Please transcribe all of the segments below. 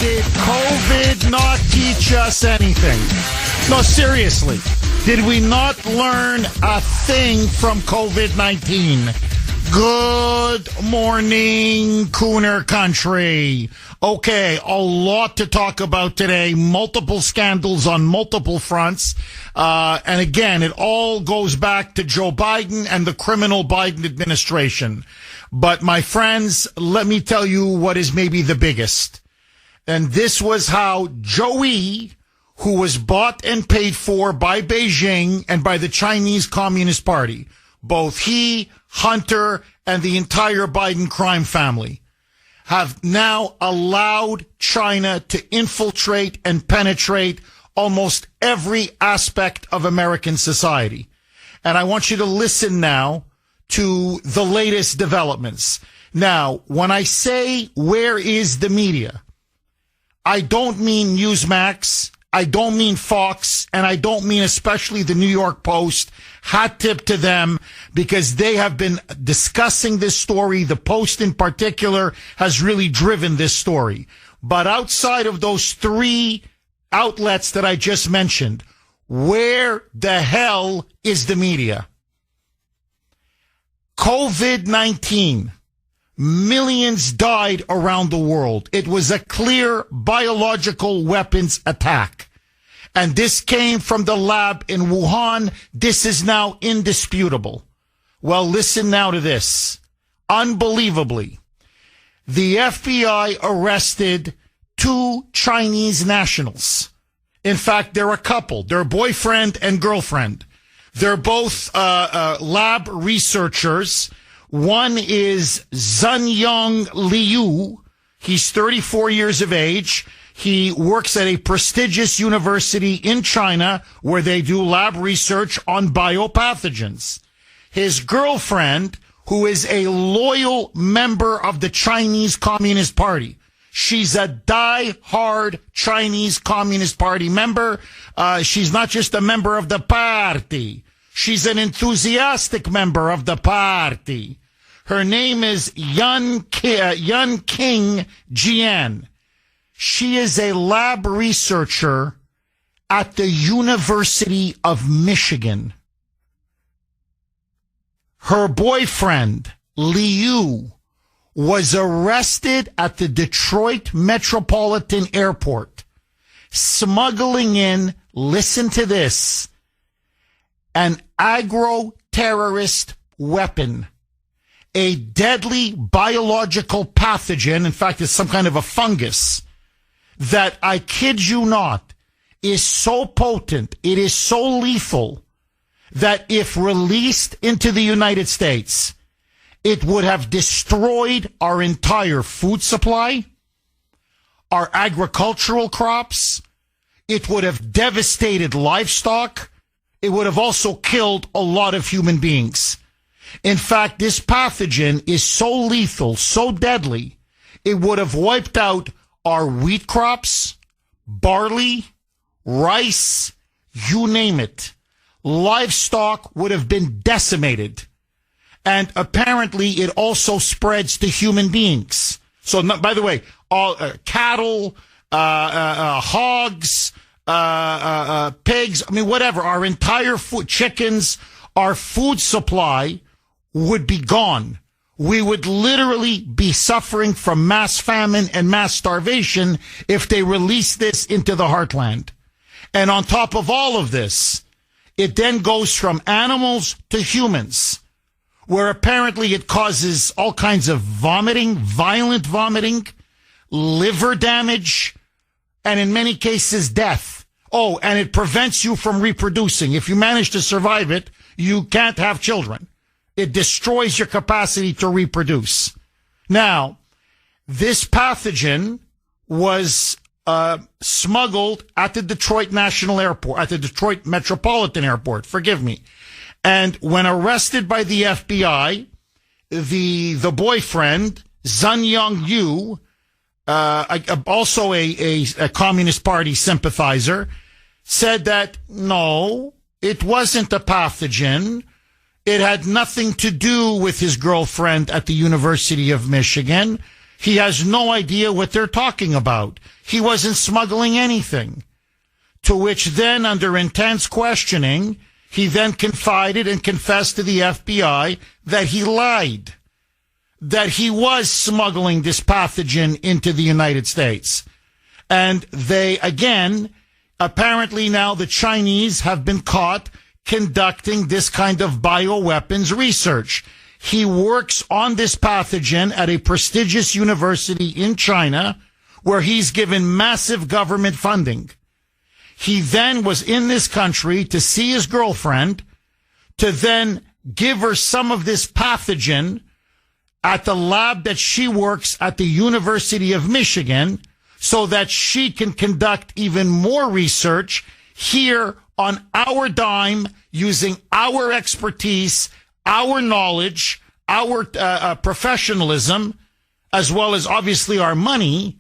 Did COVID not teach us anything? No, seriously. Did we not learn a thing from COVID-19? Good morning, Kuhner country. Okay, a lot to talk about today. Multiple scandals on multiple fronts. And again, it all goes back to Joe Biden and the criminal Biden administration. But my friends, let me tell you what is maybe the biggest. And this was how Joey, who was bought and paid for by Beijing and by the Chinese Communist Party, both he, Hunter, and the entire Biden crime family, have now allowed China to infiltrate and penetrate almost every aspect of American society. And I want you to listen now to the latest developments. Now, when I say where is the media, I don't mean Newsmax, I don't mean Fox, and I don't mean especially the New York Post. Hat tip to them, because they have been discussing this story. The Post in particular has really driven this story. But outside of those three outlets that I just mentioned, where the hell is the media? COVID-19. Millions died around the world. It was a clear biological weapons attack. And this came from the lab in Wuhan. This is now indisputable. Well, listen now to this. Unbelievably, the FBI arrested 2 Chinese nationals. In fact, they're a couple. They're boyfriend and girlfriend. They're both lab researchers. One is Zhenyang Liu. He's 34 years of age. He works at a prestigious university in China where they do lab research on biopathogens. His girlfriend, who is a loyal member of the Chinese Communist Party. She's a die-hard Chinese Communist Party member. She's not just a member of the party. She's an enthusiastic member of the party. Her name is Yun King Jian. She is a lab researcher at the University of Michigan. Her boyfriend, Liu, was arrested at the Detroit Metropolitan Airport, smuggling in, listen to this, an agro-terrorist weapon, a deadly biological pathogen. In fact, it's some kind of a fungus that, I kid you not, is so potent, it is so lethal, that if released into the United States, it would have destroyed our entire food supply, our agricultural crops. It would have devastated livestock. It would have also killed a lot of human beings. In fact, this pathogen is so lethal, so deadly, it would have wiped out our wheat crops, barley, rice, you name it. Livestock would have been decimated. And apparently it also spreads to human beings. So, by the way, all cattle, hogs, pigs, I mean, whatever, our entire food, chickens, our food supply would be gone. We would literally be suffering from mass famine and mass starvation if they release this into the heartland. And on top of all of this, it then goes from animals to humans, where apparently it causes all kinds of vomiting, violent vomiting, liver damage, and in many cases, death. Oh, and it prevents you from reproducing. If you manage to survive it, you can't have children. It destroys your capacity to reproduce. Now, this pathogen was smuggled at the Detroit National Airport, at the Detroit Metropolitan Airport, forgive me. And when arrested by the FBI, the boyfriend, Zhenyang Liu, also a Communist Party sympathizer, said that, no, it wasn't a pathogen. It had nothing to do with his girlfriend at the University of Michigan. He has no idea what they're talking about. He wasn't smuggling anything. To which then, under intense questioning, he then confided and confessed to the FBI that he lied, that he was smuggling this pathogen into the United States. And they, again, apparently now the Chinese have been caught conducting this kind of bioweapons research. He works on this pathogen at a prestigious university in China where he's given massive government funding. He then was in this country to see his girlfriend, to then give her some of this pathogen at the lab that she works at the University of Michigan so that she can conduct even more research here on our dime using our expertise, our knowledge, our professionalism, as well as obviously our money,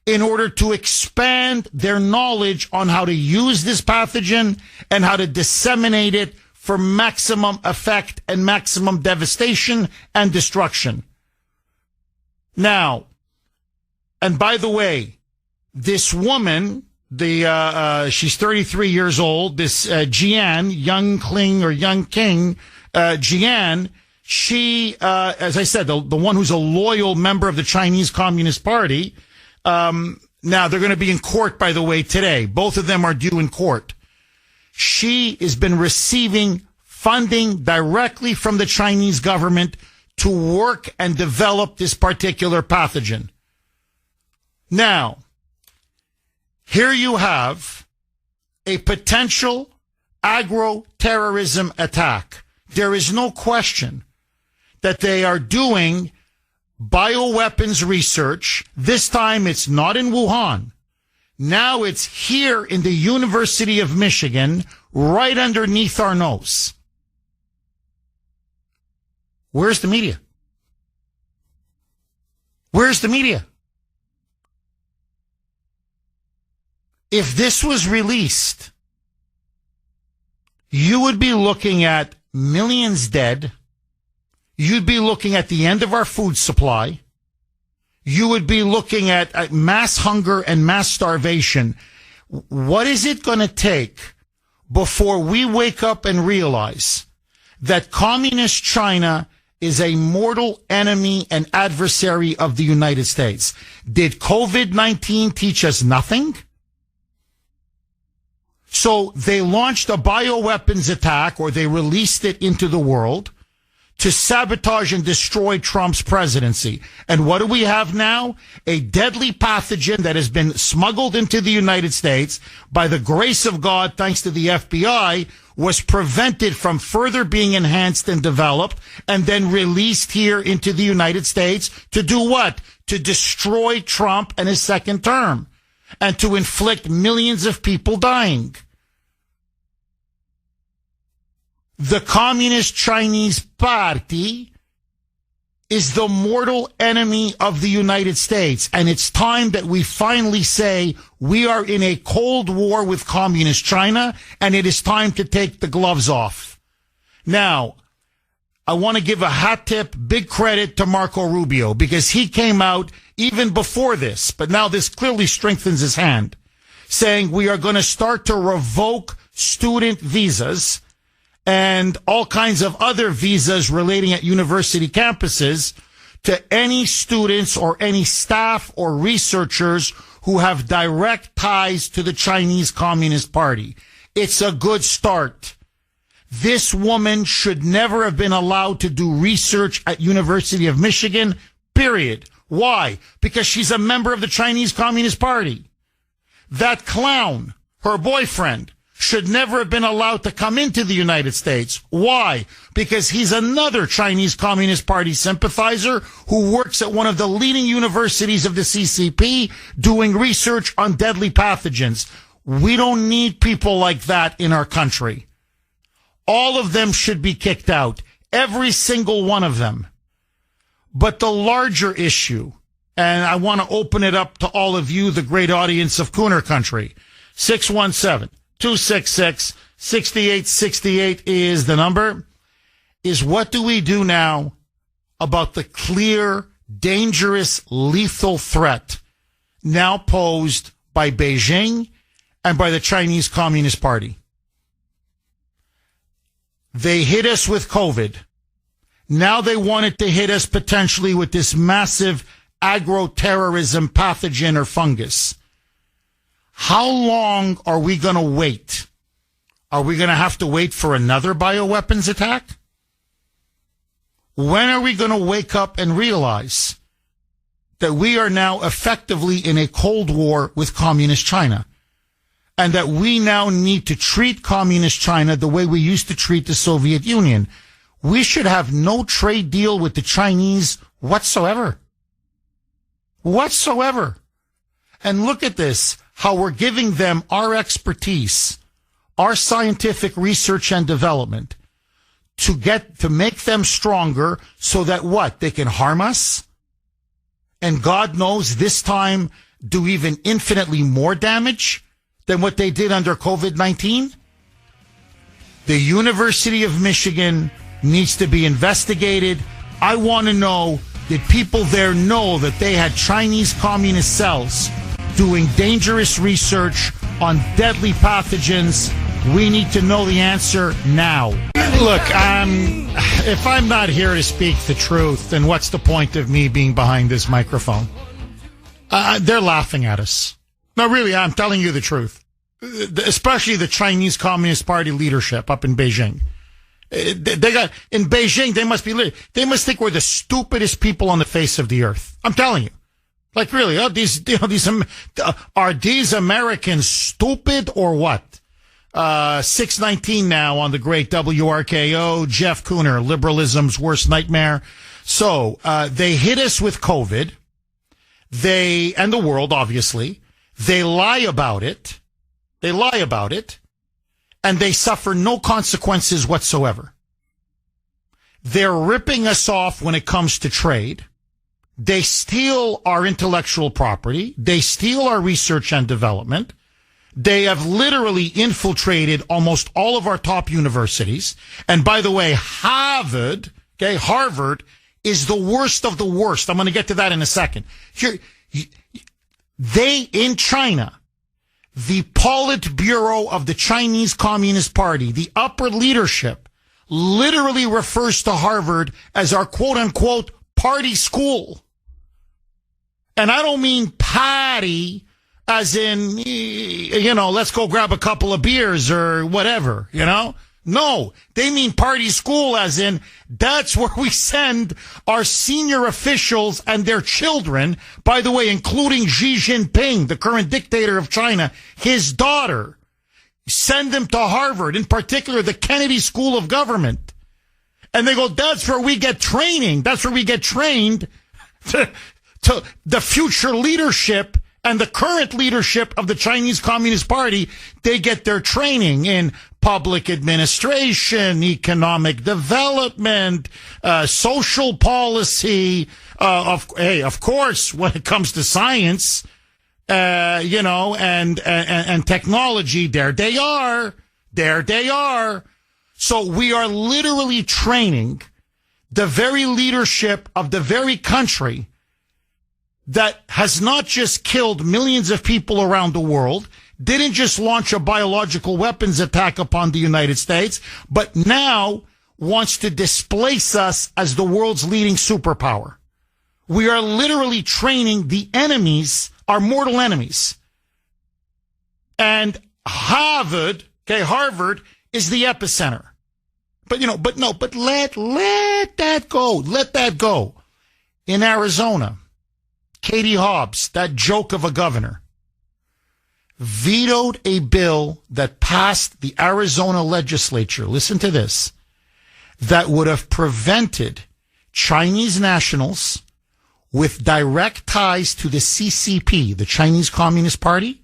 in order to expand their knowledge on how to use this pathogen and how to disseminate it for maximum effect and maximum devastation and destruction. Now, and by the way, this woman, she's 33 years old, this Jian, Young King, Jian, she, as I said, the one who's a loyal member of the Chinese Communist Party. Now, they're going to be in court, by the way, today. Both of them are due in court. She has been receiving funding directly from the Chinese government to work and develop this particular pathogen. Now, here you have a potential agro-terrorism attack. There is no question that they are doing bioweapons research. This time it's not in Wuhan. Now it's here in the University of Michigan, right underneath our nose. Where's the media? Where's the media? If this was released, you would be looking at millions dead. You'd be looking at the end of our food supply. You would be looking at mass hunger and mass starvation. What is it going to take before we wake up and realize that communist China is a mortal enemy and adversary of the United States? Did COVID-19 teach us nothing? So they launched a bioweapons attack, or they released it into the world to sabotage and destroy Trump's presidency. And what do we have now? A deadly pathogen that has been smuggled into the United States by the grace of God, thanks to the FBI, was prevented from further being enhanced and developed and then released here into the United States to do what? To destroy Trump and his second term and to inflict millions of people dying. The Communist Chinese Party is the mortal enemy of the United States. And it's time that we finally say we are in a cold war with Communist China, and it is time to take the gloves off. Now, I want to give a hat tip, big credit to Marco Rubio, because he came out even before this, but now this clearly strengthens his hand, saying we are going to start to revoke student visas and all kinds of other visas relating at university campuses to any students or any staff or researchers who have direct ties to the Chinese Communist Party. It's a good start. This woman should never have been allowed to do research at University of Michigan, period. Why? Because she's a member of the Chinese Communist Party. That clown, her boyfriend, should never have been allowed to come into the United States. Why? Because he's another Chinese Communist Party sympathizer who works at one of the leading universities of the CCP doing research on deadly pathogens. We don't need people like that in our country. All of them should be kicked out. Every single one of them. But the larger issue, and I want to open it up to all of you, the great audience of Kuhner Country, 617-266-6868 is the number, is what do we do now about the clear dangerous, lethal threat now posed by Beijing and by the Chinese Communist Party. They hit us with COVID. Now they wanted to hit us potentially with this massive agro-terrorism pathogen or fungus. How long are we going to wait? Are we going to have to wait for another bioweapons attack? When are we going to wake up and realize that we are now effectively in a Cold War with Communist China? And that we now need to treat Communist China the way we used to treat the Soviet Union. We should have no trade deal with the Chinese whatsoever. Whatsoever. And look at this, how we're giving them our expertise, our scientific research and development to make them stronger so that what? They can harm us? And God knows this time do even infinitely more damage than what they did under COVID-19? The University of Michigan needs to be investigated. I want to know, did people there know that they had Chinese communist cells doing dangerous research on deadly pathogens? We need to know the answer now. Look, if I'm not here to speak the truth, then what's the point of me being behind this microphone? They're laughing at us. No, really, I'm telling you the truth. Especially the Chinese Communist Party leadership up in Beijing. In Beijing, they must think we're the stupidest people on the face of the earth. I'm telling you. Like really, are these Americans stupid or what? 619 now on the great WRKO, Jeff Kuhner, liberalism's worst nightmare. So, they hit us with COVID. And the world, obviously. They lie about it. And they suffer no consequences whatsoever. They're ripping us off when it comes to trade. They steal our intellectual property. They steal our research and development. They have literally infiltrated almost all of our top universities. And by the way, Harvard is the worst of the worst. I'm going to get to that in a second. In China, the Politburo of the Chinese Communist Party, the upper leadership, literally refers to Harvard as our quote-unquote party school. And I don't mean party as in, let's go grab a couple of beers or whatever, No, they mean party school as in that's where we send our senior officials and their children, by the way, including Xi Jinping, the current dictator of China, his daughter. Send them to Harvard, in particular the Kennedy School of Government. And they go, that's where we get training. That's where we get trained to the future leadership and the current leadership of the Chinese Communist Party. They get their training in public administration, economic development, social policy, of course, when it comes to science, and technology, there they are. So we are literally training the very leadership of the very country that has not just killed millions of people around the world, didn't just launch a biological weapons attack upon the United States, but now wants to displace us as the world's leading superpower. We are literally training the enemies, our mortal enemies. And Harvard is the epicenter. But let that go. Let that go. In Arizona, Katie Hobbs, that joke of a governor, vetoed a bill that passed the Arizona legislature. Listen to this. That would have prevented Chinese nationals with direct ties to the CCP, the Chinese Communist Party,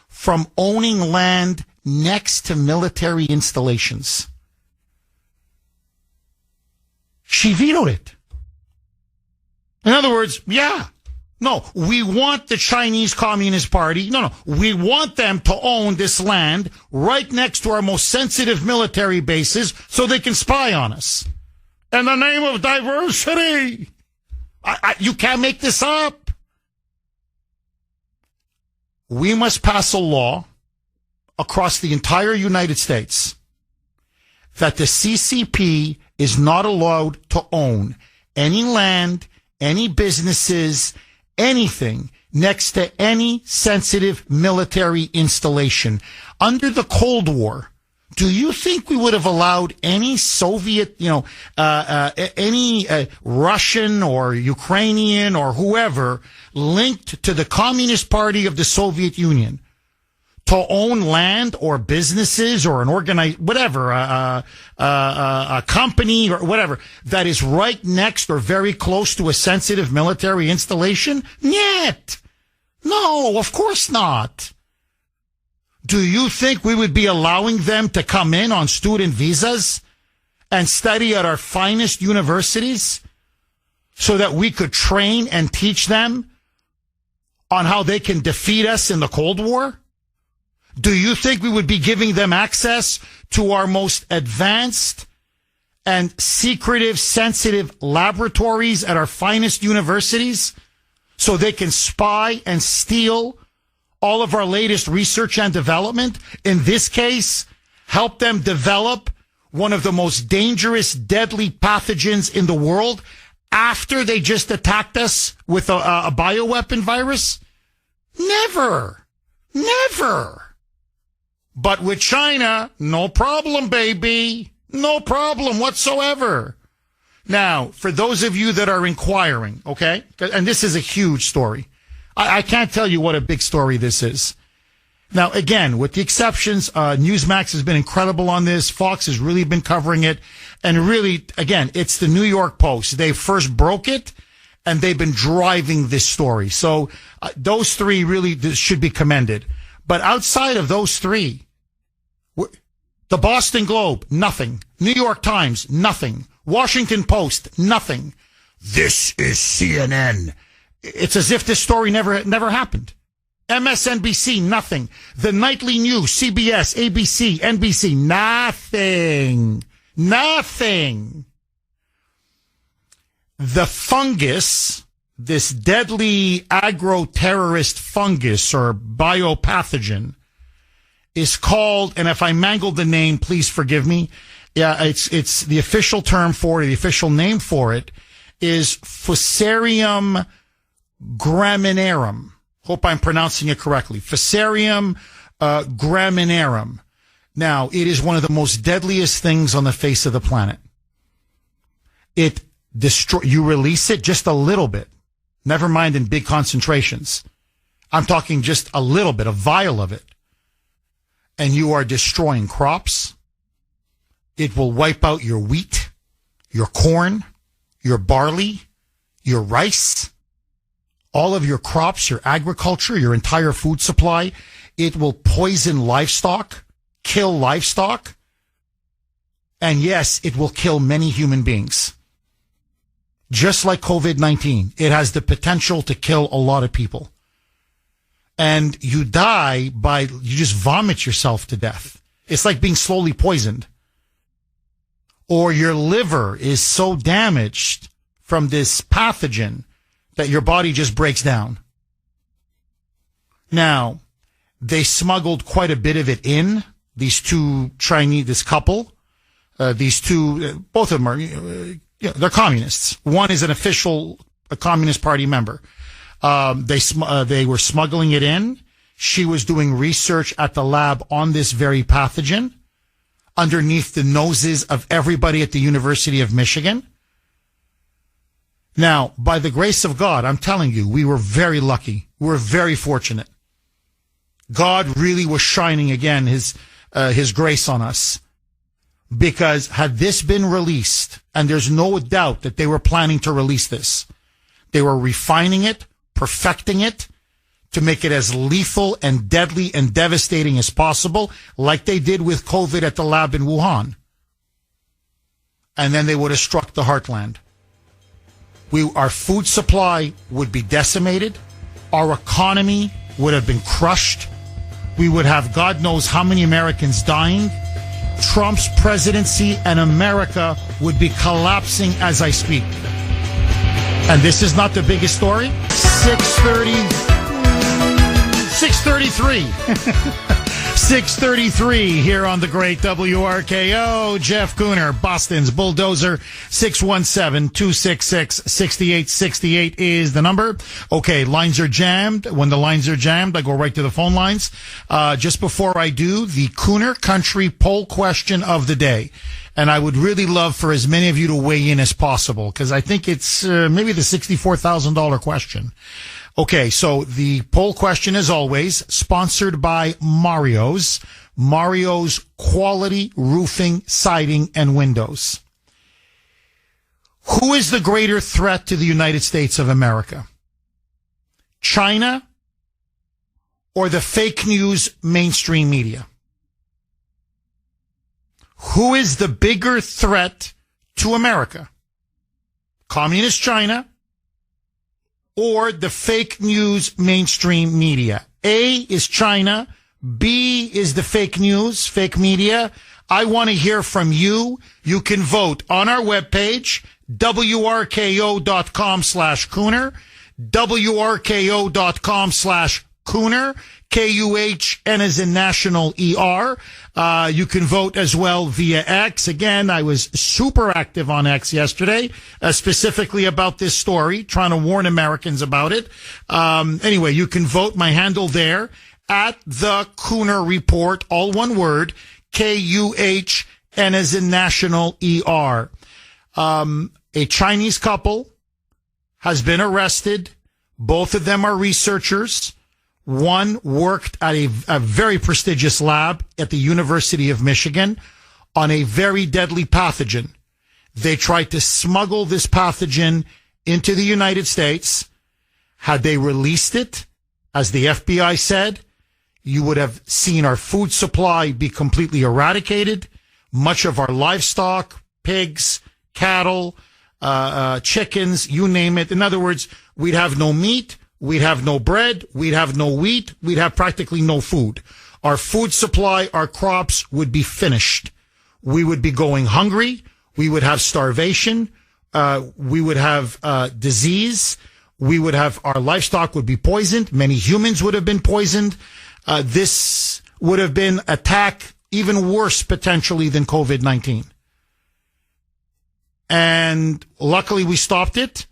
from owning land next to military installations. She vetoed it. In other words, we want the Chinese Communist Party. We want them to own this land right next to our most sensitive military bases so they can spy on us. In the name of diversity. You can't make this up. We must pass a law across the entire United States that the CCP is not allowed to own any land, any businesses, anything next to any sensitive military installation. Under the Cold War, do you think we would have allowed any Soviet, any Russian or Ukrainian or whoever linked to the Communist Party of the Soviet Union to own land or businesses or an organized, whatever, a company or whatever that is right next or very close to a sensitive military installation? Yet. No, of course not. Do you think we would be allowing them to come in on student visas and study at our finest universities so that we could train and teach them on how they can defeat us in the Cold War? Do you think we would be giving them access to our most advanced and secretive, sensitive laboratories at our finest universities so they can spy and steal all of our latest research and development? In this case, help them develop one of the most dangerous, deadly pathogens in the world after they just attacked us with a bioweapon virus? Never. Never. But with China, no problem, baby. No problem whatsoever. Now, for those of you that are inquiring, okay, and this is a huge story. I can't tell you what a big story this is. Now, again, with the exceptions, Newsmax has been incredible on this. Fox has really been covering it. And really, again, it's the New York Post. They first broke it, and they've been driving this story. So those three really should be commended. But outside of those three, the Boston Globe, nothing. New York Times, nothing. Washington Post, nothing. This is CNN. It's as if this story never happened. MSNBC, nothing. The Nightly News, CBS, ABC, NBC, nothing. Nothing. The fungus, this deadly agro-terrorist fungus or biopathogen, is called, and if I mangled the name, please forgive me. Yeah, it's the official term for it, the official name for it is Fusarium graminearum. Hope I'm pronouncing it correctly. Fusarium graminearum. Now, it is one of the most deadliest things on the face of the planet. You release it just a little bit. Never mind in big concentrations. I'm talking just a little bit, a vial of it. And you are destroying crops. It will wipe out your wheat, your corn, your barley, your rice, all of your crops, your agriculture, your entire food supply. It will poison livestock, kill livestock. And yes, it will kill many human beings. Just like COVID-19, it has the potential to kill a lot of people. And you die you just vomit yourself to death. It's like being slowly poisoned. Or your liver is so damaged from this pathogen that your body just breaks down. Now, they smuggled quite a bit of it in. These two Chinese, this couple, both of them are, they're communists. One is a Communist Party member. They were smuggling it in. She was doing research at the lab on this very pathogen underneath the noses of everybody at the University of Michigan. Now, by the grace of God, I'm telling you, we were very lucky. We were very fortunate. God really was shining again his grace on us. Because had this been released, and there's no doubt that they were planning to release this, they were refining it, perfecting it, to make it as lethal and deadly and devastating as possible, like they did with COVID at the lab in Wuhan. And then they would have struck the heartland. Our food supply would be decimated. Our economy would have been crushed. We would have God knows how many Americans dying. Trump's presidency and America would be collapsing as I speak. And this is not the biggest story. 633. 633 here on the great WRKO. Jeff Kuhner, Boston's Bulldozer. 617-266-6868 is the number. Okay, lines are jammed. When the lines are jammed, I go right to the phone lines. Just before I do, the Kuhner Country poll question of the day. And I would really love for as many of you to weigh in as possible, because I think it's maybe the $64,000 question. Okay, so the poll question, as always, sponsored by Mario's Quality Roofing, Siding, and Windows. Who is the greater threat to the United States of America? China or the fake news mainstream media? Who is the bigger threat to America? Communist China or the fake news mainstream media? A is China. B is the fake news, fake media. I want to hear from you. You can vote on our webpage, wrko.com/Kuhner, wrko.com/Kuhner, Kuhn as in national ER. You can vote as well via X. Again, I was super active on X yesterday, specifically about this story, trying to warn Americans about it. Anyway, you can vote. My handle there, at the Kuhner Report, all one word, Kuhn as in national ER. A Chinese couple has been arrested. Both of them are researchers. One worked at a very prestigious lab at the University of Michigan on a very deadly pathogen. They tried to smuggle this pathogen into the United States. Had they released it, as the FBI said, you would have seen our food supply be completely eradicated. Much of our livestock, pigs, cattle, chickens, you name it. In other words, we'd have no meat. We'd have no bread. We'd have no wheat. We'd have practically no food. Our food supply, our crops would be finished. We would be going hungry. We would have starvation. We would have disease. We would have, our livestock would be poisoned. Many humans would have been poisoned. This would have been attack even worse potentially than COVID-19. And luckily we stopped it,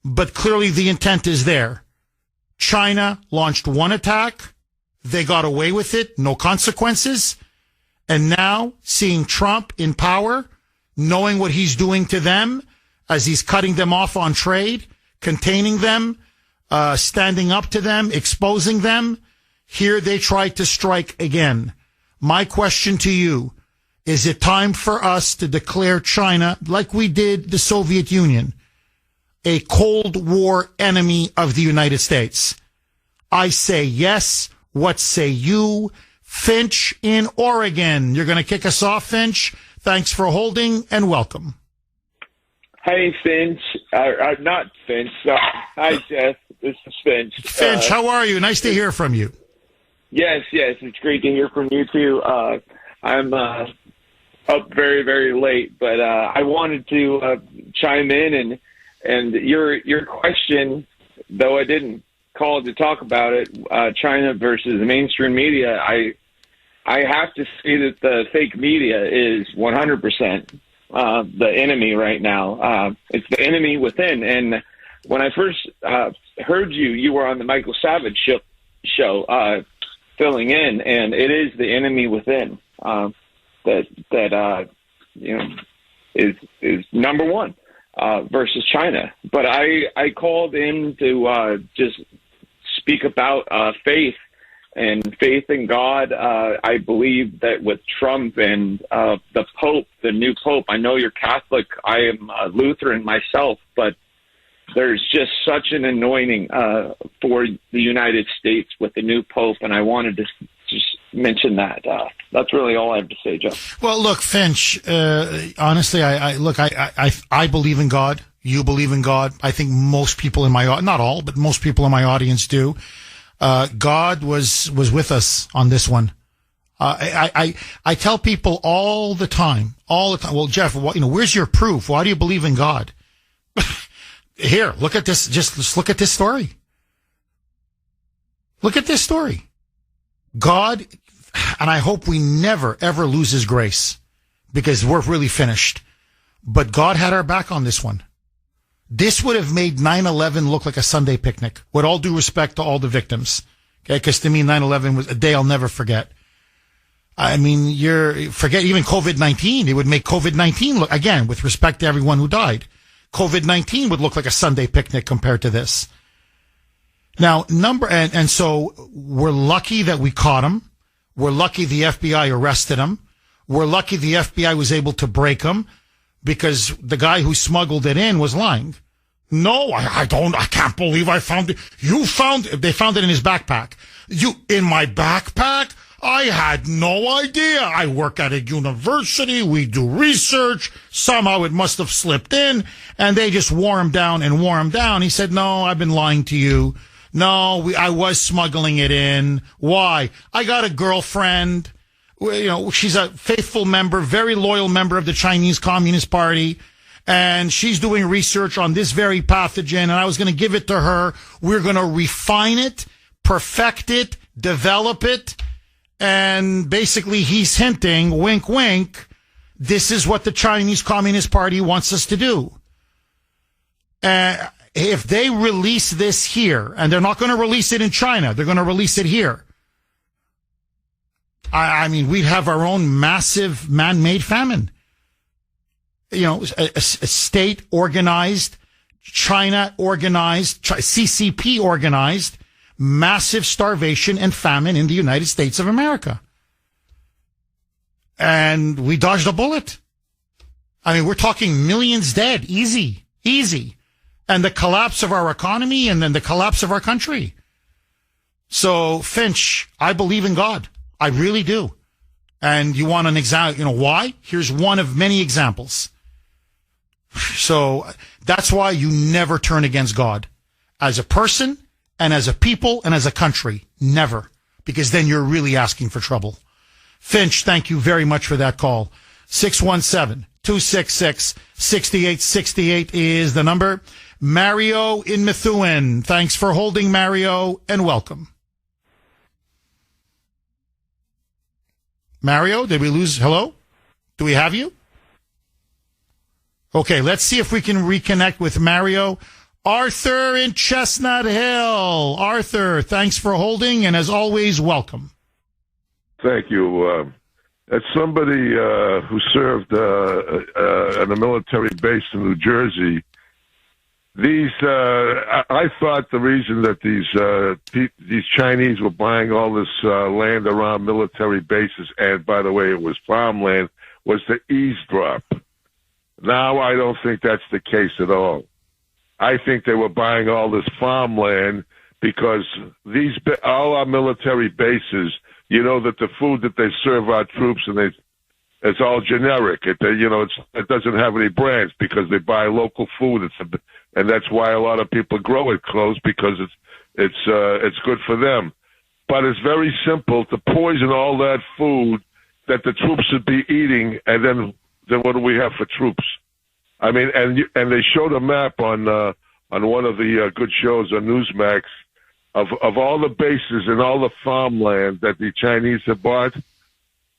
but clearly the intent is there. China launched one attack. They got away with it. No consequences. And now seeing Trump in power, knowing what he's doing to them as he's cutting them off on trade, containing them, standing up to them, exposing them, here they try to strike again. My question to you, is it time for us to declare China, like we did the Soviet Union, a Cold War enemy of the United States? I say yes. What say you? Finch in Oregon. You're going to kick us off, Finch. Thanks for holding and welcome. Hey, Finch. Not Finch. Hi, Jeff. This is Finch. Finch, how are you? Nice to hear from you. Yes. It's great to hear from you, too. I'm up very, very late, but I wanted to chime in and your question, though I didn't call to talk about it, China versus the mainstream media, I have to say that the fake media is 100% the enemy right now. It's the enemy within. And when I first heard you were on the Michael Savage show filling in, and it is the enemy within that is number one. Versus China. But I called in to just speak about faith and faith in God. I believe that with Trump and the Pope, the new Pope, I know you're Catholic, I am Lutheran myself, but there's just such an anointing for the United States with the new Pope, and I wanted to just mention that. That's really all I have to say, Jeff. Well, look, Finch, honestly, I believe in God. You believe in God. I think most people in my, not all, but most people in my audience do. God was with us on this one. I tell people all the time. Well, Jeff, where's your proof? Why do you believe in God? Here, look at this. Just look at this story. Look at this story. God, and I hope we never, ever lose his grace because we're really finished. But God had our back on this one. This would have made 9/11 look like a Sunday picnic, with all due respect to all the victims. Okay, because to me, 9/11 was a day I'll never forget. I mean, forget even COVID-19. It would make COVID-19 look, again, with respect to everyone who died, COVID-19 would look like a Sunday picnic compared to this. Now, and so we're lucky that we caught him. We're lucky the FBI arrested him. We're lucky the FBI was able to break him because the guy who smuggled it in was lying. No, I can't believe I found it. They found it in his backpack. In my backpack? I had no idea. I work at a university. We do research. Somehow it must have slipped in and they just wore him down and wore him down. He said, no, I've been lying to you. No, I was smuggling it in. Why? I got a girlfriend. She's a faithful member, very loyal member of the Chinese Communist Party. And she's doing research on this very pathogen. And I was going to give it to her. We're going to refine it, perfect it, develop it. And basically he's hinting, wink, wink, this is what the Chinese Communist Party wants us to do. If they release this here, and they're not going to release it in China, they're going to release it here. I mean, we'd have our own massive man-made famine. A state organized, China organized, CCP organized, massive starvation and famine in the United States of America. And we dodged a bullet. I mean, we're talking millions dead. Easy. And the collapse of our economy and then the collapse of our country. So, Finch, I believe in God. I really do. And you want an example, why? Here's one of many examples. So, that's why you never turn against God. As a person, and as a people, and as a country. Never. Because then you're really asking for trouble. Finch, thank you very much for that call. 617-266-6868 is the number. Mario in Methuen. Thanks for holding, Mario, and welcome. Mario, did we lose? Hello? Do we have you? Okay, let's see if we can reconnect with Mario. Arthur in Chestnut Hill. Arthur, thanks for holding, and as always, welcome. Thank you. As somebody who served at a military base in New Jersey, I thought the reason that these Chinese were buying all this land around military bases, and by the way, it was farmland, was to eavesdrop. Now I don't think that's the case at all. I think they were buying all this farmland because all our military bases, that the food that they serve our troops and it's all generic. It doesn't have any brands because they buy local food. And that's why a lot of people grow it close because it's good for them. But it's very simple to poison all that food that the troops should be eating, and then what do we have for troops? I mean, and they showed a map on one of the good shows on Newsmax of all the bases and all the farmland that the Chinese have bought.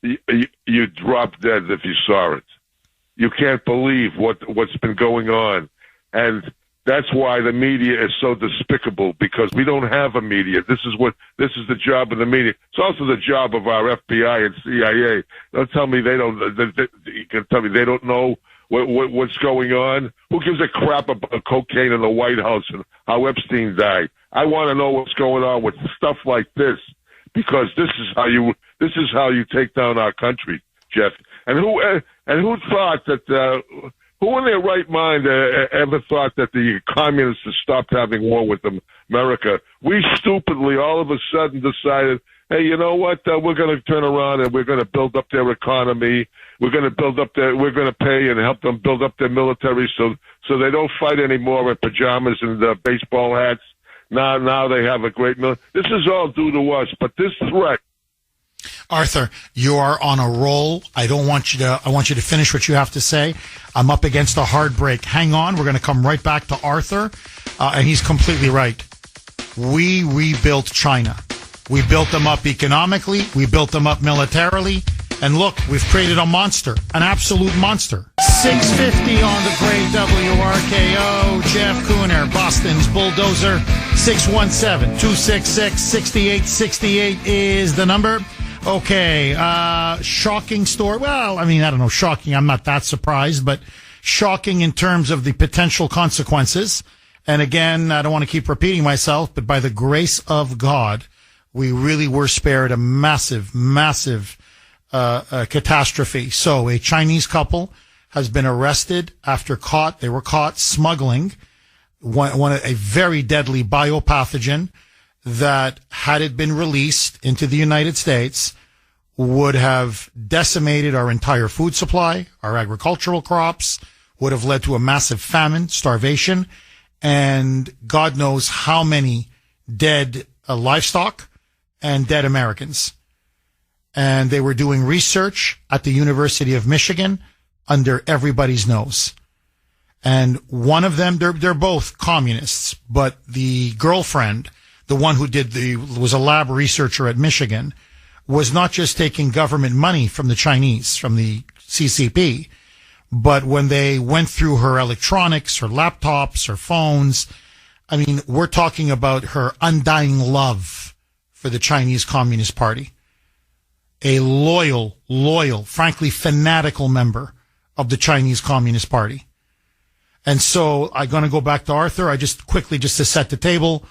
You drop dead if you saw it. You can't believe what's been going on, and that's why the media is so despicable, because we don't have a media. This is the job of the media. It's also the job of our FBI and CIA. Don't tell me they don't. You can tell me they don't know what's going on. Who gives a crap about cocaine in the White House and how Epstein died? I want to know what's going on with stuff like this, because this is how you take down our country, Jeff. And who thought that? Who in their right mind ever thought that the communists had stopped having war with America? We stupidly all of a sudden decided, hey, you know what? We're going to turn around and we're going to build up their economy. We're going to pay and help them build up their military so they don't fight anymore in pajamas and baseball hats. Now they have a great military. This is all due to us, but this threat. Arthur, you are on a roll. I want you to finish what you have to say. I'm up against a hard break. Hang on. We're going to come right back to Arthur. And he's completely right. We rebuilt China. We built them up economically. We built them up militarily. And look, we've created a monster, an absolute monster. 650 on the great WRKO. Jeff Kuhner, Boston's bulldozer. 617-266-6868 is the number. Okay, shocking story. Well, I mean, I don't know, shocking. I'm not that surprised, but shocking in terms of the potential consequences. And again, I don't want to keep repeating myself, but by the grace of God, we really were spared a massive, massive catastrophe. So a Chinese couple has been arrested after they were caught smuggling a very deadly biopathogen that, had it been released into the United States, would have decimated our entire food supply, our agricultural crops, would have led to a massive famine, starvation, and God knows how many dead livestock and dead Americans. And they were doing research at the University of Michigan under everybody's nose. And one of them, they're both communists, but the girlfriend, the one who was a lab researcher at Michigan, was not just taking government money from the Chinese, from the CCP, but when they went through her electronics, her laptops, her phones, I mean, we're talking about her undying love for the Chinese Communist Party. A loyal, frankly fanatical member of the Chinese Communist Party. And so I'm going to go back to Arthur. Just to set the table.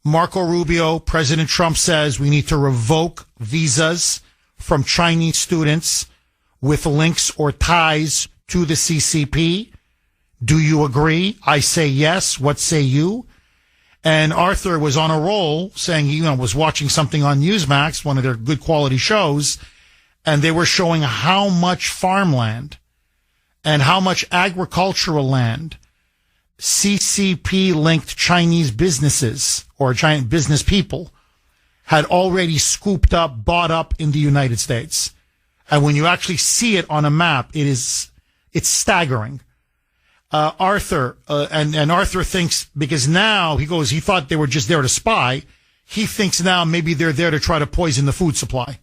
Marco Rubio, President Trump says we need to revoke visas from Chinese students with links or ties to the CCP. Do you agree? I say yes. What say you? And Arthur was on a roll saying he was watching something on Newsmax, one of their good quality shows, and they were showing how much farmland and how much agricultural land CCP-linked Chinese businesses or giant business people had already scooped up, bought up in the United States. And when you actually see it on a map, it's staggering. Arthur, and Arthur thinks, because now he thought they were just there to spy. He thinks now maybe they're there to try to poison the food supply.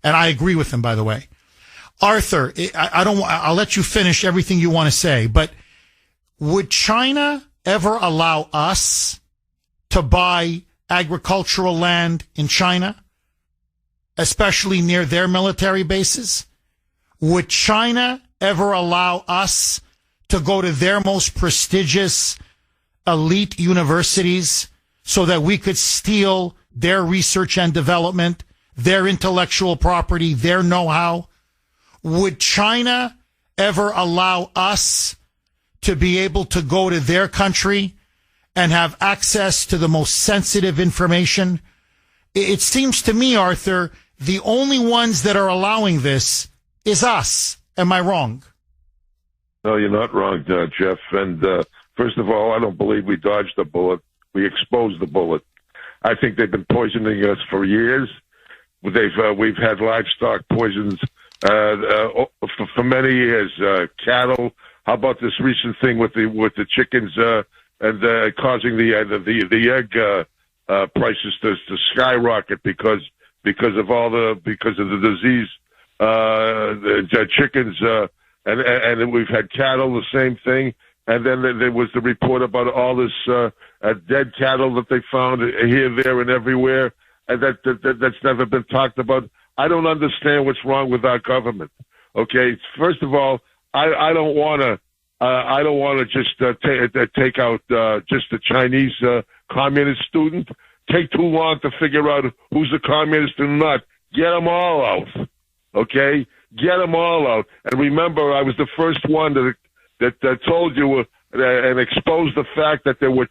And I agree with him, by the way. Arthur, I'll let you finish everything you want to say, but would China ever allow us to buy agricultural land in China, especially near their military bases? Would China ever allow us to go to their most prestigious elite universities so that we could steal their research and development, their intellectual property, their know-how? Would China ever allow us to be able to go to their country and have access to the most sensitive information? It seems to me, Arthur, the only ones that are allowing this is us. Am I wrong? No, you're not wrong, Jeff. And first of all, I don't believe we dodged the bullet. We exposed the bullet. I think they've been poisoning us for years. We've had livestock poisons for many years. Cattle. How about this recent thing with the chickens and causing the egg prices to skyrocket because of the disease. The chickens. And we've had cattle, the same thing. And then there was the report about all this dead cattle that they found here, there, and everywhere, and that's never been talked about. I don't understand what's wrong with our government. Okay, first of all, I don't want to just take out just the Chinese communist student. Take too long to figure out who's a communist and not. Get them all out. Okay. Get them all out. And remember, I was the first one that told you and exposed the fact that there were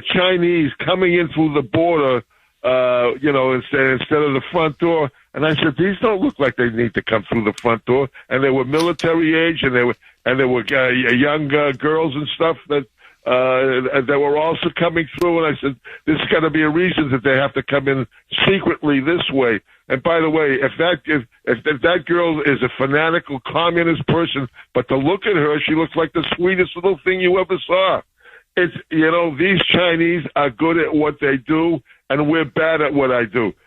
Chinese coming in through the border, instead of the front door. And I said, these don't look like they need to come through the front door. And they were military age, and they were young girls and stuff that that were also coming through. And I said, there's got to be a reason that they have to come in secretly this way. And by the way, if that girl is a fanatical communist person, but to look at her, she looks like the sweetest little thing you ever saw. It's, these Chinese are good at what they do, and we're bad at what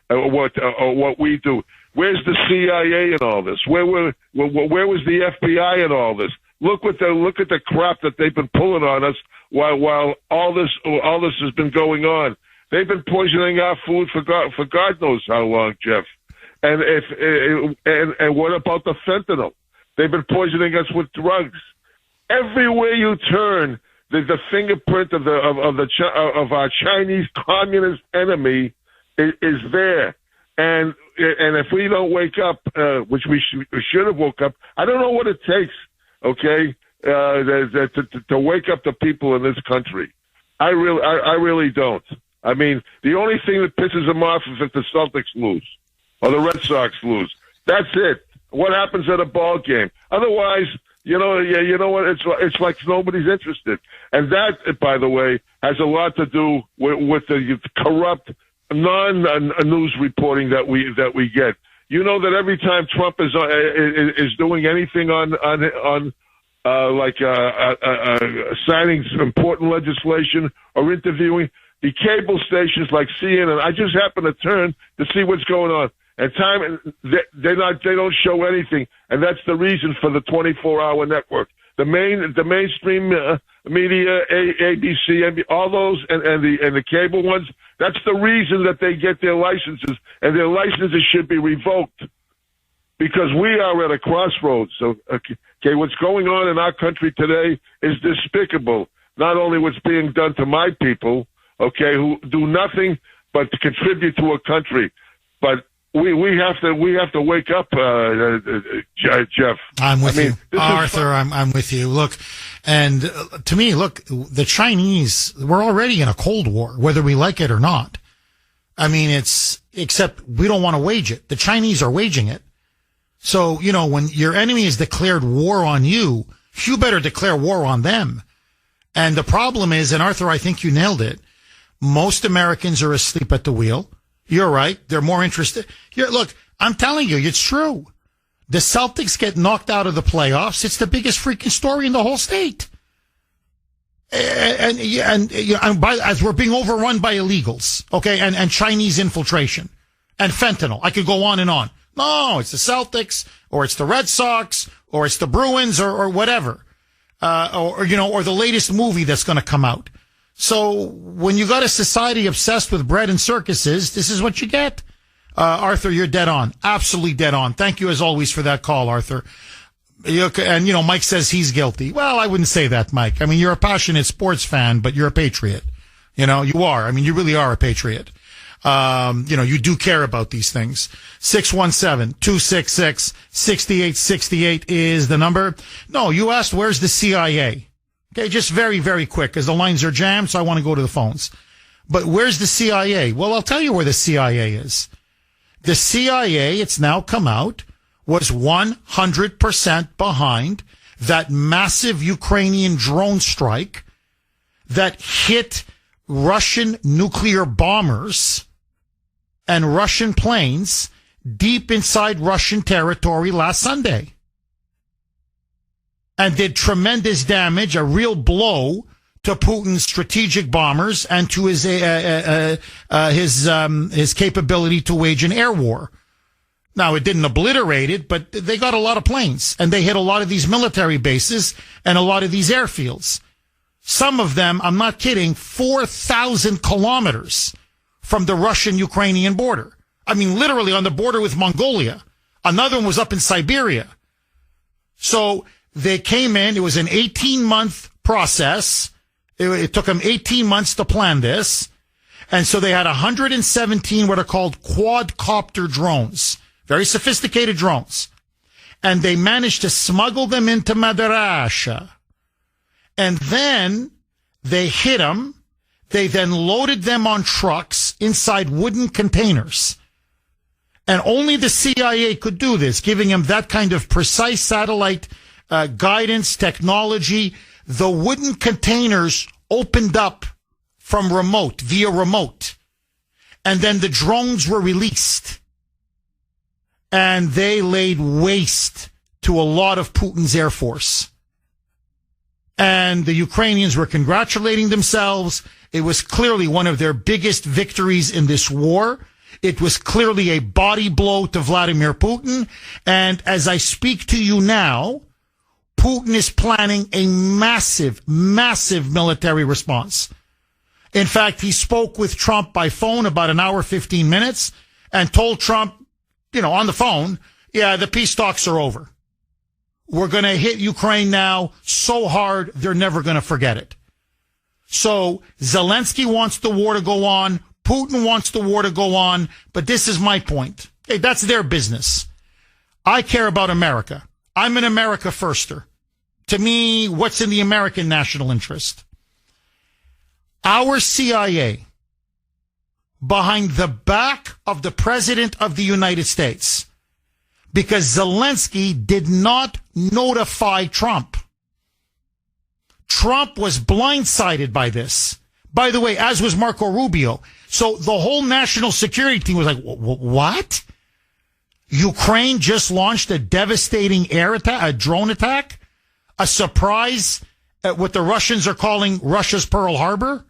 what we do. Where's the CIA in all this? Where was the FBI in all this? Look at the crap that they've been pulling on us while all this has been going on. They've been poisoning our food for God knows how long, Jeff. And and what about the fentanyl? They've been poisoning us with drugs. Everywhere you turn, the fingerprint of our Chinese communist enemy is there. And if we don't wake up, which we should have woke up, I don't know what it takes. Okay, to wake up the people in this country. I really don't. I mean, the only thing that pisses them off is if the Celtics lose or the Red Sox lose. That's it. What happens at a ball game? Otherwise, you know what? It's like nobody's interested. And that, by the way, has a lot to do with the corrupt non-news reporting that we get. You know that every time Trump is doing anything on signing some important legislation or interviewing, the cable stations like CNN, I just happen to turn to see what's going on. And they don't show anything, and that's the reason for the 24-hour network. The mainstream media, ABC, NBC, all those, and the cable ones. That's the reason that they get their licenses, and their licenses should be revoked, because we are at a crossroads. So, okay, what's going on in our country today is despicable. Not only what's being done to my people, okay, who do nothing but to contribute to a country, but we have to wake up, Jeff. I'm with you, Arthur. I'm with you. Look, and to me, the Chinese, we're already in a Cold War, whether we like it or not. I mean, except we don't want to wage it. The Chinese are waging it. So, when your enemy has declared war on you, you better declare war on them. And the problem is, and Arthur, I think you nailed it, most Americans are asleep at the wheel. You're right. They're more interested. Look, I'm telling you, it's true. The Celtics get knocked out of the playoffs. It's the biggest freaking story in the whole state. And as we're being overrun by illegals, okay, and Chinese infiltration and fentanyl. I could go on and on. No, it's the Celtics, or it's the Red Sox, or it's the Bruins, or whatever, or the latest movie that's going to come out. So when you got a society obsessed with bread and circuses, this is what you get. Arthur, you're dead on. Absolutely dead on. Thank you as always for that call, Arthur. And, Mike says he's guilty. Well, I wouldn't say that, Mike. I mean, you're a passionate sports fan, but you're a patriot. You are. I mean, you really are a patriot. You do care about these things. 617-266-6868 is the number. No, you asked, where's the CIA? Okay, just very, very quick, because the lines are jammed, so I want to go to the phones. But where's the CIA? Well, I'll tell you where the CIA is. The CIA, it's now come out, was 100% behind that massive Ukrainian drone strike that hit Russian nuclear bombers and Russian planes deep inside Russian territory last Sunday, and did tremendous damage, a real blow to Putin's strategic bombers and to his capability to wage an air war. Now, it didn't obliterate it, but they got a lot of planes, and they hit a lot of these military bases and a lot of these airfields. Some of them, I'm not kidding, 4,000 kilometers from the Russian-Ukrainian border. I mean, literally on the border with Mongolia. Another one was up in Siberia. So they came in. It was an 18-month process. It took them 18 months to plan this. And so they had 117 what are called quadcopter drones, very sophisticated drones. And they managed to smuggle them into Madarasha. And then they hit them. They then loaded them on trucks inside wooden containers. And only the CIA could do this, giving them that kind of precise satellite guidance technology. The wooden containers opened up from via remote. And then the drones were released. And they laid waste to a lot of Putin's air force. And the Ukrainians were congratulating themselves. It was clearly one of their biggest victories in this war. It was clearly a body blow to Vladimir Putin. And as I speak to you now, Putin is planning a massive, massive military response. In fact, he spoke with Trump by phone about an hour, 15 minutes, and told Trump, on the phone, yeah, the peace talks are over. We're going to hit Ukraine now so hard, they're never going to forget it. So Zelensky wants the war to go on. Putin wants the war to go on. But this is my point. Hey, that's their business. I care about America. I'm an America firster. To me, what's in the American national interest? Our CIA, behind the back of the President of the United States, because Zelensky did not notify Trump. Trump was blindsided by this. By the way, as was Marco Rubio. So the whole national security team was like, what? Ukraine just launched a devastating air attack, a drone attack, a surprise at what the Russians are calling Russia's Pearl Harbor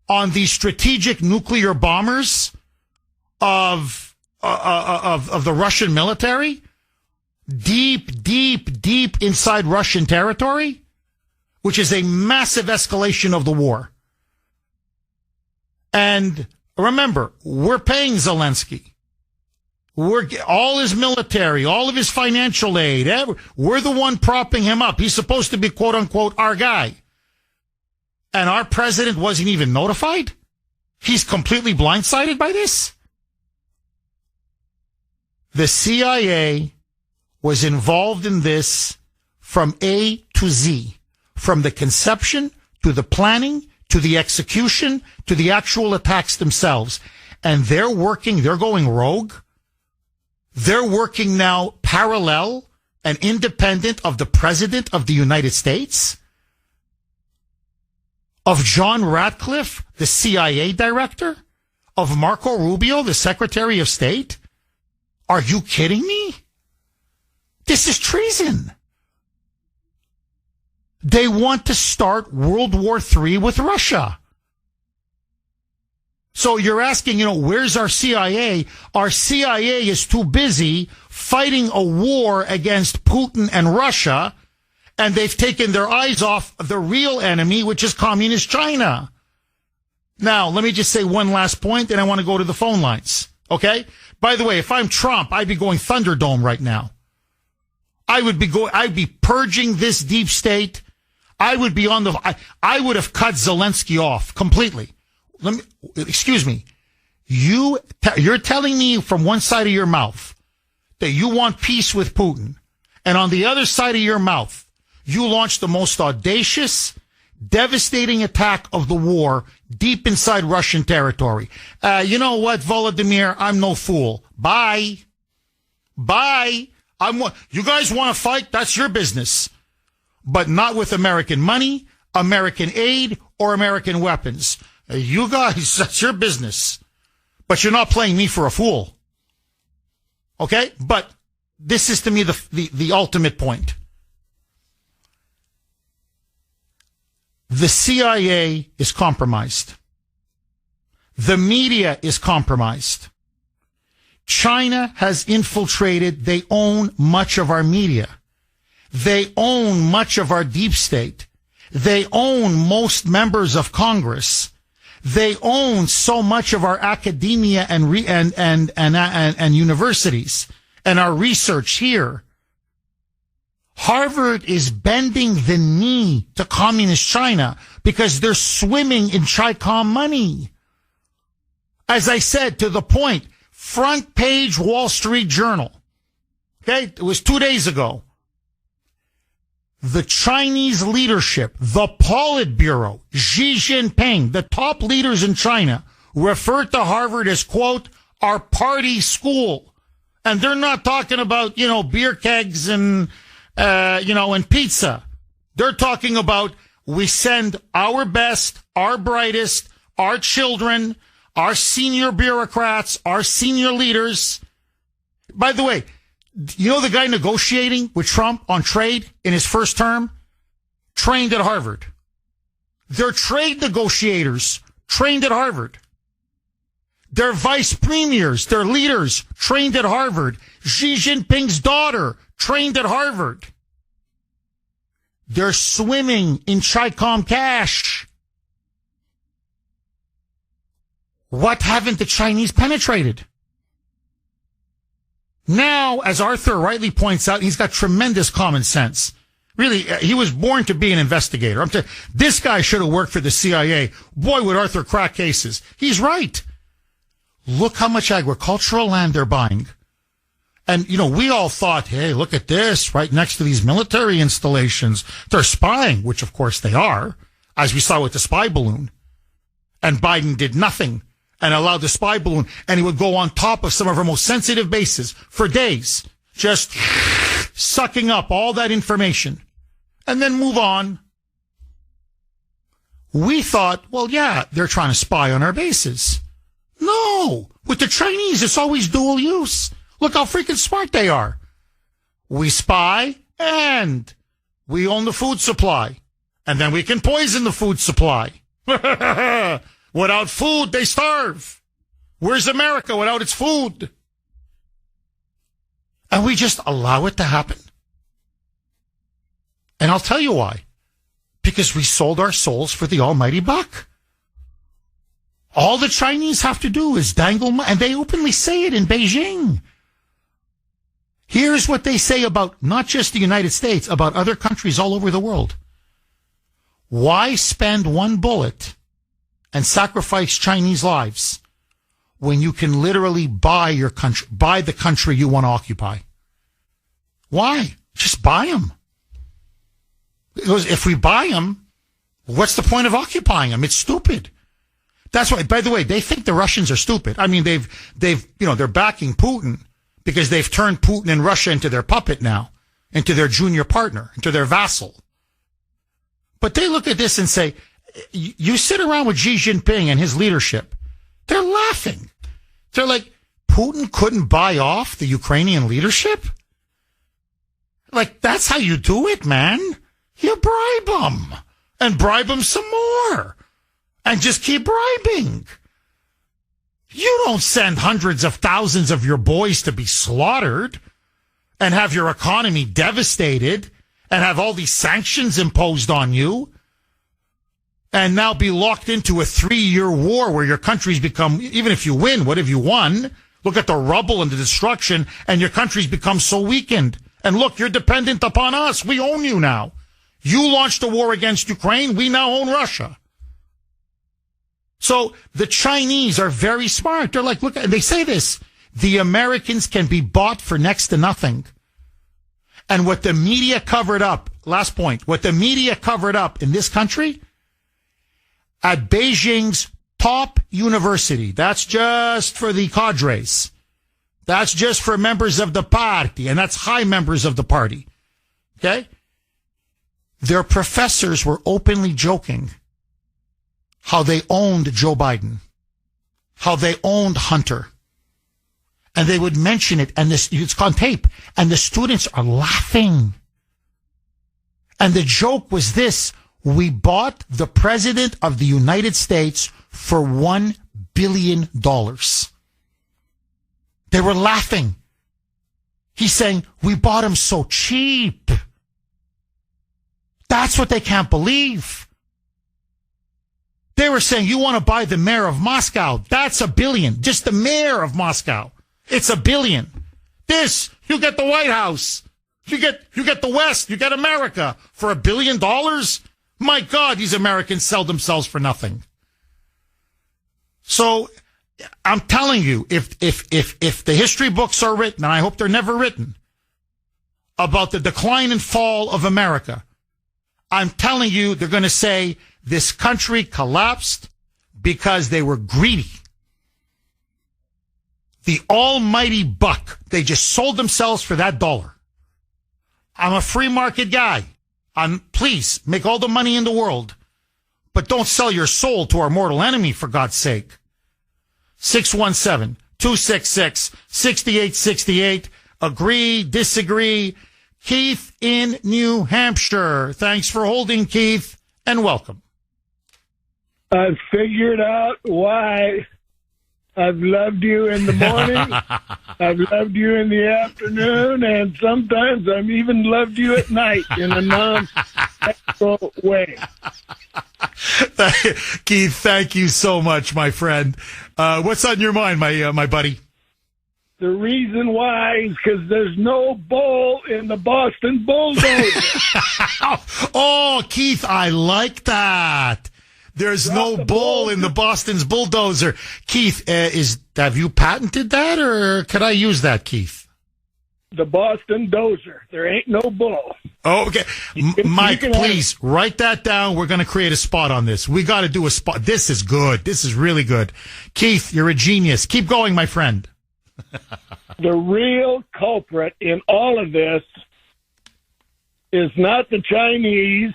on the strategic nuclear bombers of the Russian military, deep inside Russian territory, which is a massive escalation of the war. And remember, we're paying Zelensky. All his military, all of his financial aid, we're the one propping him up. He's supposed to be, quote unquote, our guy. And our president wasn't even notified? He's completely blindsided by this? The CIA was involved in this from A to Z, from the conception to the planning to the execution to the actual attacks themselves. And they're going rogue. They're working now parallel and independent of the President of the United States, of John Ratcliffe, the CIA director, of Marco Rubio, the Secretary of State. Are you kidding me? This is treason. They want to start World War III with Russia. So you're asking, where's our CIA? Our CIA is too busy fighting a war against Putin and Russia, and they've taken their eyes off the real enemy, which is communist China. Now, let me just say one last point, and I want to go to the phone lines. Okay? By the way, if I'm Trump, I'd be going Thunderdome right now. I'd be purging this deep state. I would have cut Zelensky off completely. Excuse me. You're telling me from one side of your mouth that you want peace with Putin, and on the other side of your mouth, you launched the most audacious, devastating attack of the war deep inside Russian territory. You know what, Volodymyr? I'm no fool. Bye. You guys want to fight? That's your business. But not with American money, American aid, or American weapons. You guys, that's your business. But you're not playing me for a fool. Okay? But this is to me the ultimate point. The CIA is compromised. The media is compromised. China has infiltrated. They own much of our media. They own much of our deep state. They own most members of Congress. They own so much of our academia and universities and our research here. Harvard is bending the knee to communist China because they're swimming in Chi-Com money. As I said, to the point, front page Wall Street Journal. Okay, it was 2 days ago. The Chinese leadership, the Politburo, Xi Jinping, the top leaders in China, refer to Harvard as, quote, our party school. And they're not talking about, beer kegs and, and pizza. They're talking about we send our best, our brightest, our children, our senior bureaucrats, our senior leaders. By the way, you know the guy negotiating with Trump on trade in his first term? Trained at Harvard. They're trade negotiators trained at Harvard. Their vice premiers, their leaders, trained at Harvard. Xi Jinping's daughter, trained at Harvard. They're swimming in Chi-Com cash. What haven't the Chinese penetrated? Now, as Arthur rightly points out, he's got tremendous common sense. Really, he was born to be an investigator. This guy should have worked for the CIA. Boy, would Arthur crack cases. He's right. Look how much agricultural land they're buying. And, we all thought, hey, look at this, right next to these military installations. They're spying, which of course they are, as we saw with the spy balloon. And Biden did nothing and allowed the spy balloon, and he would go on top of some of our most sensitive bases for days, just sucking up all that information, and then move on. We thought, well, yeah, they're trying to spy on our bases. No, with the Chinese, it's always dual use. Look how freaking smart they are. We spy and we own the food supply. And then we can poison the food supply. Without food, they starve. Where's America without its food? And we just allow it to happen. And I'll tell you why. Because we sold our souls for the almighty buck. All the Chinese have to do is dangle money, and they openly say it in Beijing. Here's what they say about not just the United States, about other countries all over the world. Why spend one bullet and sacrifice Chinese lives when you can literally buy your country, buy the country you want to occupy? Why? Just buy them. Because if we buy them, what's the point of occupying them? It's stupid. That's why, by the way, they think the Russians are stupid. I mean, they're backing Putin because they've turned Putin and Russia into their puppet now, into their junior partner, into their vassal. But they look at this and say, you sit around with Xi Jinping and his leadership. They're laughing. They're like, Putin couldn't buy off the Ukrainian leadership? Like, that's how you do it, man. You bribe them and bribe them some more and just keep bribing. You don't send hundreds of thousands of your boys to be slaughtered and have your economy devastated and have all these sanctions imposed on you and now be locked into a 3-year war where your country's become, even if you win, what have you won? Look at the rubble and the destruction, and your country's become so weakened. And look, you're dependent upon us. We own you now. You launched a war against Ukraine. We now own Russia. So the Chinese are very smart. They're like, look, they say this, the Americans can be bought for next to nothing. And what the media covered up, last point, what the media covered up in this country, at Beijing's top university, that's just for the cadres. That's just for members of the party, and that's high members of the party. Okay? Their professors were openly joking how they owned Joe Biden, how they owned Hunter. And they would mention it, and it's on tape, and the students are laughing. And the joke was this: we bought the president of the United States for $1 billion. They were laughing. He's saying, we bought him so cheap. That's what they can't believe. They were saying, you want to buy the mayor of Moscow? That's $1 billion. Just the mayor of Moscow. It's $1 billion. This, you get the White House. You get the West. You get America for $1 billion. My God, these Americans sell themselves for nothing. So I'm telling you, if the history books are written, and I hope they're never written, about the decline and fall of America, I'm telling you, they're going to say this country collapsed because they were greedy. The almighty buck. They just sold themselves for that dollar. I'm a free market guy. Please, make all the money in the world, but don't sell your soul to our mortal enemy, for God's sake. 617-266-6868. Agree, disagree. Keith in New Hampshire. Thanks for holding, Keith, and welcome. I've figured out why I've loved you in the morning, I've loved you in the afternoon, and sometimes I've even loved you at night in a non-sexual way. Keith, thank you so much, my friend. What's on your mind, my buddy? The reason why is because there's no bull in the Boston Bulldozer. Oh, Keith, I like that. There's no bull in the Boston's Bulldozer. Keith, have you patented that, or could I use that, Keith? The Boston Dozer. There ain't no bull. Oh, okay. Mike, please write that down. We're going to create a spot on this. We got to do a spot. This is good. This is really good. Keith, you're a genius. Keep going, my friend. The real culprit in all of this is not the Chinese.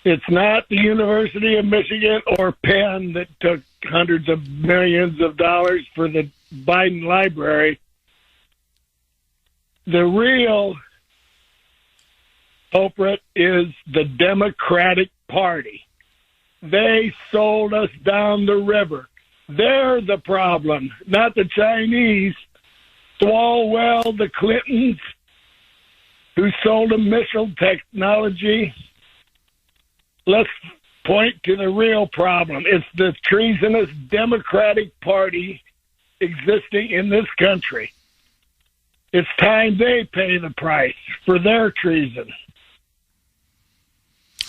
It's not the University of Michigan or Penn that took hundreds of millions of dollars for the Biden library. The real culprit is the Democratic Party. They sold us down the river. They're the problem, not the Chinese. Swalwell, the Clintons, who sold them missile technology. Let's point to the real problem. It's the treasonous Democratic Party existing in this country. It's time they pay the price for their treason.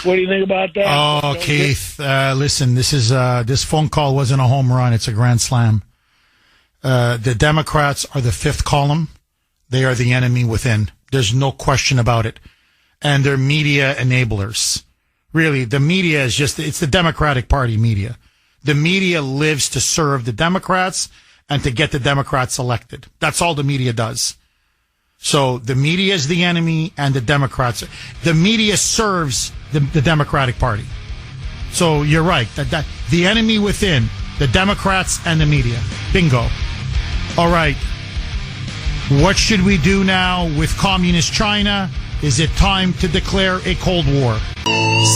What do you think about that? Oh, Keith, listen, this phone call wasn't a home run. It's a grand slam. The Democrats are the fifth column. They are the enemy within. There's no question about it. And they're media enablers. Really, the media is it's the Democratic Party media. The media lives to serve the Democrats and to get the Democrats elected. That's all the media does. So the media is the enemy and the Democrats. The media serves the Democratic Party. So you're right. That the enemy within, the Democrats and the media. Bingo. All right. What should we do now with communist China? Is it time to declare a Cold War?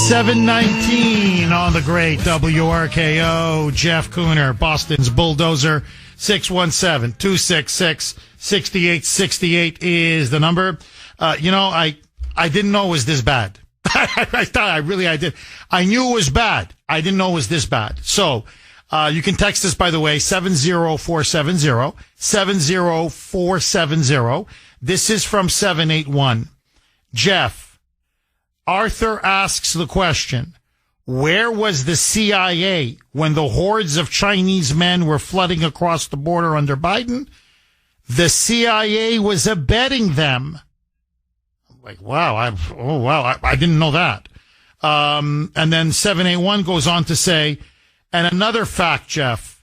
719 on the great WRKO. Jeff Kuhner, Boston's Bulldozer. 617-266-6868 is the number. I didn't know it was this bad. I did. I knew it was bad. I didn't know it was this bad. So, you can text us, by the way, 70470, 70470. This is from 781. Jeff, Arthur asks the question, where was the CIA when the hordes of Chinese men were flooding across the border under Biden? The CIA was abetting them. Like, wow, I didn't know that. And then 781 goes on to say, and another fact, Jeff,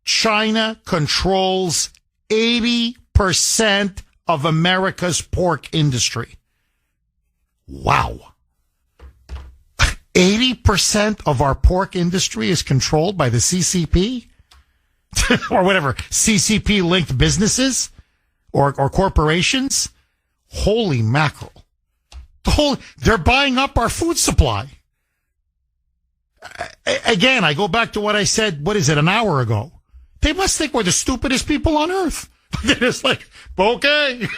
China controls 80% of America's pork industry. Wow. 80% of our pork industry is controlled by the CCP or whatever, CCP linked businesses or corporations. Holy mackerel. They're buying up our food supply. Again, I go back to what I said, an hour ago. They must think we're the stupidest people on earth. They're just like, okay,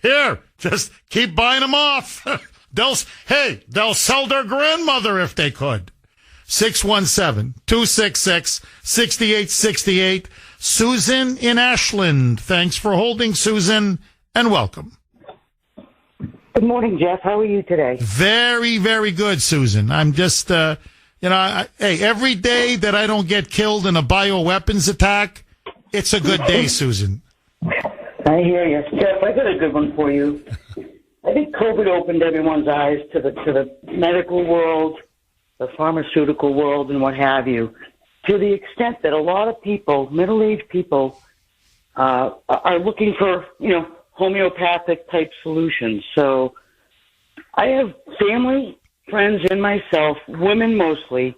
here, just keep buying them off. They'll sell their grandmother if they could. 617-266-6868. Susan in Ashland. Thanks for holding, Susan, and welcome. Good morning, Jeff. How are you today? Very, very good, Susan. I'm just, hey, every day that I don't get killed in a bioweapons attack, it's a good day, Susan. I hear you. Jeff, I got a good one for you. I think COVID opened everyone's eyes to the medical world, the pharmaceutical world, and what have you, to the extent that a lot of people, middle-aged people, are looking for, homeopathic type solutions. So I have family, friends, and myself, women mostly,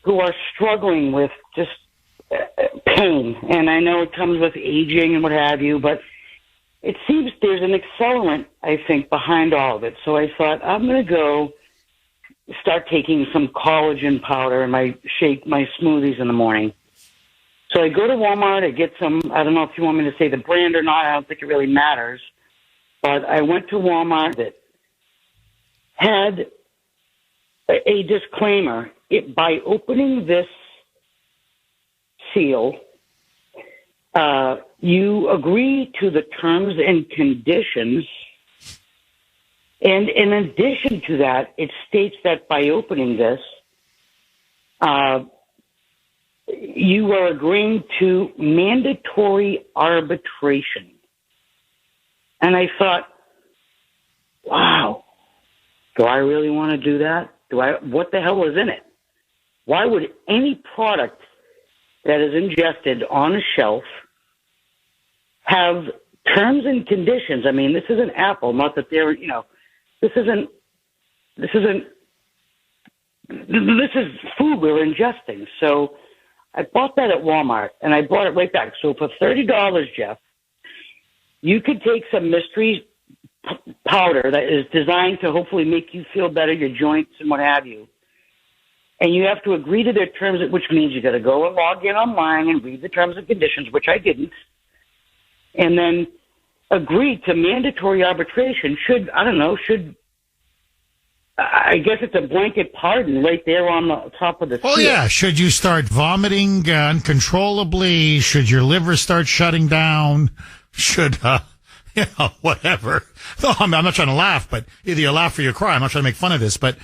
who are struggling with just pain. And I know it comes with aging and what have you, but it seems there's an accelerant, I think, behind all of it. So I thought, I'm going to go start taking some collagen powder in my smoothies in the morning. So I go to Walmart, I get some, I don't know if you want me to say the brand or not, I don't think it really matters. But I went to Walmart that had a disclaimer. By opening this seal, you agree to the terms and conditions. And in addition to that, it states that by opening this, you are agreeing to mandatory arbitration. And I thought, wow, do I really want to do that? What the hell was in it? Why would any product that is ingested on a shelf have terms and conditions? I mean, this isn't Apple, not that they're, this is food we're ingesting. So I bought that at Walmart, and I bought it right back. So for $30, Jeff, you could take some mystery powder that is designed to hopefully make you feel better, your joints and what have you. And you have to agree to their terms, which means you got to go and log in online and read the terms and conditions, which I didn't. And then agree to mandatory arbitration I guess it's a blanket pardon right there on the top of the seal. Oh, yeah. Should you start vomiting uncontrollably? Should your liver start shutting down? Should, whatever. No, I'm not trying to laugh, but either you laugh or you cry. I'm not trying to make fun of this, but,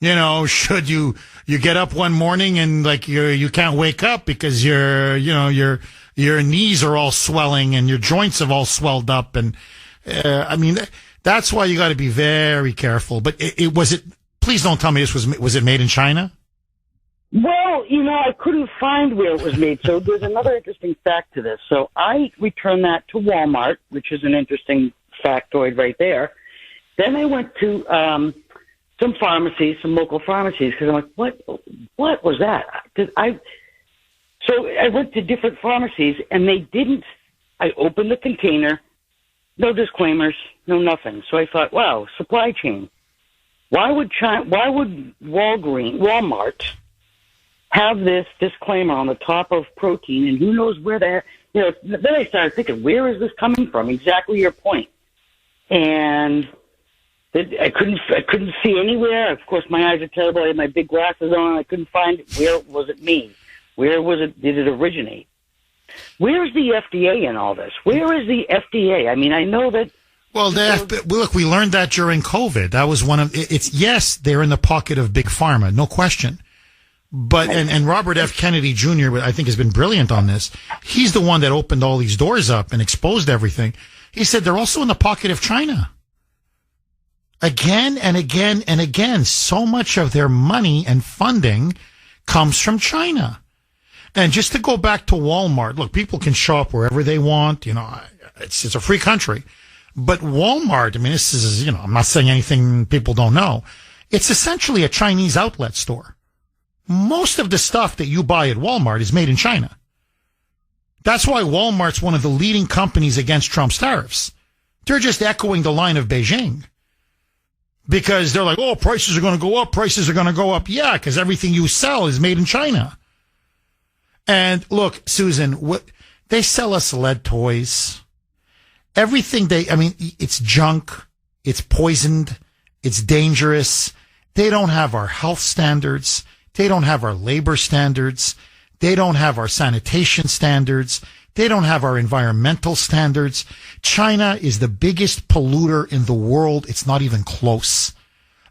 should you get up one morning and like you can't wake up because your knees are all swelling and your joints have all swelled up. And, that's why you got to be very careful. But please don't tell me was it made in China? Well, I couldn't find where it was made. So there's another interesting fact to this. So I returned that to Walmart, which is an interesting factoid right there. Then I went to some local pharmacies, because I'm like, what was that? So I went to different pharmacies, and they didn't. I opened the container, no disclaimers, no nothing. So I thought, wow, supply chain. Why would Walmart have this disclaimer on the top of protein, and who knows where then I started thinking, where is this coming from? Exactly your point. And I couldn't see anywhere. Of course, my eyes are terrible. I had my big glasses on. I couldn't find it. Where was it made? Where did it originate? Where is the FDA in all this? Where is the FDA? I mean, I know that. Well, look, we learned that during COVID. That was yes, they're in the pocket of big pharma, no question. But, and Robert F. Kennedy Jr., I think, has been brilliant on this. He's the one that opened all these doors up and exposed everything. He said they're also in the pocket of China. Again and again and again, so much of their money and funding comes from China. And just to go back to Walmart, look, people can show up wherever they want. It's a free country. But Walmart, this is, I'm not saying anything people don't know. It's essentially a Chinese outlet store. Most of the stuff that you buy at Walmart is made in China. That's why Walmart's one of the leading companies against Trump's tariffs. They're just echoing the line of Beijing. Because they're like, prices are going to go up, prices are going to go up. Yeah, because everything you sell is made in China. And look, Susan, they sell us lead toys. Everything it's junk, it's poisoned, it's dangerous. They don't have our health standards. They don't have our labor standards. They don't have our sanitation standards. They don't have our environmental standards. China is the biggest polluter in the world. It's not even close.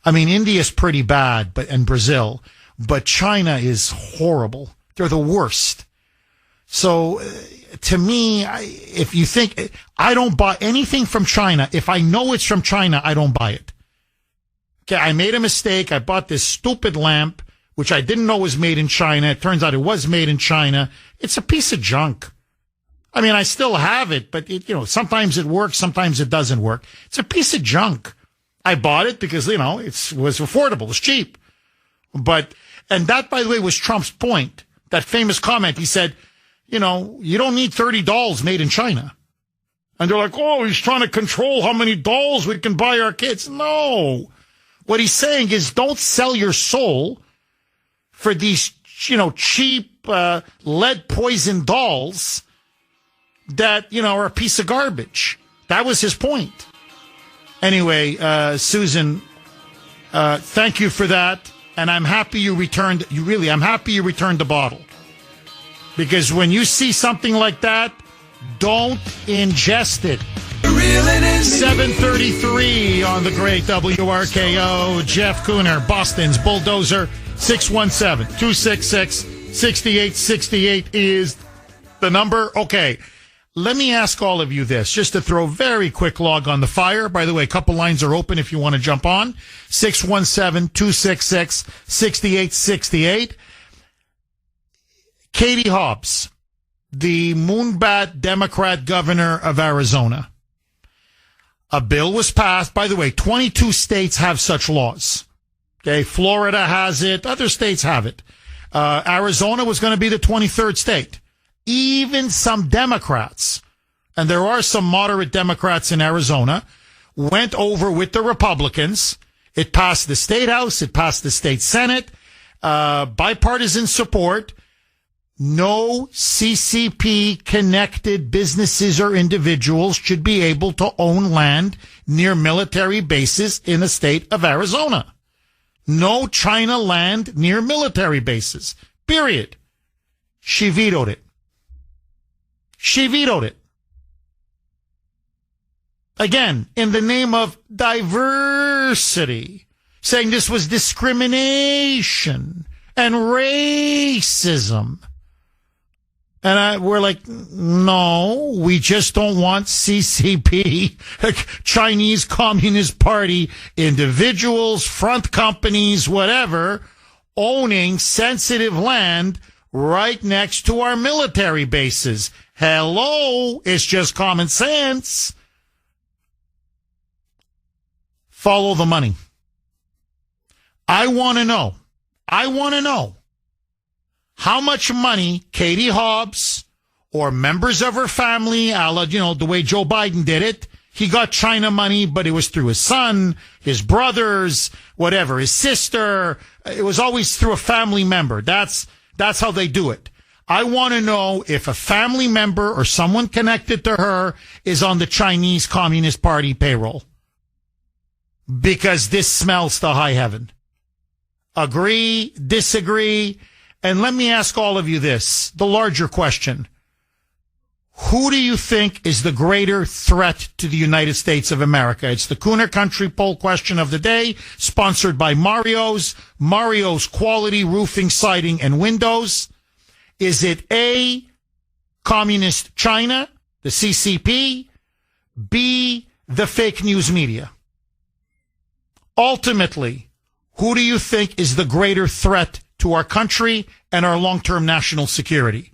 India's pretty bad, and Brazil, but China is horrible. They're the worst. So to me, if you think I don't buy anything from China, if I know it's from China, I don't buy it. Okay, I made a mistake. I bought this stupid lamp, which I didn't know was made in China. It turns out it was made in China. It's a piece of junk. I still have it, but sometimes it works, sometimes it doesn't work. It's a piece of junk. I bought it because, you know, it was affordable. It was cheap. And that, by the way, was Trump's point. That famous comment. He said, you know, you don't need 30 dolls made in China. And they're like, oh, he's trying to control how many dolls we can buy our kids. No. What he's saying is don't sell your soul for these, you know, cheap lead poison dolls that, you know, are a piece of garbage. That was his point. Anyway, Susan, thank you for that. And I'm happy you returned. I'm happy you returned the bottle. Because when you see something like that, don't ingest it. 7:33 on the great WRKO. Jeff Kuhner, Boston's Bulldozer. 617-266-6868 is the number. Okay. Let me ask all of you this, just to throw very quick log on the fire. By the way, a couple lines are open if you want to jump on. 617-266-6868. Katie Hobbs, the moonbat Democrat governor of Arizona. A bill was passed. By the way, 22 states have such laws. Okay, Florida has it. Other states have it. Arizona was going to be the 23rd state. Even some Democrats, and there are some moderate Democrats in Arizona, went over with the Republicans. It passed the state house. It passed the state senate. Bipartisan support. No CCP-connected businesses or individuals should be able to own land near military bases in the state of Arizona. No China land near military bases. Period. She vetoed it. She vetoed it. Again, in the name of diversity, saying this was discrimination and racism. And we're like, no, we just don't want CCP, Chinese Communist Party, individuals, front companies, whatever, owning sensitive land right next to our military bases. Hello, it's just common sense. Follow the money. I want to know how much money Katie Hobbs or members of her family, the way Joe Biden did it. He got China money, but it was through his son, his brothers, whatever, his sister. It was always through a family member. That's how they do it. I want to know if a family member or someone connected to her is on the Chinese Communist Party payroll. Because this smells to high heaven. Agree, disagree. And let me ask all of you this, the larger question. Who do you think is the greater threat to the United States of America? It's the Kuhner Country Poll question of the day, sponsored by Mario's Quality Roofing, Siding, and Windows. Is it A, Communist China, the CCP, B, the fake news media? Ultimately, who do you think is the greater threat to our country and our long-term national security?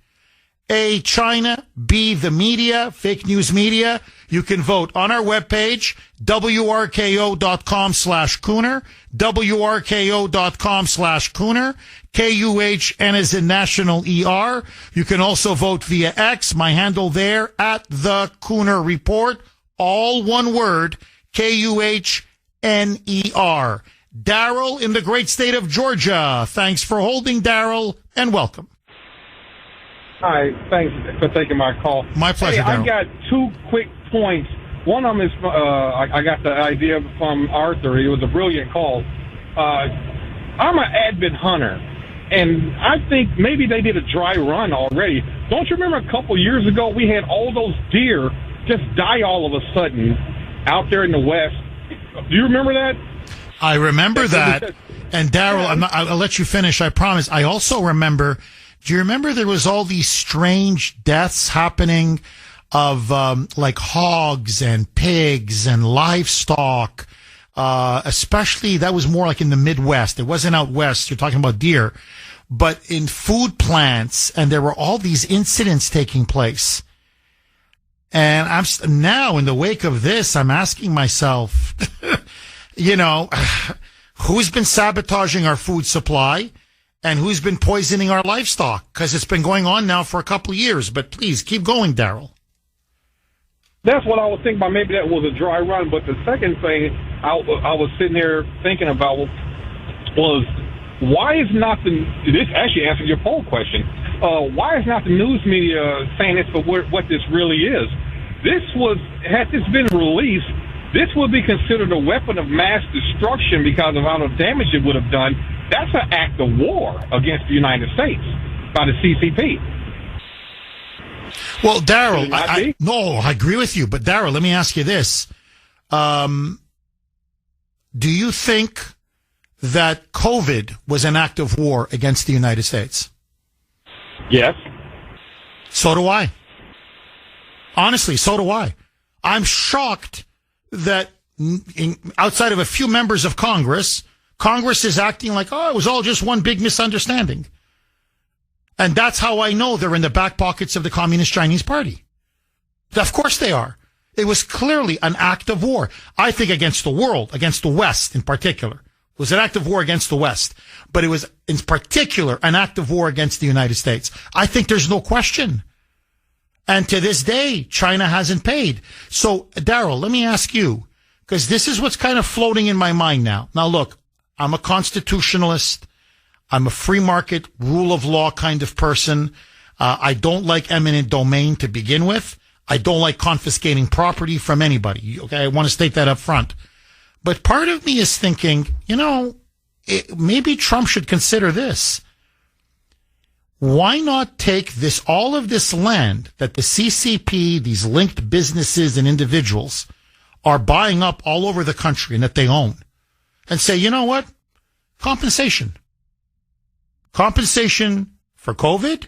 A, China, B, the media, fake news media. You can vote on our webpage, WRKO.com/Kuhner, WRKO.com/Kuhner, KUHN is in national ER. You can also vote via X, my handle there, at the Kuhner Report, all one word, KUHNER. Daryl in the great state of Georgia. Thanks for holding, Daryl, and welcome. Hi, thanks for taking my call. My pleasure, Daryl. I got 2 quick points. One of them is, I got the idea from Arthur. It was a brilliant call. I'm an avid hunter, and I think maybe they did a dry run already. Don't you remember a couple years ago we had all those deer just die all of a sudden out there in the West? Do you remember that? I remember that. And Daryl, I'll let you finish, I promise. I also remember, do you remember there was all these strange deaths happening of like hogs and pigs and livestock? Especially that was more like in the Midwest. It wasn't out west. You're talking about deer, but in food plants, and there were all these incidents taking place. And I'm now in the wake of this, I'm asking myself, you know, who's been sabotaging our food supply and who's been poisoning our livestock? Because it's been going on now for a couple of years. But please keep going, Daryl. That's what I was thinking about. Maybe that was a dry run. But the second thing I was sitting there thinking about was, why is not this actually answers your poll question. Why is not the news media saying this for what this really is? Had this been released, this would be considered a weapon of mass destruction because of how much damage it would have done. That's an act of war against the United States by the CCP. Well, Daryl, I agree with you. But Daryl, let me ask you this. Do you think that COVID was an act of war against the United States? Yes. So do I. Honestly, so do I. I'm shocked that outside of a few members of Congress is acting like, it was all just one big misunderstanding. And that's how I know they're in the back pockets of the Communist Chinese Party. Of course they are. It was clearly an act of war. I think against the world, against the West in particular. It was an act of war against the West. But it was in particular an act of war against the United States. I think there's no question. And to this day, China hasn't paid. So, Daryl, let me ask you, because this is what's kind of floating in my mind now. Now, look, I'm a constitutionalist. I'm a free market, rule of law kind of person. I don't like eminent domain to begin with. I don't like confiscating property from anybody. Okay, I want to state that up front. But part of me is thinking, maybe Trump should consider this. Why not take all of this land that the CCP, these linked businesses and individuals are buying up all over the country and that they own, and say, you know what? Compensation. Compensation for COVID,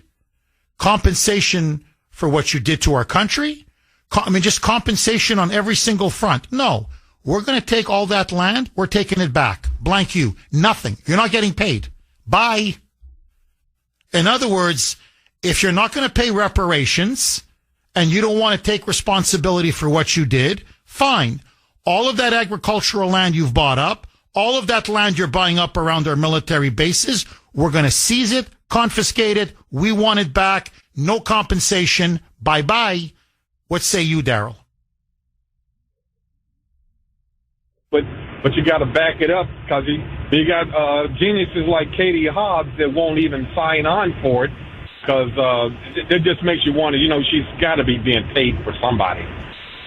compensation for what you did to our country. Just compensation on every single front. No, we're going to take all that land. We're taking it back. Blank you. Nothing. You're not getting paid. Bye. In other words, if you're not going to pay reparations and you don't want to take responsibility for what you did, fine. All of that agricultural land you've bought up, all of that land you're buying up around our military bases, we're going to seize it, confiscate it. We want it back. No compensation. Bye-bye. What say you, Daryl? But you got to back it up, because you got geniuses like Katie Hobbs that won't even sign on for it, because it just makes you wonder, she's got to be being paid for somebody.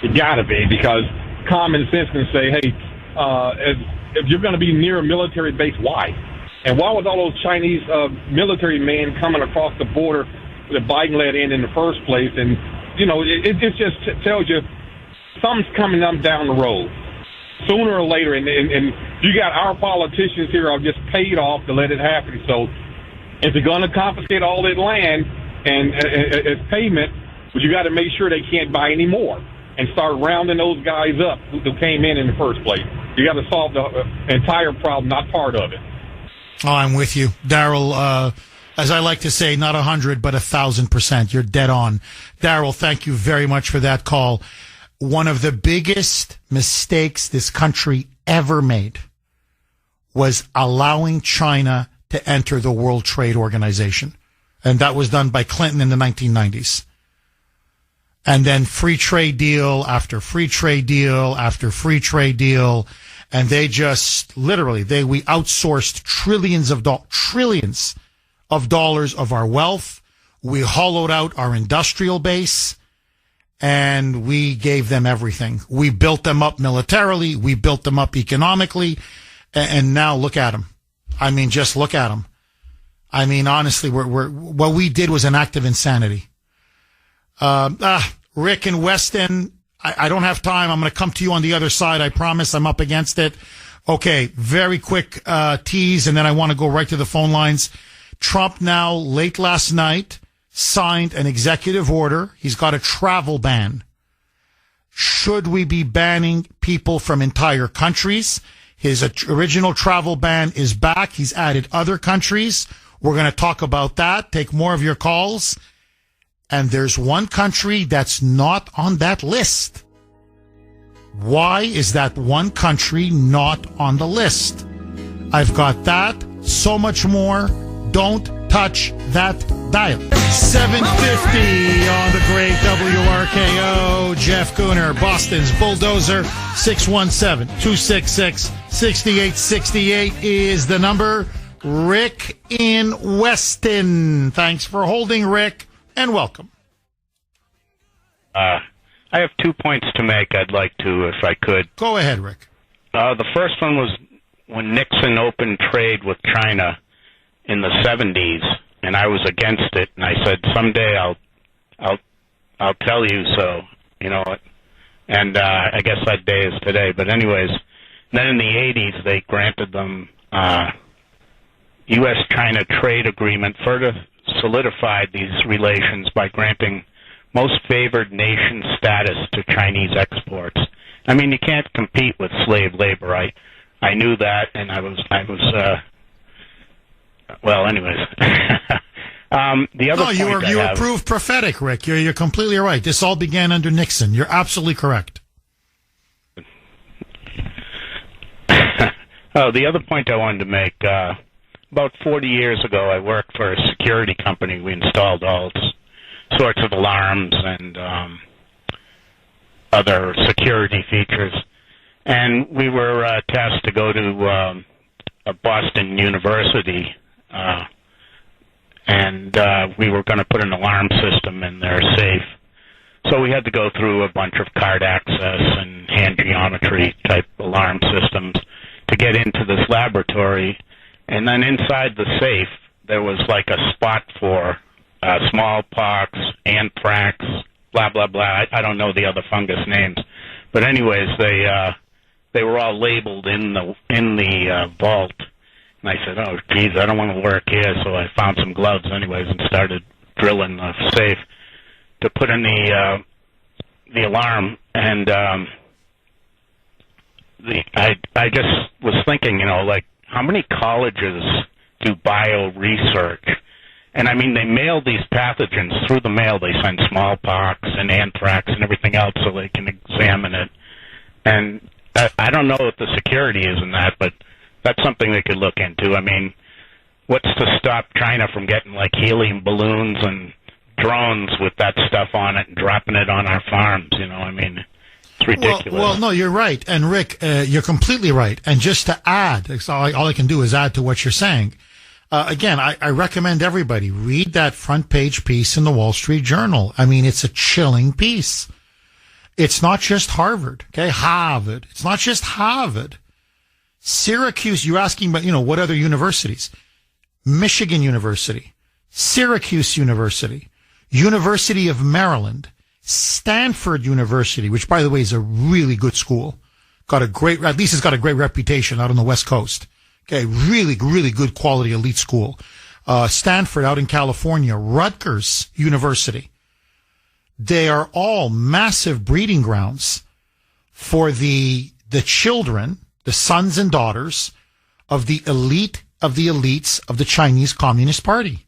It got to be, because common sense can say, hey, if you're going to be near a military base, why? And why was all those Chinese military men coming across the border that Biden let in the first place? And, it just tells you something's coming up down the road sooner or later. And you got our politicians here are just paid off to let it happen. So if you're going to confiscate all that land and as payment, but you got to make sure they can't buy any more and start rounding those guys up who came in the first place. You got to solve the entire problem, not part of it. Oh, I'm with you, Daryl. As I like to say, not 100, but 1,000%. You're dead on. Daryl, thank you very much for that call. One of the biggest mistakes this country ever made was allowing China to enter the World Trade Organization. And that was done by Clinton in the 1990s. And then free trade deal after free trade deal after free trade deal. And they just literally, we outsourced trillions of dollars of our wealth. We hollowed out our industrial base and we gave them everything. We built them up militarily. We built them up economically. And now look at them. Just look at them. Honestly, what we did was an act of insanity. Rick in Weston, I don't have time. I'm going to come to you on the other side. I promise. I'm up against it. Okay. Very quick, tease. And then I want to go right to the phone lines. Trump now, late last night, signed an executive order. He's got a travel ban. Should we be banning people from entire countries? His original travel ban is back. He's added other countries. We're going to talk about that, take more of your calls. And there's one country that's not on that list. Why is that one country not on the list? I've got that, so much more. Don't touch that dial. 750 on the great WRKO. Jeff Kuhner, Boston's Bulldozer. 617-266-6868 is the number. Rick in Weston. Thanks for holding, Rick, and welcome. I have 2 points to make. I'd like to, if I could. Go ahead, Rick. The first one was when Nixon opened trade with China in the 70s, and I was against it, and I said, someday I'll tell you so, you know. And I guess that day is today. But anyways, then in the 80s, they granted them U.S.-China trade agreement, further solidified these relations by granting most favored nation status to Chinese exports. I mean, you can't compete with slave labor. I knew that, and I was well, anyways. The other you were proved prophetic, Rick. You're completely right. This all began under Nixon. You're absolutely correct. The other point I wanted to make, about 40 years ago, I worked for a security company. We installed all sorts of alarms and other security features. And we were tasked to go to Boston University, and we were going to put an alarm system in their safe. So we had to go through a bunch of card access and hand geometry type alarm systems to get into this laboratory. And then inside the safe, there was like a spot for smallpox, anthrax, blah, blah, blah. I don't know the other fungus names. But anyways, they were all labeled in the vault. And I said, oh, geez, I don't want to work here. So I found some gloves anyways and started drilling the safe to put in the alarm. And I just was thinking, you know, like, how many colleges do bio research? And I mean, they mail these pathogens through the mail. They send smallpox and anthrax and everything else so they can examine it. And I don't know what the security is in that, but that's something they could look into. I mean, what's to stop China from getting like helium balloons and drones with that stuff on it and dropping it on our farms? You know, I mean, it's ridiculous. Well, no, you're right. And Rick, you're completely right. And just to add, all I can do is add to what you're saying. Again, I recommend everybody read that front page piece in the Wall Street Journal. I mean, it's a chilling piece. It's not just Harvard, okay? Harvard. It's not just Harvard. Syracuse, you're asking about, you know, what other universities? Michigan University, Syracuse University, University of Maryland, Stanford University, which, by the way, is a really good school. At least it's got a great reputation out on the West Coast. Okay, really, really good quality elite school. Stanford out in California, Rutgers University. They are all massive breeding grounds for the children, the sons and daughters of the elite of the elites of the Chinese Communist Party.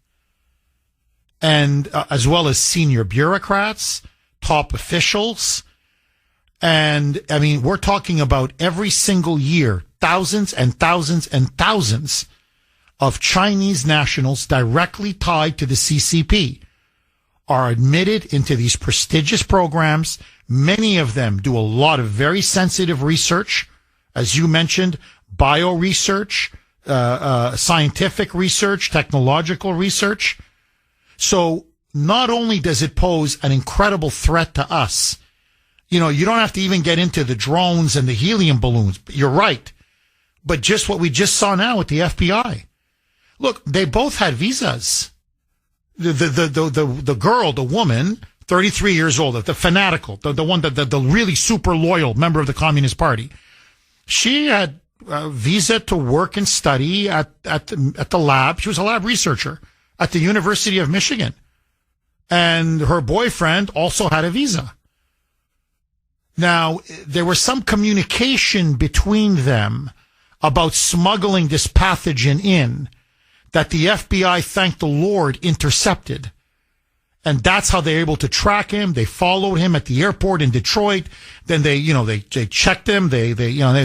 And as well as senior bureaucrats, top officials. And I mean, we're talking about every single year, thousands and thousands and thousands of Chinese nationals directly tied to the CCP are admitted into these prestigious programs. Many of them do a lot of very sensitive research, as you mentioned, bio research, scientific research, technological research. So not only does it pose an incredible threat to us, you know, you don't have to even get into the drones and the helium balloons. You're right. But just what we just saw now with the FBI. Look, they both had visas. The girl, the woman, 33 years old, the fanatical, the one that the really super loyal member of the Communist Party. She had a visa to work and study at the lab. She was a lab researcher at the University of Michigan. And her boyfriend also had a visa. Now, there was some communication between them about smuggling this pathogen in that the FBI, thank the Lord, intercepted. And that's how they're able to track him. They followed him at the airport in Detroit. Then they checked him. They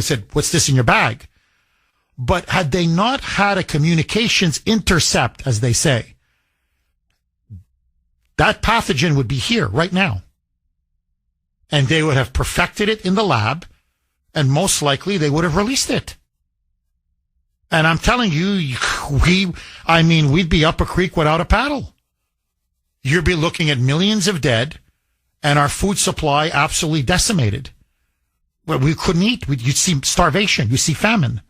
said, "What's this in your bag?" But had they not had a communications intercept, as they say, that pathogen would be here right now. And they would have perfected it in the lab, and most likely they would have released it. And I'm telling you, we'd be up a creek without a paddle. You'd be looking at millions of dead and our food supply absolutely decimated. Well, we couldn't eat. You'd see starvation. You see famine.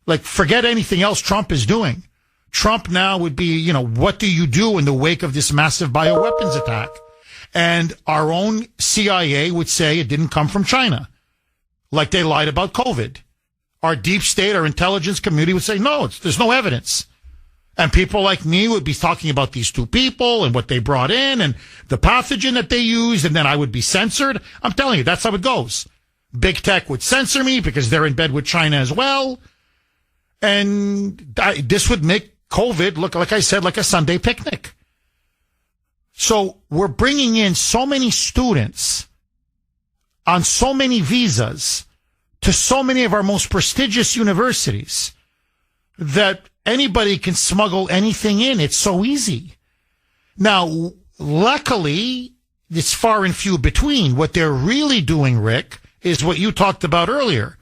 Like, forget anything else Trump is doing. Trump now would be, what do you do in the wake of this massive bioweapons attack? And our own CIA would say it didn't come from China. Like they lied about COVID. Our deep state, our intelligence community would say, no, there's no evidence. And people like me would be talking about these two people and what they brought in and the pathogen that they used, and then I would be censored. I'm telling you, that's how it goes. Big tech would censor me because they're in bed with China as well. And this would make COVID look, like I said, like a Sunday picnic. So we're bringing in so many students on so many visas to so many of our most prestigious universities that anybody can smuggle anything in. It's so easy. Now, luckily, it's far and few between. What they're really doing, Rick, is what you talked about earlier.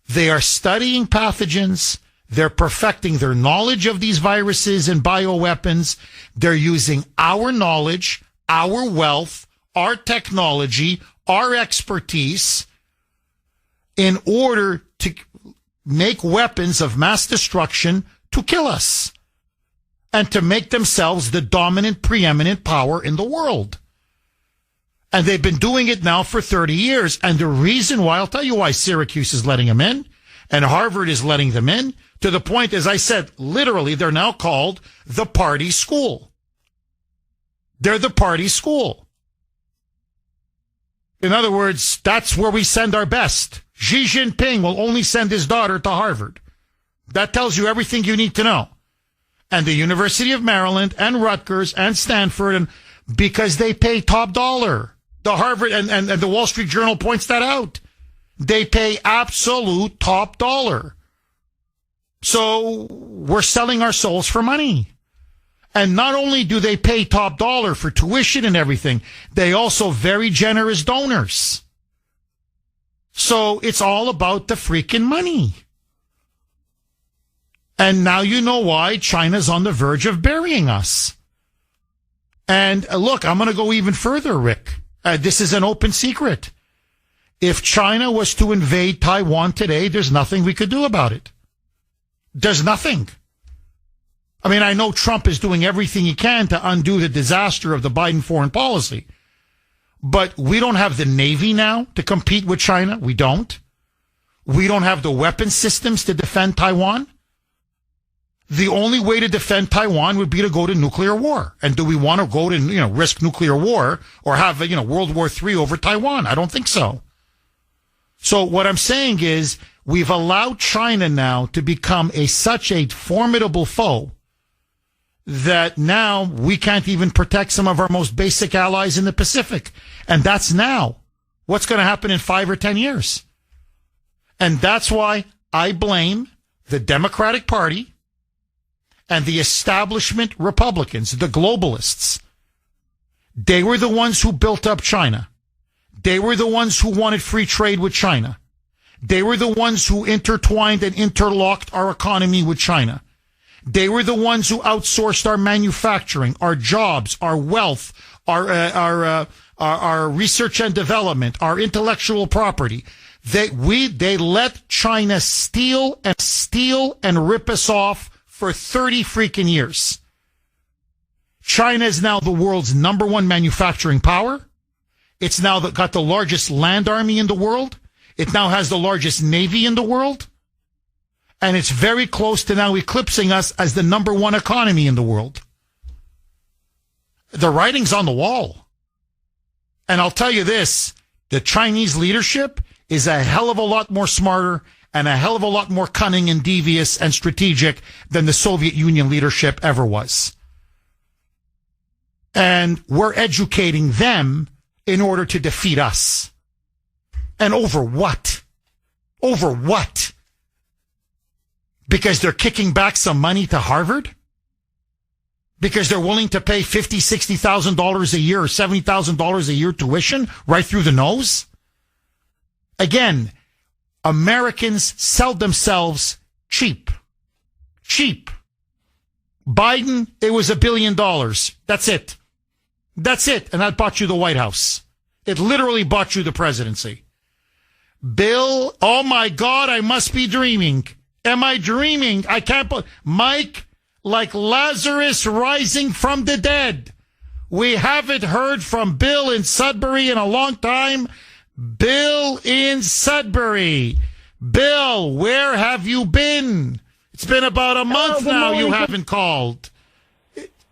They are studying pathogens. They're perfecting their knowledge of these viruses and bioweapons. They're using our knowledge, our wealth, our technology, our expertise in order to make weapons of mass destruction to kill us and to make themselves the dominant, preeminent power in the world. And they've been doing it now for 30 years. And the reason why, I'll tell you why Syracuse is letting them in and Harvard is letting them in, to the point, as I said, literally, they're now called the party school. They're the party school. In other words, that's where we send our best. Xi Jinping will only send his daughter to Harvard. That tells you everything you need to know. And the University of Maryland and Rutgers and Stanford, and because they pay top dollar. The Harvard and the Wall Street Journal points that out. They pay absolute top dollar. So we're selling our souls for money. And not only do they pay top dollar for tuition and everything, they also very generous donors. So it's all about the freaking money. And now you know why China's on the verge of burying us. And look, I'm going to go even further, Rick. This is an open secret. If China was to invade Taiwan today, there's nothing we could do about it. There's nothing. I mean, I know Trump is doing everything he can to undo the disaster of the Biden foreign policy. But we don't have the Navy now to compete with China. We don't. We don't have the weapon systems to defend Taiwan. The only way to defend Taiwan would be to go to nuclear war. And do we want to go to, risk nuclear war or have, World War III over Taiwan? I don't think so. So what I'm saying is we've allowed China now to become such a formidable foe that now we can't even protect some of our most basic allies in the Pacific. And that's now. What's going to happen in 5 or 10 years? And that's why I blame the Democratic Party and the establishment Republicans, the globalists. They were the ones who built up China. They were the ones who wanted free trade with China. They were the ones who intertwined and interlocked our economy with China. They were the ones who outsourced our manufacturing, our jobs, our wealth, our research and development, our intellectual property. They let China steal and rip us off for 30 freaking years. China is now the world's number one manufacturing power. It's now got the largest land army in the world. It now has the largest navy in the world. And it's very close to now eclipsing us as the number one economy in the world. The writing's on the wall. And I'll tell you this, the Chinese leadership is a hell of a lot more smarter and a hell of a lot more cunning and devious and strategic than the Soviet Union leadership ever was. And we're educating them in order to defeat us. And over what? Over what? Because they're kicking back some money to Harvard? Because they're willing to pay $50,000, $60,000 a year or $70,000 a year tuition right through the nose? Again, Americans sell themselves cheap. Cheap. Biden, it was $1 billion. That's it. That's it. And that bought you the White House. It literally bought you the presidency. Bill, oh my God, I must be dreaming. Am I dreaming? I can't. Mike, like Lazarus rising from the dead. We haven't heard from Bill in Sudbury in a long time. Bill in Sudbury. Bill, where have you been? It's been about a month now you haven't called.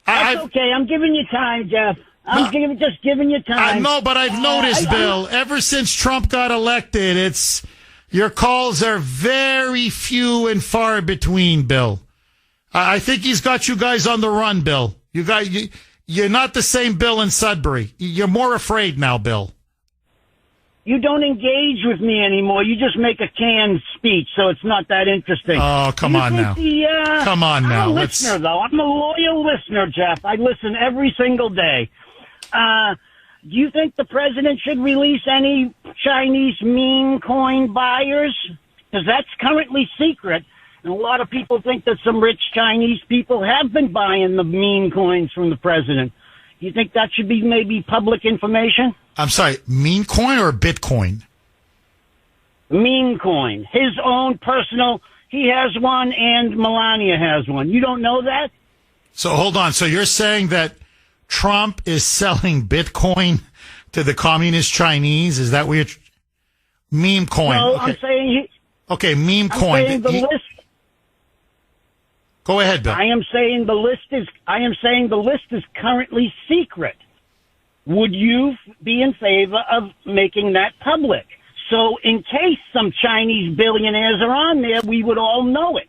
That's okay. I'm giving you time, Jeff. Just giving you time. No, but I've noticed, Bill, ever since Trump got elected, your calls are very few and far between, Bill. I think he's got you guys on the run, Bill. You're not the same Bill in Sudbury. You're more afraid now, Bill. You don't engage with me anymore. You just make a canned speech, so it's not that interesting. Oh, come on now. Come on now. I'm a listener, though. I'm a loyal listener, Jeff. I listen every single day. Do you think the president should release any Chinese meme coin buyers? Because that's currently secret. And a lot of people think that some rich Chinese people have been buying the meme coins from the president. Do you think that should be maybe public information? I'm sorry, meme coin or Bitcoin? Meme coin. His own personal. He has one and Melania has one. You don't know that? So hold on. So you're saying that Trump is selling Bitcoin to the communist Chinese? Is that what you're... Meme coin. No, okay. I'm saying... Okay, meme I'm coin. saying the list... Go ahead, Bill. I am saying the list is currently secret. Would you be in favor of making that public? So in case some Chinese billionaires are on there, we would all know it.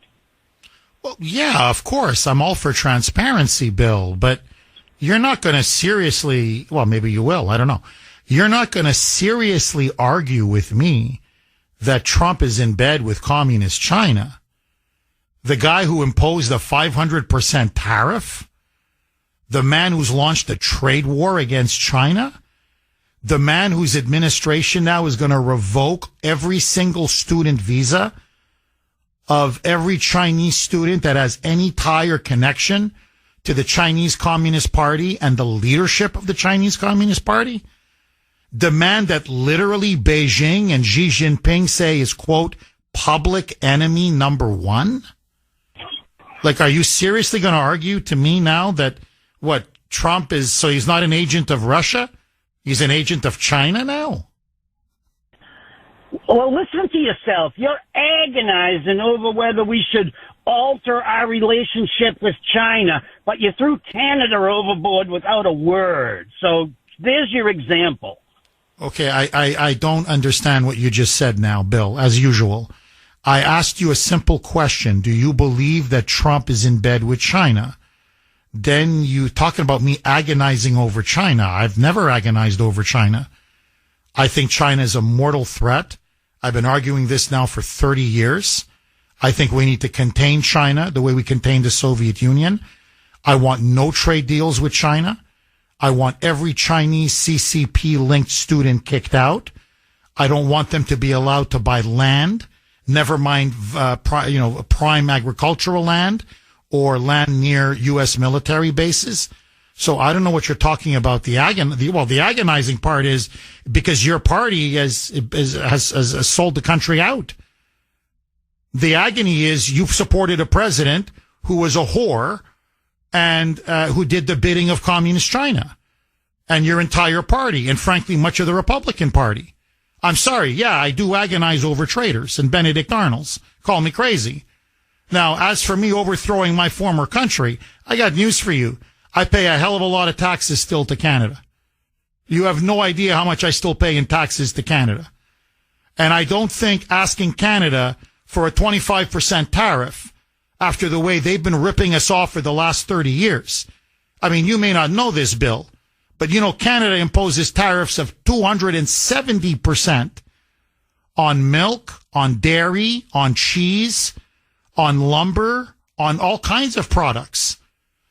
Well, yeah, of course. I'm all for transparency, Bill, but you're not going to seriously, well, maybe you will. I don't know. You're not going to seriously argue with me that Trump is in bed with communist China. The guy who imposed a 500% tariff, the man who's launched a trade war against China, the man whose administration now is going to revoke every single student visa of every Chinese student that has any tie or connection to the Chinese Communist Party and the leadership of the Chinese Communist Party, the man that literally Beijing and Xi Jinping say is, quote, public enemy number one. Like, are you seriously going to argue to me now that what Trump is, so he's not an agent of Russia? He's an agent of China now? Well, listen to yourself. You're agonizing over whether we should alter our relationship with China, but you threw Canada overboard without a word. So there's your example. Okay, I don't understand what you just said now, Bill, as usual. I asked you a simple question. Do you believe that Trump is in bed with China? Then you talking about me agonizing over China. I've never agonized over China. I think China is a mortal threat. I've been arguing this now for 30 years. I think we need to contain China the way we contained the Soviet Union. I want no trade deals with China. I want every Chinese CCP-linked student kicked out. I don't want them to be allowed to buy land, never mind, prime agricultural land or land near U.S. military bases. So I don't know what you're talking about. The agonizing part is because your party has sold the country out. The agony is you've supported a president who was a whore and who did the bidding of communist China, and your entire party, and frankly, much of the Republican Party. I'm sorry. Yeah, I do agonize over traitors and Benedict Arnolds. Call me crazy. Now, as for me overthrowing my former country, I got news for you. I pay a hell of a lot of taxes still to Canada. You have no idea how much I still pay in taxes to Canada. And I don't think asking Canada for a 25% tariff after the way they've been ripping us off for the last 30 years. I mean, you may not know this, Bill, but you know, Canada imposes tariffs of 270% on milk, on dairy, on cheese, on lumber, on all kinds of products.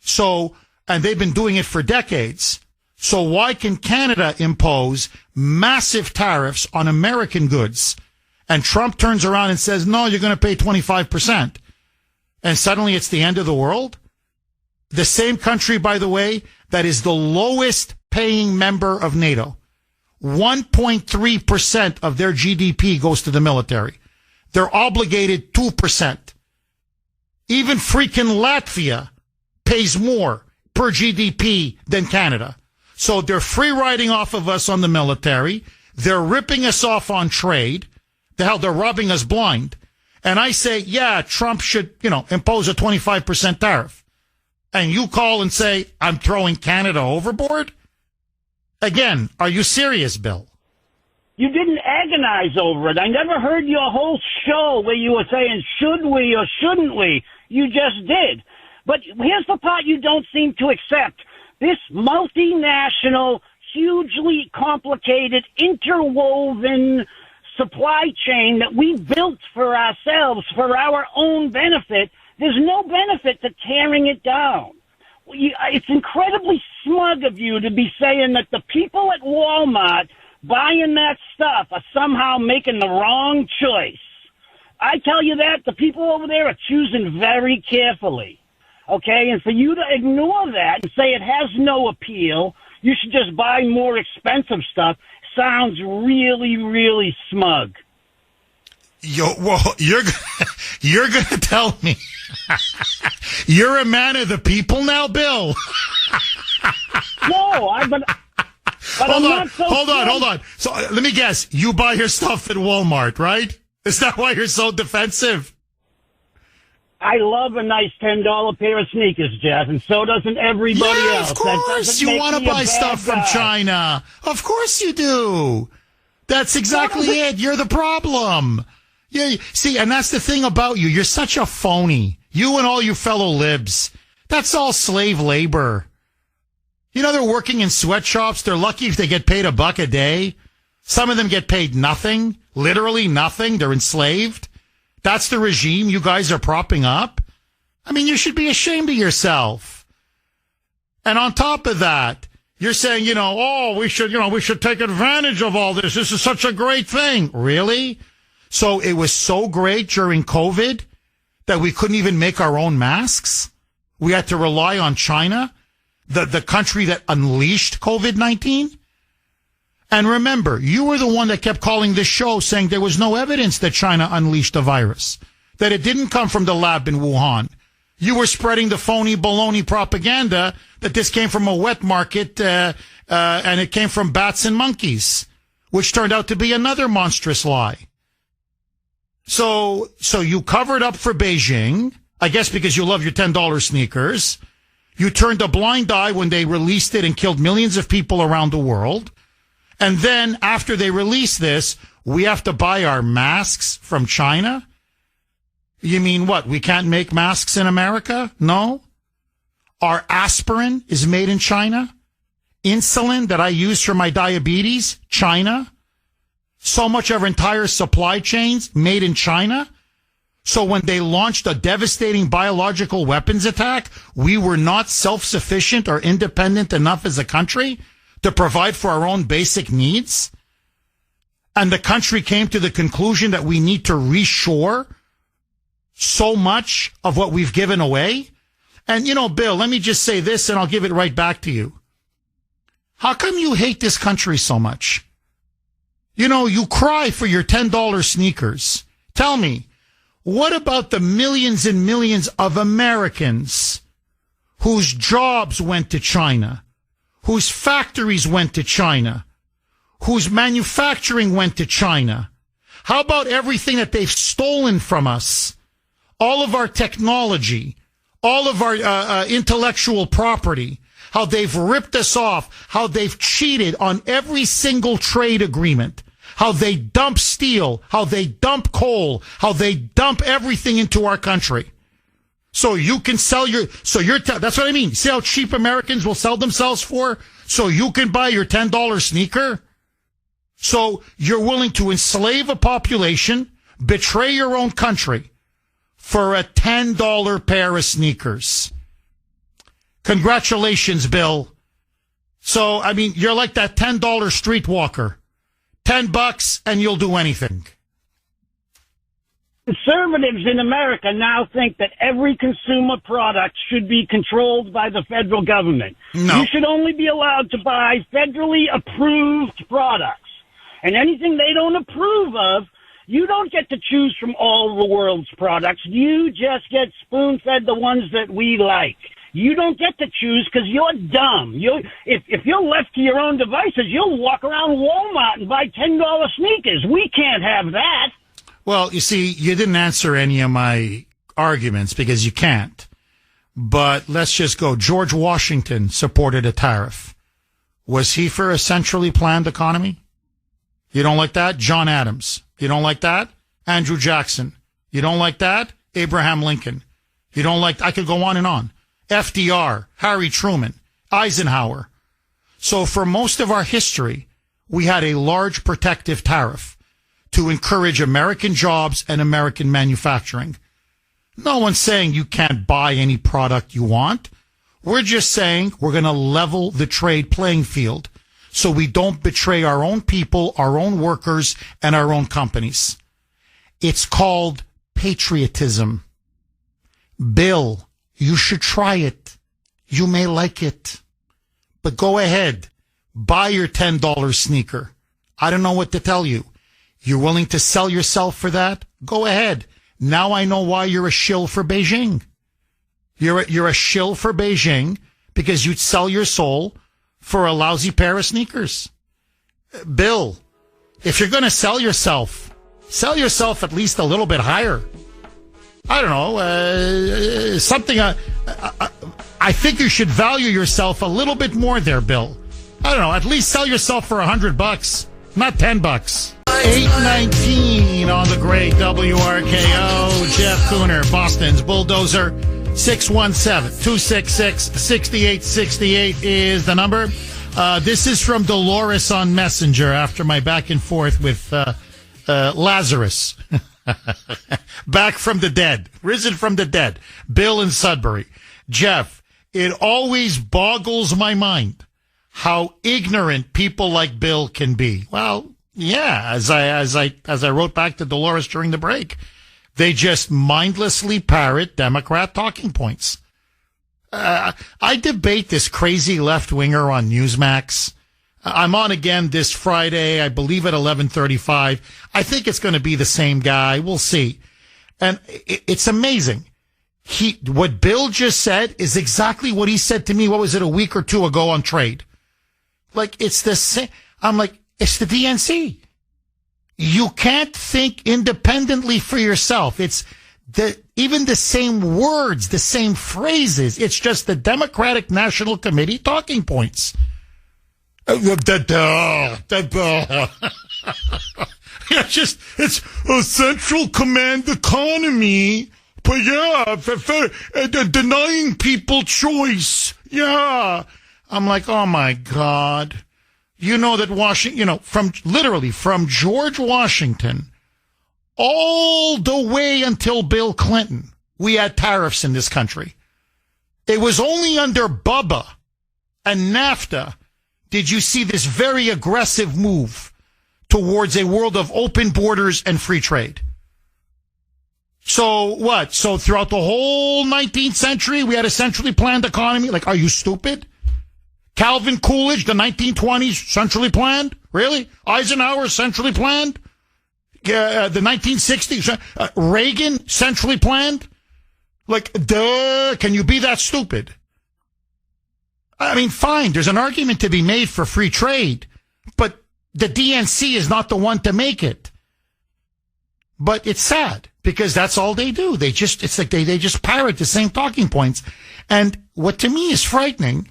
So, and they've been doing it for decades. So why can Canada impose massive tariffs on American goods? And Trump turns around and says, no, you're going to pay 25%. And suddenly it's the end of the world? The same country, by the way, that is the lowest paying member of NATO. 1.3% of their GDP goes to the military. They're obligated 2%. Even freaking Latvia pays more per GDP than Canada. So they're free riding off of us on the military. They're ripping us off on trade. The hell, they're robbing us blind. And I say, yeah, Trump should, impose a 25% tariff. And you call and say, I'm throwing Canada overboard? Again, are you serious, Bill? You didn't agonize over it. I never heard your whole show where you were saying, should we or shouldn't we? You just did. But here's the part you don't seem to accept. This multinational, hugely complicated, interwoven supply chain that we built for ourselves, for our own benefit, there's no benefit to tearing it down. It's incredibly smug of you to be saying that the people at Walmart buying that stuff are somehow making the wrong choice. I tell you that, the people over there are choosing very carefully. Okay? And for you to ignore that and say it has no appeal, you should just buy more expensive stuff, sounds really, really smug. You're going to tell me you're a man of the people now, Bill? No, but hold on. So let me guess. You buy your stuff at Walmart, right? Is that why you're so defensive? I love a nice $10 pair of sneakers, Jeff, and so doesn't everybody else. Of course, you want to buy stuff from China. Of course you do. That's exactly it. You're the problem. Yeah, see, and that's the thing about you. You're such a phony. You and all you fellow libs. That's all slave labor. They're working in sweatshops. They're lucky if they get paid $1 a day. Some of them get paid nothing, literally nothing. They're enslaved. That's the regime you guys are propping up. I mean, you should be ashamed of yourself. And on top of that, you're saying, we should take advantage of all this. This is such a great thing. Really? So it was so great during COVID that we couldn't even make our own masks. We had to rely on China, the country that unleashed COVID-19. And remember, you were the one that kept calling this show saying there was no evidence that China unleashed the virus, that it didn't come from the lab in Wuhan. You were spreading the phony baloney propaganda that this came from a wet market and it came from bats and monkeys, which turned out to be another monstrous lie. So you covered up for Beijing, I guess because you love your $10 sneakers. You turned a blind eye when they released it and killed millions of people around the world. And then after they release this, we have to buy our masks from China? You mean what? We can't make masks in America? No. Our aspirin is made in China. Insulin that I use for my diabetes, China. So much of our entire supply chains made in China. So when they launched a devastating biological weapons attack, we were not self-sufficient or independent enough as a country to provide for our own basic needs. And the country came to the conclusion that we need to reshore so much of what we've given away. And, Bill, let me just say this and I'll give it right back to you. How come you hate this country so much? You cry for your $10 sneakers. Tell me, what about the millions and millions of Americans whose jobs went to China, whose factories went to China, whose manufacturing went to China? How about everything that they've stolen from us? All of our technology, all of our intellectual property, how they've ripped us off, how they've cheated on every single trade agreement, how they dump steel, how they dump coal, how they dump everything into our country. So you can sell that's what I mean. See how cheap Americans will sell themselves for? So you can buy your $10 sneaker? So you're willing to enslave a population, betray your own country for a $10 pair of sneakers. Congratulations, Bill. So, I mean, you're like that $10 streetwalker. $10 and you'll do anything. Conservatives in America now think that every consumer product should be controlled by the federal government. No. You should only be allowed to buy federally approved products. And anything they don't approve of, you don't get to choose from all the world's products. You just get spoon-fed the ones that we like. You don't get to choose because you're dumb. If you're left to your own devices, you'll walk around Walmart and buy $10 sneakers. We can't have that. Well, you see, you didn't answer any of my arguments because you can't. But let's just go. George Washington supported a tariff. Was he for a centrally planned economy? You don't like that? John Adams. You don't like that? Andrew Jackson. You don't like that? Abraham Lincoln. You don't like, I could go on and on. FDR, Harry Truman, Eisenhower. So for most of our history, we had a large protective tariff to encourage American jobs and American manufacturing. No one's saying you can't buy any product you want. We're just saying we're going to level the trade playing field so we don't betray our own people, our own workers, and our own companies. It's called patriotism. Bill, you should try it. You may like it. But go ahead. Buy your $10 sneaker. I don't know what to tell you. You're willing to sell yourself for that? Go ahead. Now I know why you're a shill for Beijing. You're a shill for Beijing because you'd sell your soul for a lousy pair of sneakers. Bill, if you're going to sell yourself at least a little bit higher. I don't know, something. I think you should value yourself a little bit more there, Bill. I don't know, at least sell yourself for $100, not $10. 8:19 on the great WRKO. Jeff Kuhner, Boston's Bulldozer. 617-266-6868 is the number. This is from Dolores on Messenger after my back and forth with Lazarus. Back from the dead. Risen from the dead. Bill in Sudbury. Jeff, it always boggles my mind how ignorant people like Bill can be. Well, yeah, as I wrote back to Dolores during the break, they just mindlessly parrot Democrat talking points. I debate this crazy left-winger on Newsmax. I'm on again this Friday, I believe at 11:35. I think it's going to be the same guy. We'll see. And it's amazing. What Bill just said is exactly what he said to me, what was it, a week or two ago on trade. Like, it's the same. I'm like, it's the DNC. You can't think independently for yourself. It's even the same words, the same phrases. It's just the Democratic National Committee talking points. It's a central command economy, but yeah, denying people choice. Yeah. I'm like, oh my God. You know that Washington, from George Washington all the way until Bill Clinton, we had tariffs in this country. It was only under Bubba and NAFTA did you see this very aggressive move towards a world of open borders and free trade. So what? So throughout the whole 19th century, we had a centrally planned economy? Like, are you stupid? Calvin Coolidge, the 1920s, centrally planned? Really? Eisenhower, centrally planned? The 1960s, Reagan, centrally planned? Like, duh, can you be that stupid? I mean, fine, there's an argument to be made for free trade, but the DNC is not the one to make it. But it's sad, because that's all they do. It's like they just parrot the same talking points. And what to me is frightening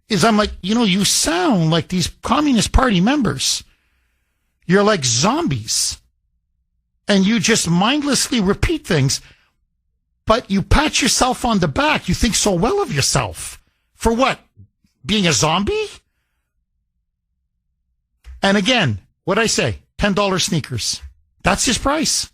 is I'm like, you sound like these Communist Party members. You're like zombies. And you just mindlessly repeat things. But you pat yourself on the back. You think so well of yourself. For what? Being a zombie? And again, what'd I say? $10 sneakers. That's his price.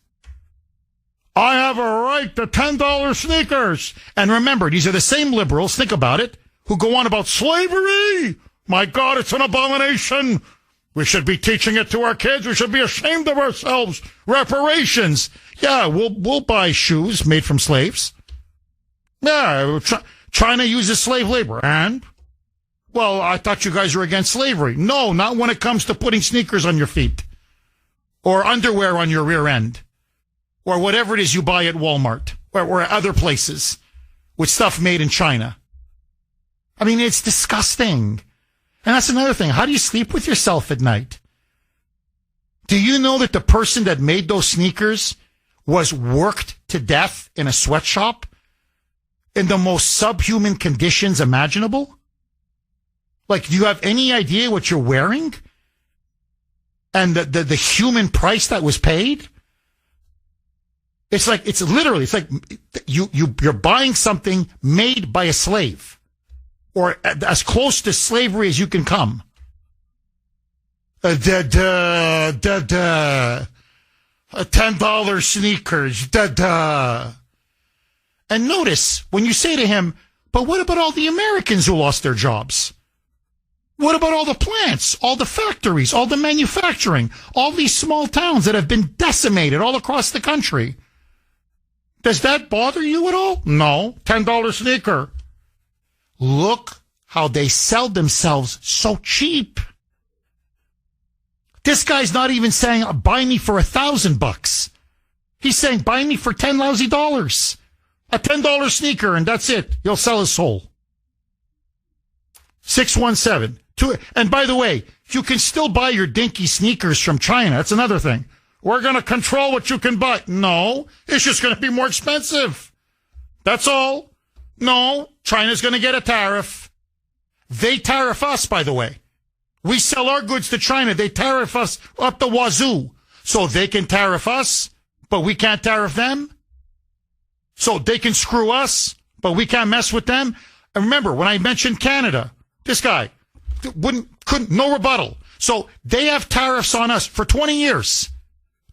I have a right to $10 sneakers. And remember, these are the same liberals, think about it, who go on about slavery. My God, it's an abomination. We should be teaching it to our kids. We should be ashamed of ourselves. Reparations. Yeah, we'll buy shoes made from slaves. Yeah, China uses slave labor. And? Well, I thought you guys were against slavery. No, not when it comes to putting sneakers on your feet. Or underwear on your rear end. Or whatever it is you buy at Walmart. Or other places. With stuff made in China. I mean, it's disgusting. And that's another thing. How do you sleep with yourself at night? Do you know that the person that made those sneakers was worked to death in a sweatshop in the most subhuman conditions imaginable? Like, do you have any idea what you're wearing? And the human price that was paid? It's like you're buying something made by a slave. Or as close to slavery as you can come. $10 sneakers. And notice, when you say to him, but what about all the Americans who lost their jobs? What about all the plants, all the factories, all the manufacturing, all these small towns that have been decimated all across the country? Does that bother you at all? No. $10 sneaker. Look how they sell themselves so cheap. This guy's not even saying, buy me for $1,000. He's saying, buy me for $10 lousy. A $10 sneaker, and that's it. He'll sell his soul. 617. And by the way, you can still buy your dinky sneakers from China. That's another thing. We're going to control what you can buy. No, it's just going to be more expensive. That's all. No, China's going to get a tariff. They tariff us, by the way. We sell our goods to China. They tariff us up the wazoo. So they can tariff us, but we can't tariff them. So they can screw us, but we can't mess with them. And remember, when I mentioned Canada, this guy couldn't, no rebuttal. So they have tariffs on us for 20 years.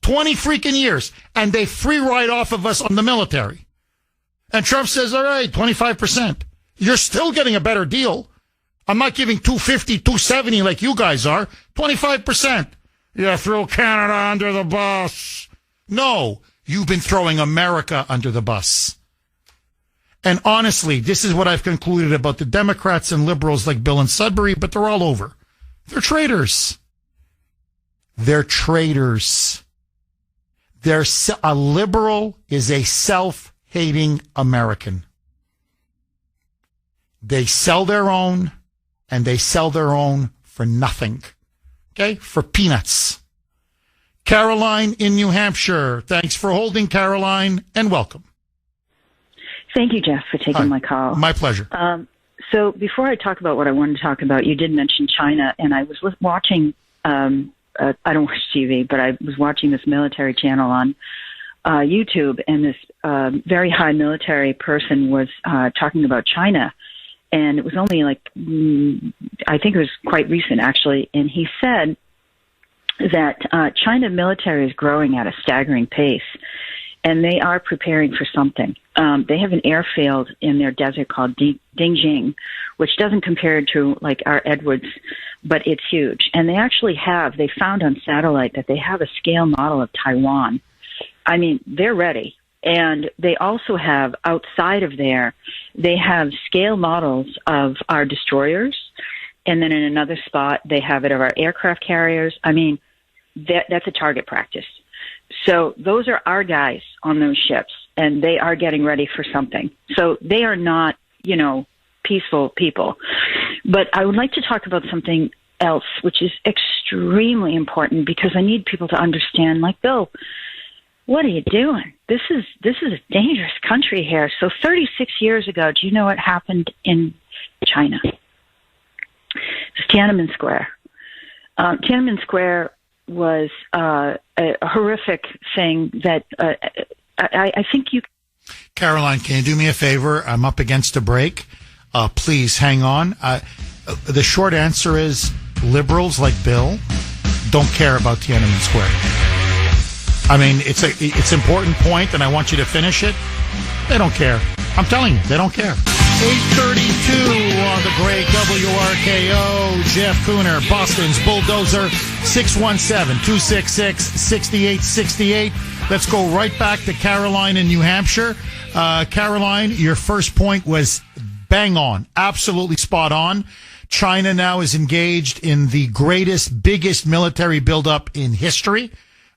20 freaking years. And they free ride off of us on the military. And Trump says, all right, 25%. You're still getting a better deal. I'm not giving 250, 270 like you guys are. 25%. You threw Canada under the bus. No, you've been throwing America under the bus. And honestly, this is what I've concluded about the Democrats and liberals like Bill and Sudbury, but they're all over. They're traitors. They're traitors. A liberal is a self-hating American. They sell their own, and they sell their own for nothing. Okay? For peanuts. Caroline in New Hampshire. Thanks for holding, Caroline, and welcome. Thank you, Jeff, for taking my call. My pleasure. So before I talk about what I wanted to talk about, you did mention China, and I was watching, I don't watch TV, but I was watching this military channel on YouTube, and this very high military person was talking about China, and it was only like, I think it was quite recent, actually, and he said that China military is growing at a staggering pace, and they are preparing for something. They have an airfield in their desert called Dingjing, which doesn't compare to like our Edwards, but it's huge. And they found on satellite that they have a scale model of Taiwan. I mean, they're ready. And they also have, outside of there, they have scale models of our destroyers. And then in another spot, they have it of our aircraft carriers. I mean, that's a target practice. So those are our guys on those ships, and they are getting ready for something. So they are not, peaceful people. But I would like to talk about something else, which is extremely important, because I need people to understand, like, Bill, what are you doing? This is a dangerous country here. So 36 years ago, do you know what happened in China? It's Tiananmen Square. Tiananmen Square was a horrific thing that I think you Caroline, can you do me a favor? I'm up against a break. Please hang on. The short answer is liberals like Bill don't care about Tiananmen Square. I mean, it's an important point, and I want you to finish it. They don't care. I'm telling you, they don't care. 8:32 on the great WRKO. Jeff Kuhner, Boston's Bulldozer, 617-266-6868. Let's go right back to Caroline in New Hampshire. Caroline, your first point was bang on, absolutely spot on. China now is engaged in the biggest military buildup in history.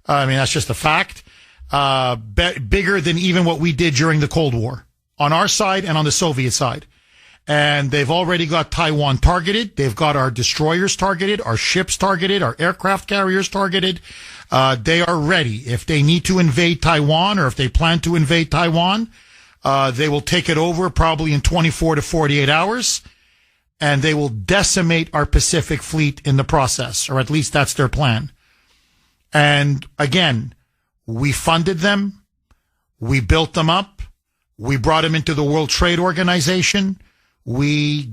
I mean, that's just a fact. Bigger than even what we did during the Cold War on our side and on the Soviet side. And they've already got Taiwan targeted. They've got our destroyers targeted, our ships targeted, our aircraft carriers targeted. They are ready. If they need to invade Taiwan or if they plan to invade Taiwan, they will take it over probably in 24 to 48 hours. And they will decimate our Pacific fleet in the process, or at least that's their plan. And again, we funded them. We built them up. We brought them into the World Trade Organization. We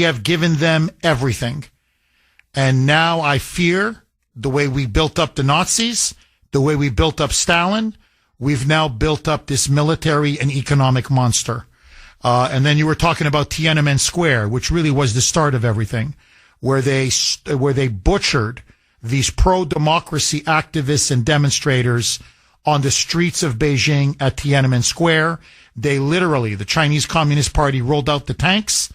have given them everything. And now I fear the way we built up the Nazis, the way we built up Stalin, we've now built up this military and economic monster. And then you were talking about Tiananmen Square, which really was the start of everything, where they butchered these pro-democracy activists and demonstrators on the streets of Beijing at Tiananmen Square. They literally, the Chinese Communist Party rolled out the tanks,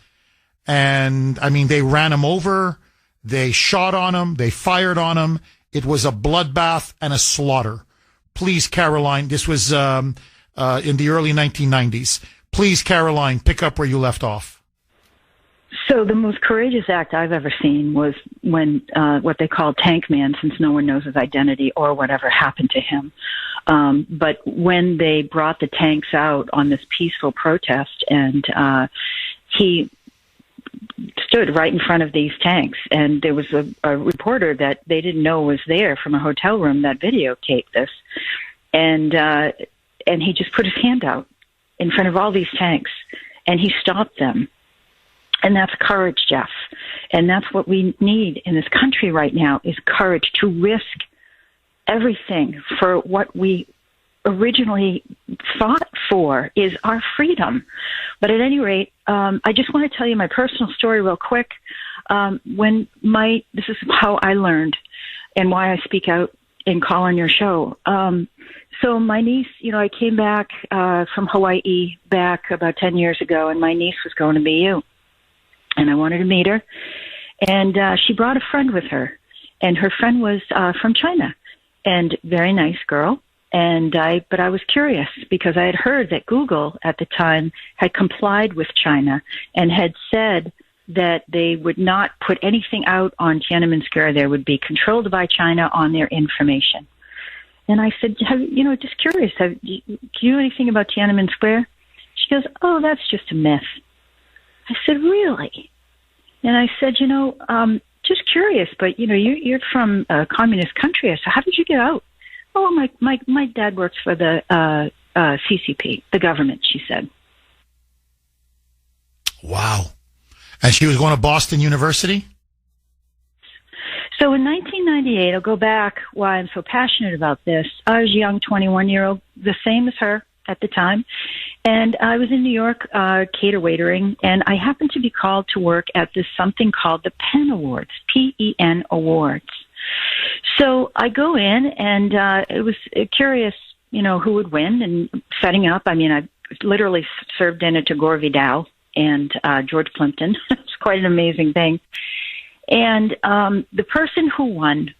and I mean, they ran them over, they shot on them, they fired on them. It was a bloodbath and a slaughter. Please, Caroline, this was in the early 1990s. Please, Caroline, pick up where you left off. So the most courageous act I've ever seen was when what they called Tank Man, since no one knows his identity or whatever happened to him. But when they brought the tanks out on this peaceful protest, and he stood right in front of these tanks, and there was a reporter that they didn't know was there from a hotel room that videotaped this, and he just put his hand out in front of all these tanks, and he stopped them. And that's courage, Jeff. And that's what we need in this country right now, is courage to risk everything for what we originally fought for, is our freedom. But at any rate, I just want to tell you my personal story real quick. This is how I learned and why I speak out and call on your show. So my niece, I came back from Hawaii back about 10 years ago, and my niece was going to BU. And I wanted to meet her. And she brought a friend with her. And her friend was from China. And very nice girl. But I was curious because I had heard that Google at the time had complied with China and had said that they would not put anything out on Tiananmen Square. They would be controlled by China on their information. And I said, just curious, do you know anything about Tiananmen Square? She goes, oh, that's just a myth. I said, really? And I said, just curious, but, you're from a communist country. I said, how did you get out? Oh, my dad works for the CCP, the government, she said. Wow. And she was going to Boston University? So in 1998, I'll go back why I'm so passionate about this. I was a young 21-year-old, the same as her at the time. And I was in New York cater waitering, and I happened to be called to work at this something called the PEN Awards, P-E-N Awards. So I go in, and it was curious, who would win, and setting up. I mean, I literally served dinner to Gore Vidal and George Plimpton. It's quite an amazing thing. And the person who won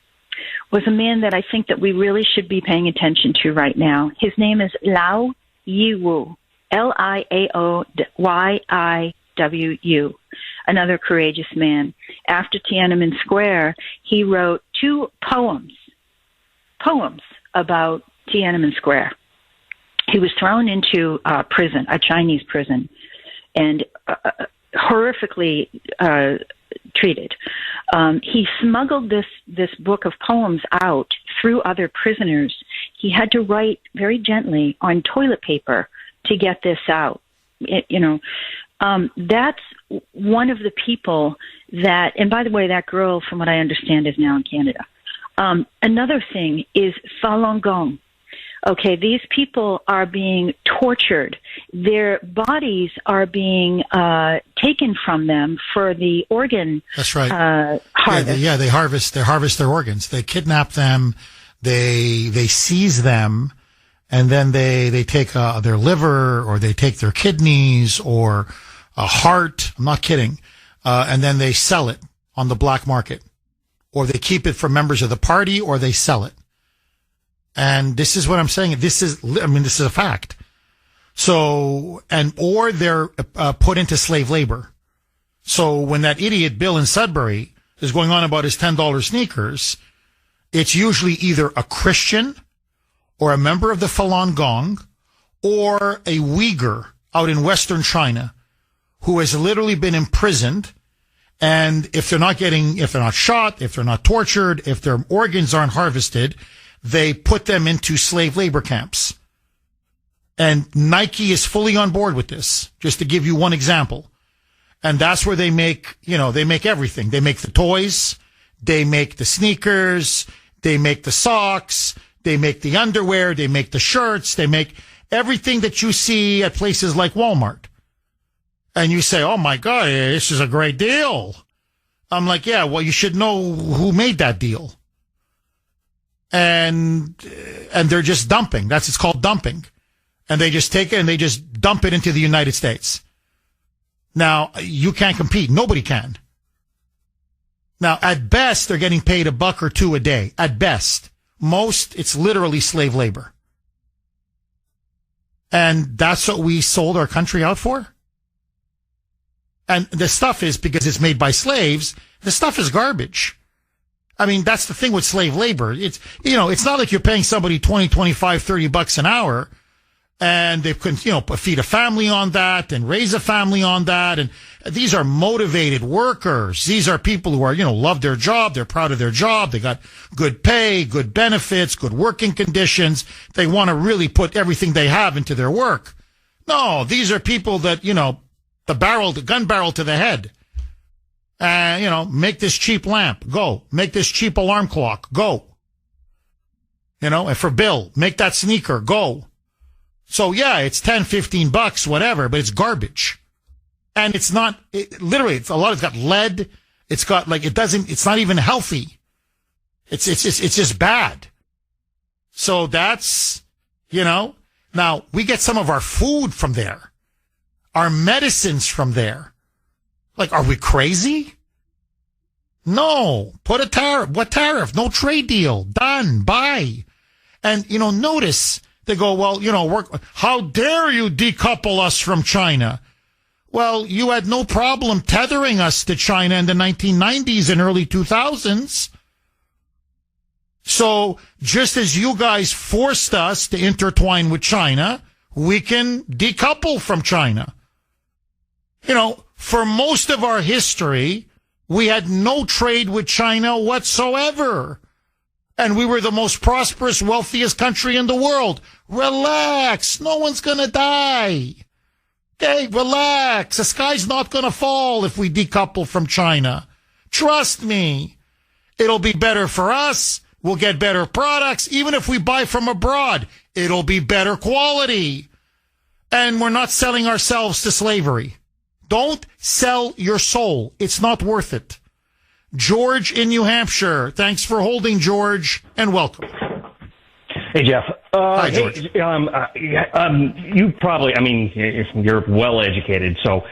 was a man that I think that we really should be paying attention to right now. His name is Liao Yiwu, Liaoyiwu, another courageous man. After Tiananmen Square, he wrote 2 poems about Tiananmen Square. He was thrown into prison, a Chinese prison, and horrifically treated. He smuggled this book of poems out through other prisoners. He had to write very gently on toilet paper to get this out. That's one of the people that, and by the way, that girl, from what I understand, is now in Canada. Another thing is Falun Gong. Okay, these people are being tortured. Their bodies are being taken from them for the organ. That's right. Harvest. They harvest their organs. They kidnap them. They seize them, and then they take their liver, or they take their kidneys, or a heart. I'm not kidding. And then they sell it on the black market, or they keep it for members of the party, or they sell it. And this is what I'm saying. This is a fact. So, or they're put into slave labor. So when that idiot Bill in Sudbury is going on about his $10 sneakers, it's usually either a Christian or a member of the Falun Gong or a Uyghur out in Western China who has literally been imprisoned. And if they're not shot, if they're not tortured, if their organs aren't harvested, they put them into slave labor camps. And Nike is fully on board with this, just to give you one example. And that's where they make everything. They make the toys, they make the sneakers, they make the socks, they make the underwear, they make the shirts, they make everything that you see at places like Walmart. And you say, oh my God, this is a great deal. I'm like, yeah, well, you should know who made that deal. And they're just dumping. It's called dumping. And they just take it and they just dump it into the United States. Now, you can't compete. Nobody can. Now, at best, they're getting paid $1 or $2 a day. At best. Most, it's literally slave labor. And that's what we sold our country out for? And the stuff is, because it's made by slaves, the stuff is garbage. I mean, that's the thing with slave labor. It's not like you're paying somebody $20, $25, $30 an hour, and they can, feed a family on that and raise a family on that. And these are motivated workers. These are people who are, love their job. They're proud of their job. They got good pay, good benefits, good working conditions. They want to really put everything they have into their work. No, these are people that, the gun barrel to the head. Make this cheap lamp, go. Make this cheap alarm clock, go. And for Bill, make that sneaker, go. So yeah, it's $10, $15, whatever, but it's garbage. And it's not, it's got lead. It's got it's not even healthy. It's just bad. So that's, now we get some of our food from there, our medicines from there. Like, are we crazy? No. Put a tariff. What tariff? No trade deal. Done. Bye. And, notice they go, well, how dare you decouple us from China? Well, you had no problem tethering us to China in the 1990s and early 2000s. So just as you guys forced us to intertwine with China, we can decouple from China. For most of our history, we had no trade with China whatsoever. And we were the most prosperous, wealthiest country in the world. Relax. No one's going to die. Okay, relax. The sky's not going to fall if we decouple from China. Trust me. It'll be better for us. We'll get better products. Even if we buy from abroad, it'll be better quality. And we're not selling ourselves to slavery. Don't sell your soul. It's not worth it. George in New Hampshire. Thanks for holding, George, and welcome. Hey, Jeff. Hi, George. You probably, you're well educated. So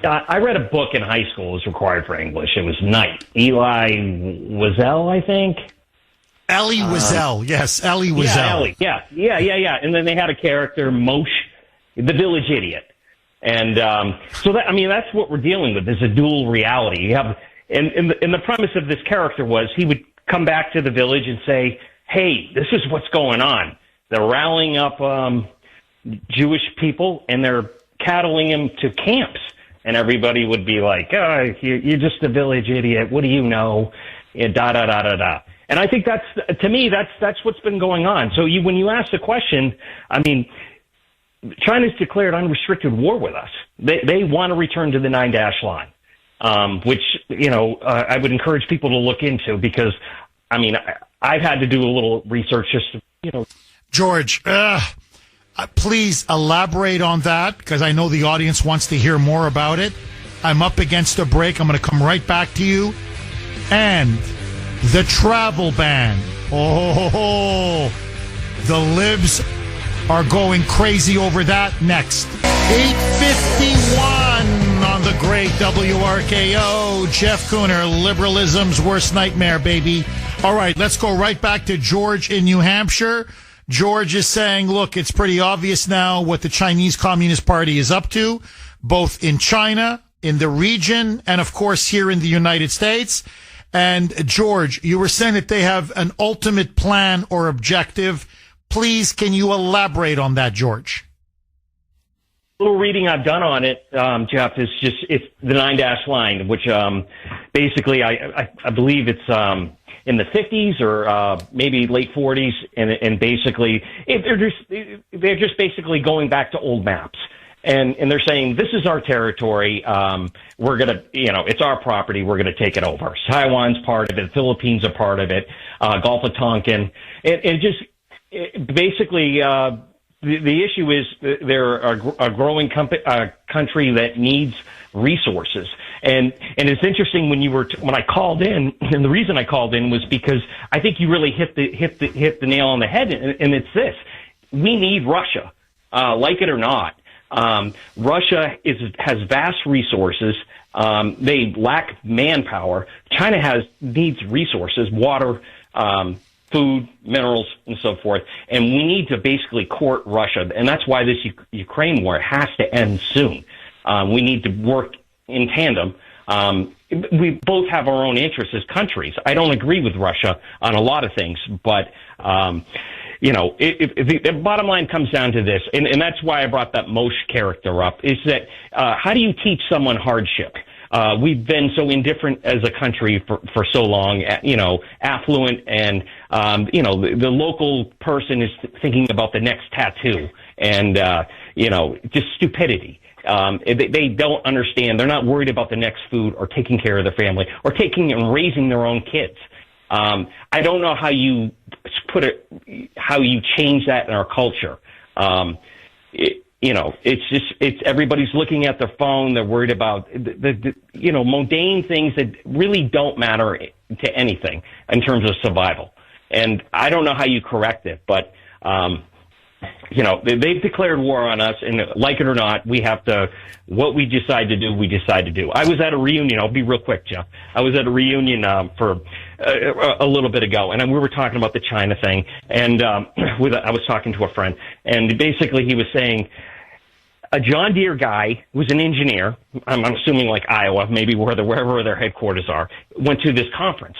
I read a book in high school. It was required for English. It was Knight. Eli Wiesel, I think. Elie Wiesel. Yes, Elie Wiesel. Yeah, Elie. Yeah. And then they had a character, Moshe, the village idiot. And that's what we're dealing with. There's a dual reality. You have, and the premise of this character was he would come back to the village and say, "Hey, this is what's going on. They're rallying up Jewish people and they're cattling them to camps." And everybody would be like, "Oh, you're just a village idiot. What do you know?" And da da da da da. And I think that's what's been going on. So when you ask the question, China's declared unrestricted war with us. They want to return to the 9-dash line, which, I would encourage people to look into because, I've had to do a little research just, George, please elaborate on that because I know the audience wants to hear more about it. I'm up against a break. I'm going to come right back to you. And the travel ban. Oh, the libs are going crazy over that next. 8:51 on the great WRKO. Jeff Kuhner, liberalism's worst nightmare, baby. All right, let's go right back to George in New Hampshire. George is saying, look, it's pretty obvious now what the Chinese Communist Party is up to, both in China, in the region, and of course here in the United States. And George, you were saying that they have an ultimate plan or objective. Please, can you elaborate on that, George? A little reading I've done on it, Jeff, it's the 9-dash line, which basically I believe it's in the 50s or maybe late 40s, and basically they're just basically going back to old maps. And they're saying, this is our territory. We're going to, it's our property. We're going to take it over. Taiwan's part of it. Philippines are part of it. Gulf of Tonkin. Basically, the issue is they're a growing country that needs resources. And it's interesting when I called in, and the reason I called in was because I think you really hit the nail on the head. And it's this: we need Russia, like it or not. Russia has vast resources. They lack manpower. China needs resources, water, food, minerals, and so forth. And we need to basically court Russia. And that's why this Ukraine war has to end soon. We need to work in tandem. We both have our own interests as countries. I don't agree with Russia on a lot of things, but, the bottom line comes down to this, and that's why I brought that Moshe character up, is that how do you teach someone hardship? We've been so indifferent as a country for so long, affluent, and, the local person is thinking about the next tattoo and, just stupidity. They don't understand. They're not worried about the next food or taking care of their family or taking and raising their own kids. I don't know how you how you change that in our culture. It's everybody's looking at their phone. They're worried about the mundane things that really don't matter to anything in terms of survival. And I don't know how you correct it, but, they've declared war on us, and like it or not, what we decide to do, we decide to do. I was at a reunion. I'll be real quick, Jeff. I was at a reunion for a little bit ago, and we were talking about the China thing, and I was talking to a friend, and basically he was saying a John Deere guy who's an engineer, I'm assuming like Iowa, maybe wherever their headquarters are, went to this conference.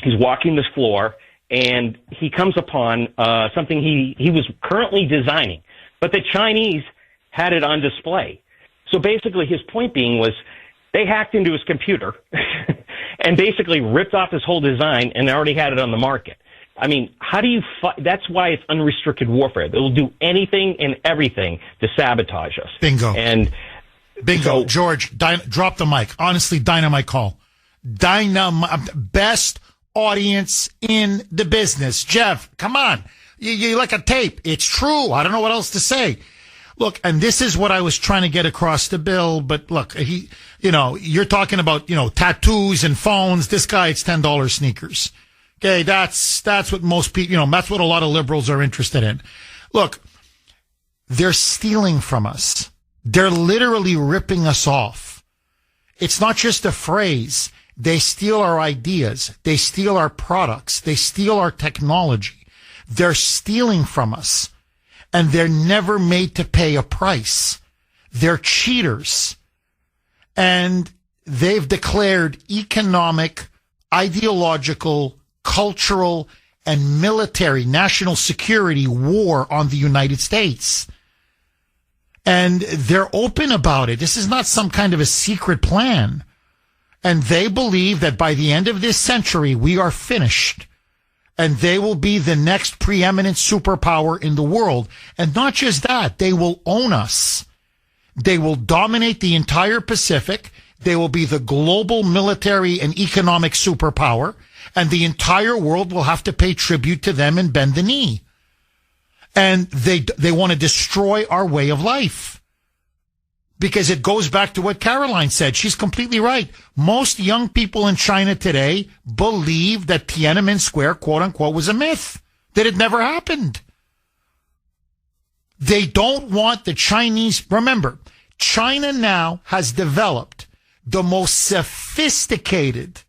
He's walking this floor, and he comes upon something he was currently designing, but the Chinese had it on display. So basically his point being was they hacked into his computer and basically ripped off his whole design and already had it on the market. I mean, how do you that's why it's unrestricted warfare. They'll do anything and everything to sabotage us. Bingo. Bingo. So, George, drop the mic. Honestly, dynamite call. Best audience in the business. Jeff, come on. You like a tape. It's true. I don't know what else to say. Look, and this is what I was trying to get across to Bill, but look, you're talking about, tattoos and phones. This guy, it's $10 sneakers. Okay. That's what most people, that's what a lot of liberals are interested in. Look, they're stealing from us. They're literally ripping us off. It's not just a phrase. They steal our ideas. They steal our products. They steal our technology. They're stealing from us. And they're never made to pay a price. They're cheaters. And they've declared economic, ideological, cultural, and military national security war on the United States. And they're open about it. This is not some kind of a secret plan. And they believe that by the end of this century, we are finished. And they will be the next preeminent superpower in the world. And not just that, they will own us. They will dominate the entire Pacific. They will be the global military and economic superpower. And the entire world will have to pay tribute to them and bend the knee. And they want to destroy our way of life. Because it goes back to what Caroline said. She's completely right. Most young people in China today believe that Tiananmen Square, quote unquote, was a myth, that it never happened. They don't want the Chinese. Remember, China now has developed the most sophisticated,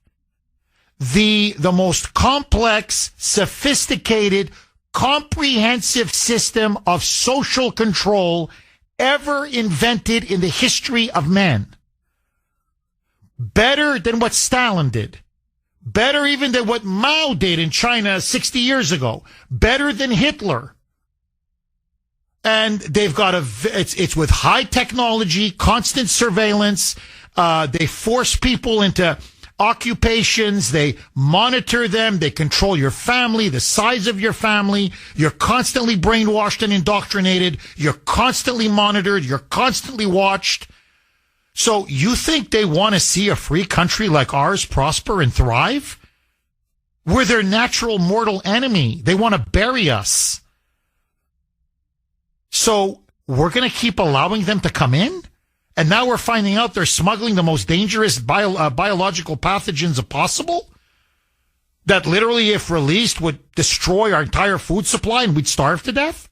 the most complex, sophisticated, comprehensive system of social control ever invented in the history of man. Better than what Stalin did. Better even than what Mao did in China 60 years ago. Better than Hitler. And they've got it's with high technology, constant surveillance. They force people into occupations. They monitor them. They control your family, the size of your family. You're constantly brainwashed and indoctrinated. You're constantly monitored. You're constantly watched. So you think they want to see a free country like ours prosper and thrive? We're their natural mortal enemy. They want to bury us. So we're going to keep allowing them to come in? And now we're finding out they're smuggling the most dangerous biological pathogens possible that literally, if released, would destroy our entire food supply and we'd starve to death.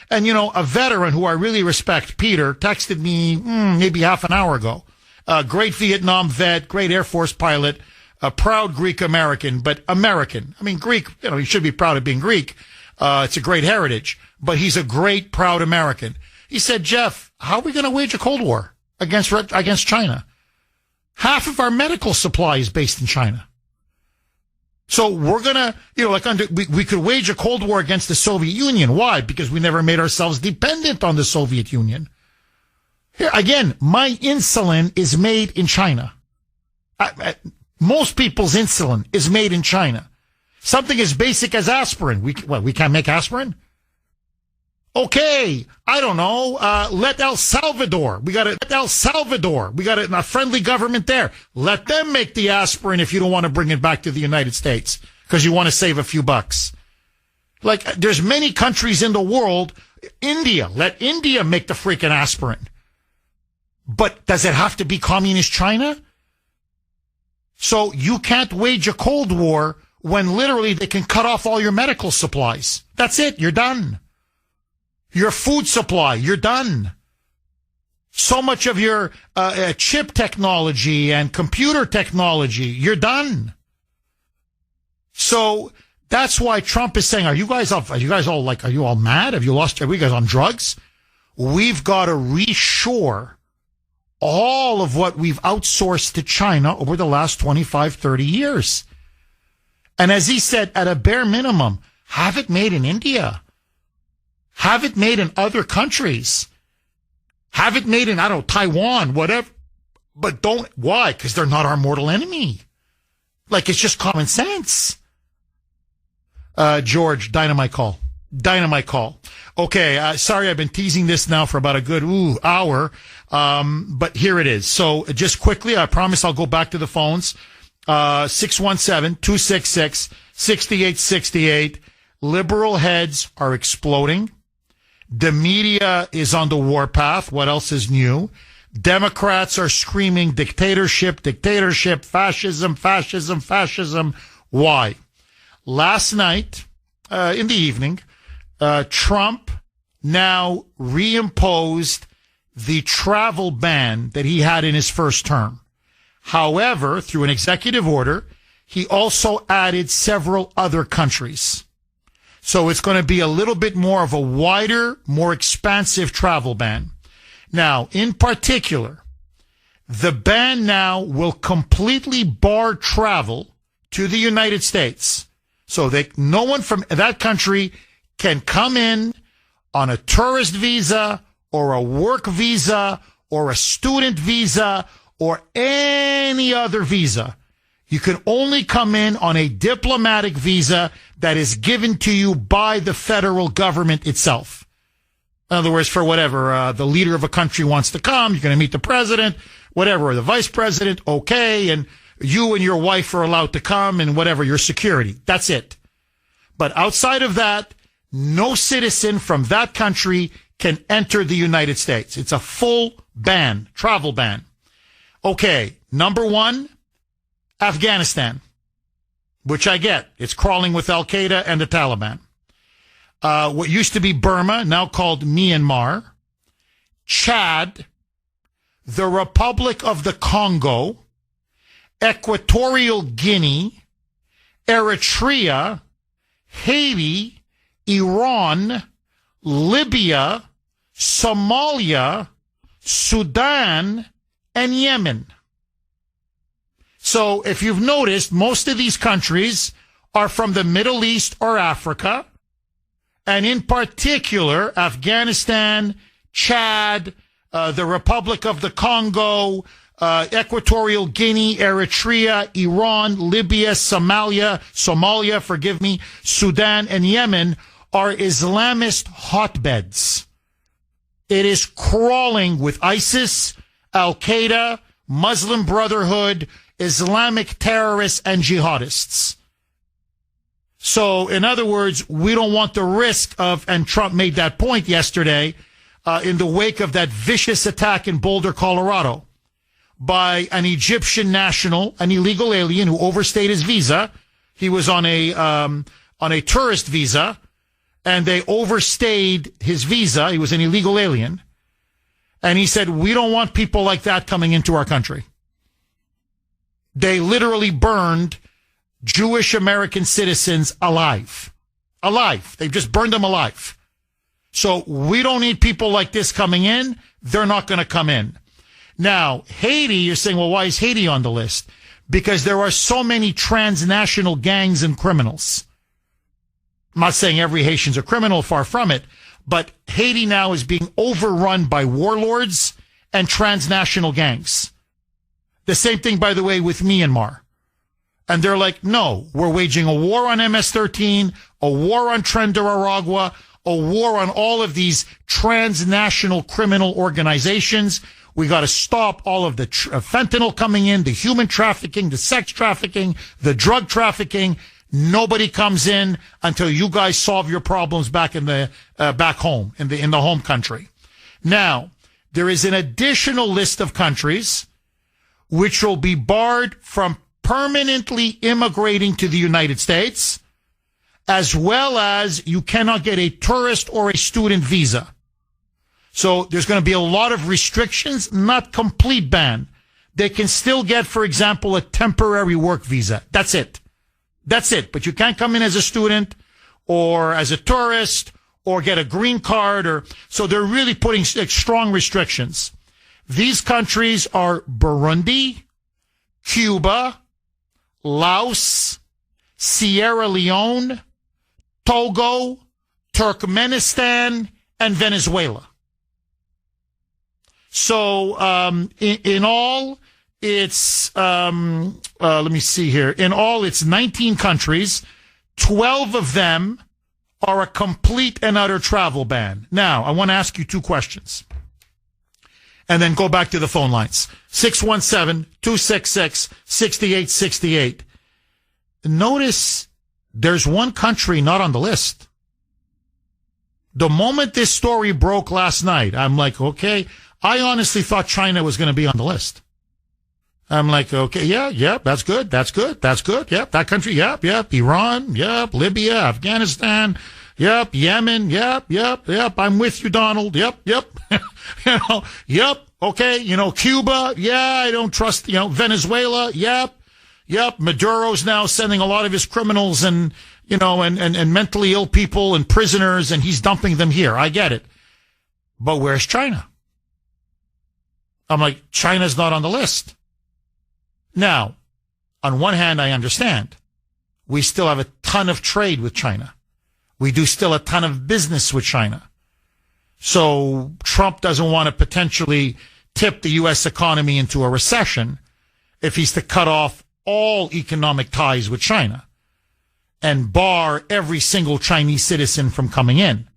And, you know, a veteran who I really respect, Peter, texted me maybe half an hour ago. A great Vietnam vet, great Air Force pilot, a proud Greek American, but American. I mean, Greek, you know, he should be proud of being Greek. It's a great heritage, but he's a great, proud American. He said, Jeff, how are we going to wage a Cold War against China? Half of our medical supply is based in China. So we're going to, you know, we could wage a Cold War against the Soviet Union. Why? Because we never made ourselves dependent on the Soviet Union. Here, again, my insulin is made in China. Most people's insulin is made in China. Something as basic as aspirin. We can't make aspirin? Okay, I don't know. Let El Salvador. We got a friendly government there. Let them make the aspirin if you don't want to bring it back to the United States because you want to save a few bucks. Like, there's many countries in the world. India, let India make the freaking aspirin. But does it have to be communist China? So you can't wage a Cold War when literally they can cut off all your medical supplies. That's it. You're done. Your food supply, you're done. So much of your chip technology and computer technology, you're done. So that's why Trump is saying, are you guys all mad? Are you guys on drugs? We've got to reshore all of what we've outsourced to China over the last 25, 30 years. And as he said, at a bare minimum, have it made in India. Have it made in other countries. Have it made in, Taiwan, whatever. But don't, why? Because they're not our mortal enemy. Like, it's just common sense. George, dynamite call. Okay, sorry, I've been teasing this now for about a good hour. But here it is. So just quickly, I promise I'll go back to the phones. 617-266-6868. Liberal heads are exploding. The media is on the warpath. What else is new? Democrats are screaming dictatorship, fascism. Why? Last night, in the evening, Trump now reimposed the travel ban that he had in his first term. However, through an executive order, he also added several other countries. So it's going to be a little bit more of a wider, more expansive travel ban. Now, in particular, the ban now will completely bar travel to the United States. So that no one from that country can come in on a tourist visa or a work visa or a student visa or any other visa. You can only come in on a diplomatic visa that is given to you by the federal government itself. In other words, for whatever, the leader of a country wants to come, you're going to meet the president, whatever, or the vice president, okay, and you and your wife are allowed to come and whatever, your security. That's it. But outside of that, no citizen from that country can enter the United States. It's a full ban, travel ban. Okay, number one, Afghanistan, which I get. It's crawling with Al-Qaeda and the Taliban. What used to be Burma, now called Myanmar. Chad, the Republic of the Congo, Equatorial Guinea, Eritrea, Haiti, Iran, Libya, Somalia, Sudan, and Yemen. So if you've noticed, most of these countries are from the Middle East or Africa, and in particular, Afghanistan, Chad, the Republic of the Congo, Equatorial Guinea, Eritrea, Iran, Libya, Somalia, Sudan, and Yemen are Islamist hotbeds. It is crawling with ISIS, Al-Qaeda, Muslim Brotherhood, Islamic terrorists, and jihadists. So, in other words, we don't want the risk of, and Trump made that point yesterday, in the wake of that vicious attack in Boulder, Colorado, by an Egyptian national, an illegal alien who overstayed his visa. He was on a tourist visa, and they overstayed his visa. He was an illegal alien. And he said, we don't want people like that coming into our country. They literally burned Jewish American citizens alive. Alive. They've just burned them alive. So we don't need people like this coming in. They're not going to come in. Now, Haiti, you're saying, well, why is Haiti on the list? Because there are so many transnational gangs and criminals. I'm not saying every Haitian's a criminal, far from it, but Haiti now is being overrun by warlords and transnational gangs. The same thing, by the way, with Myanmar. And they're like, no, we're waging a war on MS-13, a war on Tren de Aragua, a war on all of these transnational criminal organizations. We got to stop all of the fentanyl coming in, the human trafficking, the sex trafficking, the drug trafficking. Nobody comes in until you guys solve your problems back in the back home in the home country. Now, there is an additional list of countries which will be barred from permanently immigrating to the United States, as well as you cannot get a tourist or a student visa. So there's going to be a lot of restrictions, not complete ban. They can still get, for example, a temporary work visa. That's it. That's it. But you can't come in as a student or as a tourist or get a green card. So they're really putting strong restrictions. These countries are Burundi, Cuba, Laos, Sierra Leone, Togo, Turkmenistan, and Venezuela. So, in all, it's, let me see here. In all, it's 19 countries. 12 of them are a complete and utter travel ban. Now, I want to ask you two questions. And then go back to the phone lines. 617-266-6868. Notice there's one country not on the list. The moment this story broke last night, I'm like, okay, I honestly thought China was going to be on the list. I'm like, okay, yeah, that's good, yep, that country, yep, Iran, yep, Libya, Afghanistan, yep, Yemen, yep, I'm with you, Donald, yep, yep, okay, Cuba, yeah, I don't trust, Venezuela, yep, Maduro's now sending a lot of his criminals and mentally ill people and prisoners, and he's dumping them here, I get it. But where's China? I'm like, China's not on the list. Now, on one hand, I understand. We still have a ton of trade with China. We do still a ton of business with China. So Trump doesn't want to potentially tip the U.S. economy into a recession if he's to cut off all economic ties with China and bar every single Chinese citizen from coming in.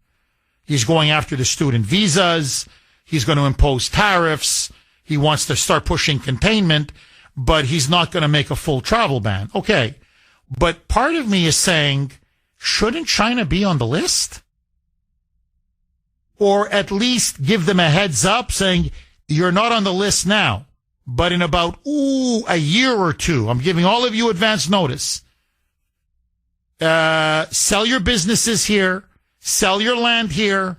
He's going after the student visas. He's going to impose tariffs. He wants to start pushing containment, but he's not going to make a full travel ban. Okay. But part of me is saying, shouldn't China be on the list? Or at least give them a heads up saying, you're not on the list now, but in about, a year or two, I'm giving all of you advance notice. Sell your businesses here, sell your land here,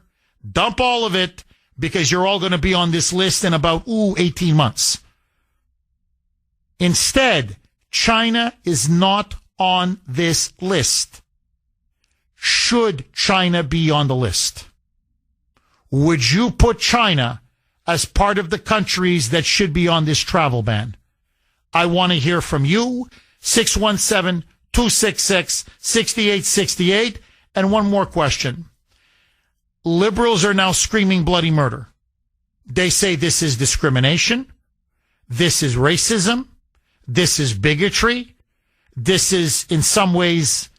dump all of it, because you're all going to be on this list in about, 18 months. Instead, China is not on this list. Should China be on the list? Would you put China as part of the countries that should be on this travel ban? I want to hear from you. 617-266-6868. And one more question. Liberals are now screaming bloody murder. They say this is discrimination. This is racism. This is bigotry. This is, in some ways,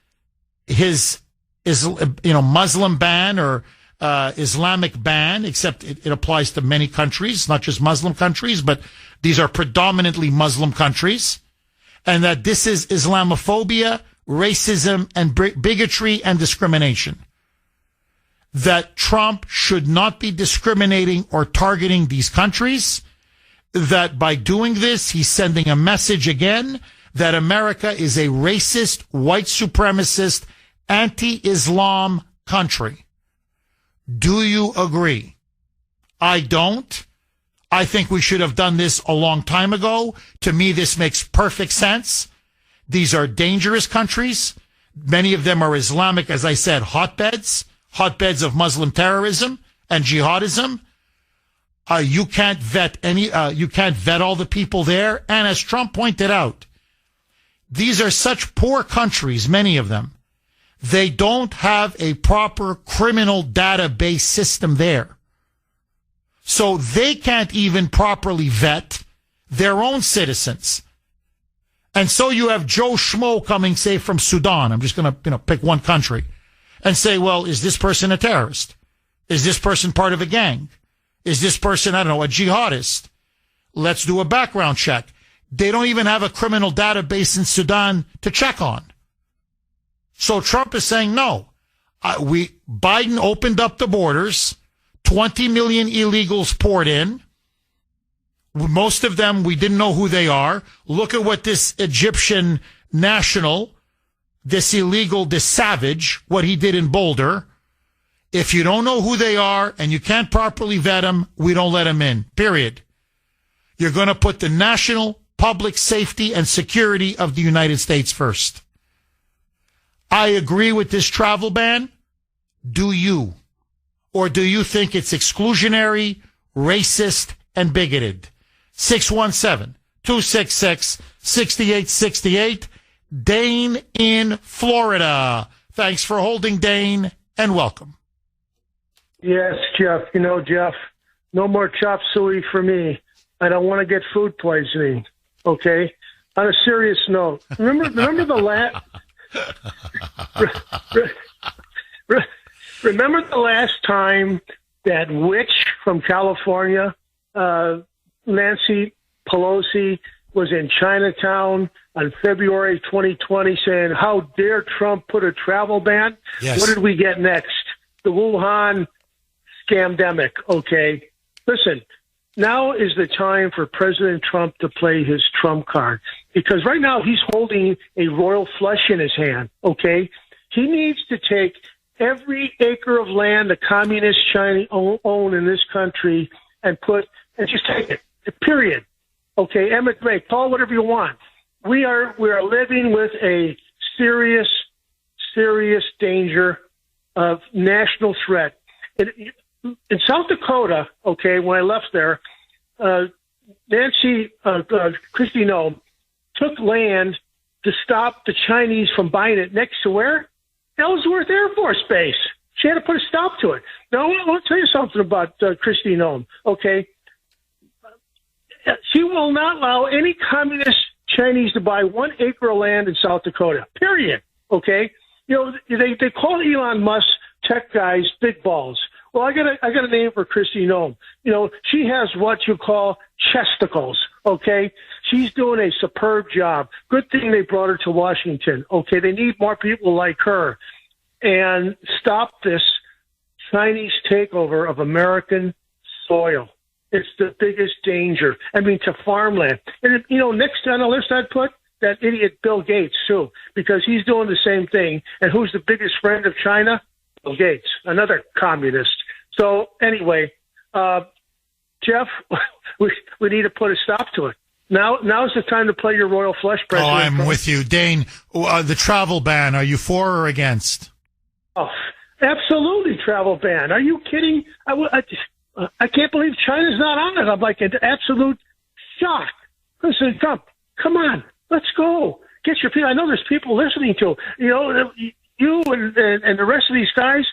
his Muslim ban or Islamic ban, except it applies to many countries, not just Muslim countries, but these are predominantly Muslim countries. And that this is Islamophobia, racism, and bigotry and discrimination. That Trump should not be discriminating or targeting these countries. That by doing this, he's sending a message again that America is a racist, white supremacist, anti-Islam country. Do you agree? I don't. I think we should have done this a long time ago. To me, this makes perfect sense. These are dangerous countries. Many of them are Islamic, as I said, hotbeds of Muslim terrorism and jihadism. You can't vet all the people there. And as Trump pointed out, these are such poor countries, many of them. They don't have a proper criminal database system there. So they can't even properly vet their own citizens. And so you have Joe Schmo coming, say, from Sudan. I'm just going to pick one country and say, well, is this person a terrorist? Is this person part of a gang? Is this person, I don't know, a jihadist? Let's do a background check. They don't even have a criminal database in Sudan to check on. So Trump is saying, no, Biden opened up the borders. 20 million illegals poured in. Most of them, we didn't know who they are. Look at what this Egyptian national, this illegal, this savage, what he did in Boulder. If you don't know who they are and you can't properly vet them, we don't let them in, period. You're going to put the national public safety and security of the United States first. I agree with this travel ban. Do you? Or do you think it's exclusionary, racist, and bigoted? 617-266-6868. Dane in Florida. Thanks for holding, Dane, and welcome. Yes, Jeff. Jeff, no more chop suey for me. I don't want to get food poisoning. Okay? On a serious note, remember the last... Remember the last time that witch from California, Nancy Pelosi, was in Chinatown on February 2020 saying, how dare Trump put a travel ban? Yes. What did we get next? The Wuhan scamdemic. Okay. Listen, now is the time for President Trump to play his Trump card, because right now he's holding a royal flush in his hand. Okay. He needs to take every acre of land the communist China own in this country and just take it. Period. Okay, Emmett Gray, call whatever you want. We are living with a serious danger of national threat. In South Dakota, okay, when I left there, Christy Noem took land to stop the Chinese from buying it next to where? Ellsworth Air Force Base. She had to put a stop to it. Now, I'll tell you something about Christy Noem, okay? She will not allow any communist Chinese to buy 1 acre of land in South Dakota, period. Okay? You know, they call Elon Musk tech guys big balls. Well, I got a name for Christy Nome. You know, she has what you call chesticles, okay? She's doing a superb job. Good thing they brought her to Washington, okay? They need more people like her. And stop this Chinese takeover of American soil. It's the biggest danger. I mean, to farmland. And, you know, next on the list I'd put that idiot Bill Gates, too, because he's doing the same thing. And who's the biggest friend of China? Bill Gates, another communist. So anyway, Jeff, we need to put a stop to it. Now's the time to play your royal flush, President. Oh, I'm with you. Dane, the travel ban, are you for or against? Oh, absolutely travel ban. Are you kidding? I can't believe China's not on it. I'm like in absolute shock. Listen, Trump, come on, let's go. Get your people. I know there's people listening to, you know, you and the rest of these guys.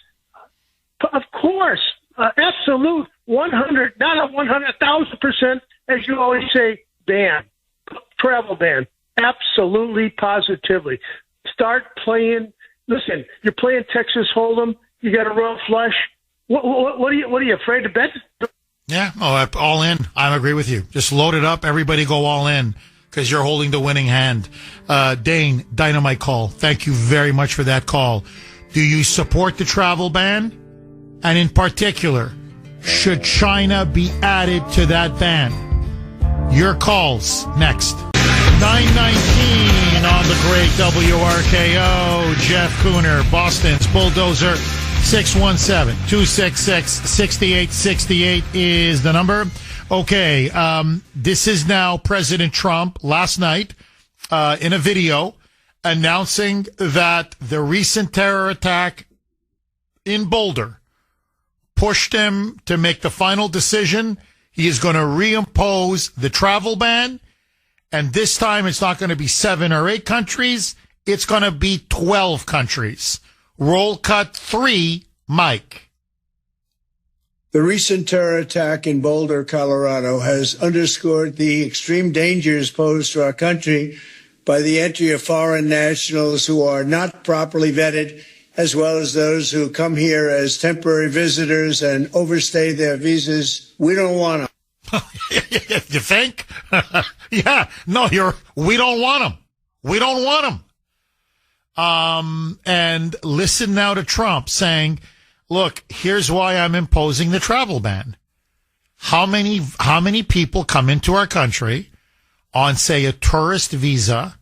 Of course, absolute 100, not a 100,000%, as you always say, ban, travel ban. Absolutely, positively. Start playing. Listen, you're playing Texas Hold'em. You got a royal flush. What are you afraid to bet? Yeah, all in. I agree with you. Just load it up. Everybody go all in because you're holding the winning hand. Dane, dynamite call. Thank you very much for that call. Do you support the travel ban? And in particular, should China be added to that ban? Your calls next. 919 on the great WRKO. Jeff Kuhner, Boston's Bulldozer. 617-266-6868 is the number. Okay, this is now President Trump last night in a video announcing that the recent terror attack in Boulder pushed him to make the final decision. He is going to reimpose the travel ban, and this time it's not going to be 7 or 8 countries. It's going to be 12 countries. Roll cut 3, Mike. The recent terror attack in Boulder, Colorado, has underscored the extreme dangers posed to our country by the entry of foreign nationals who are not properly vetted, as well as those who come here as temporary visitors and overstay their visas. We don't want them. You think? Yeah. No, we don't want them. We don't want them. And listen now to Trump saying, look, here's why I'm imposing the travel ban. How many people come into our country on, say, a tourist visa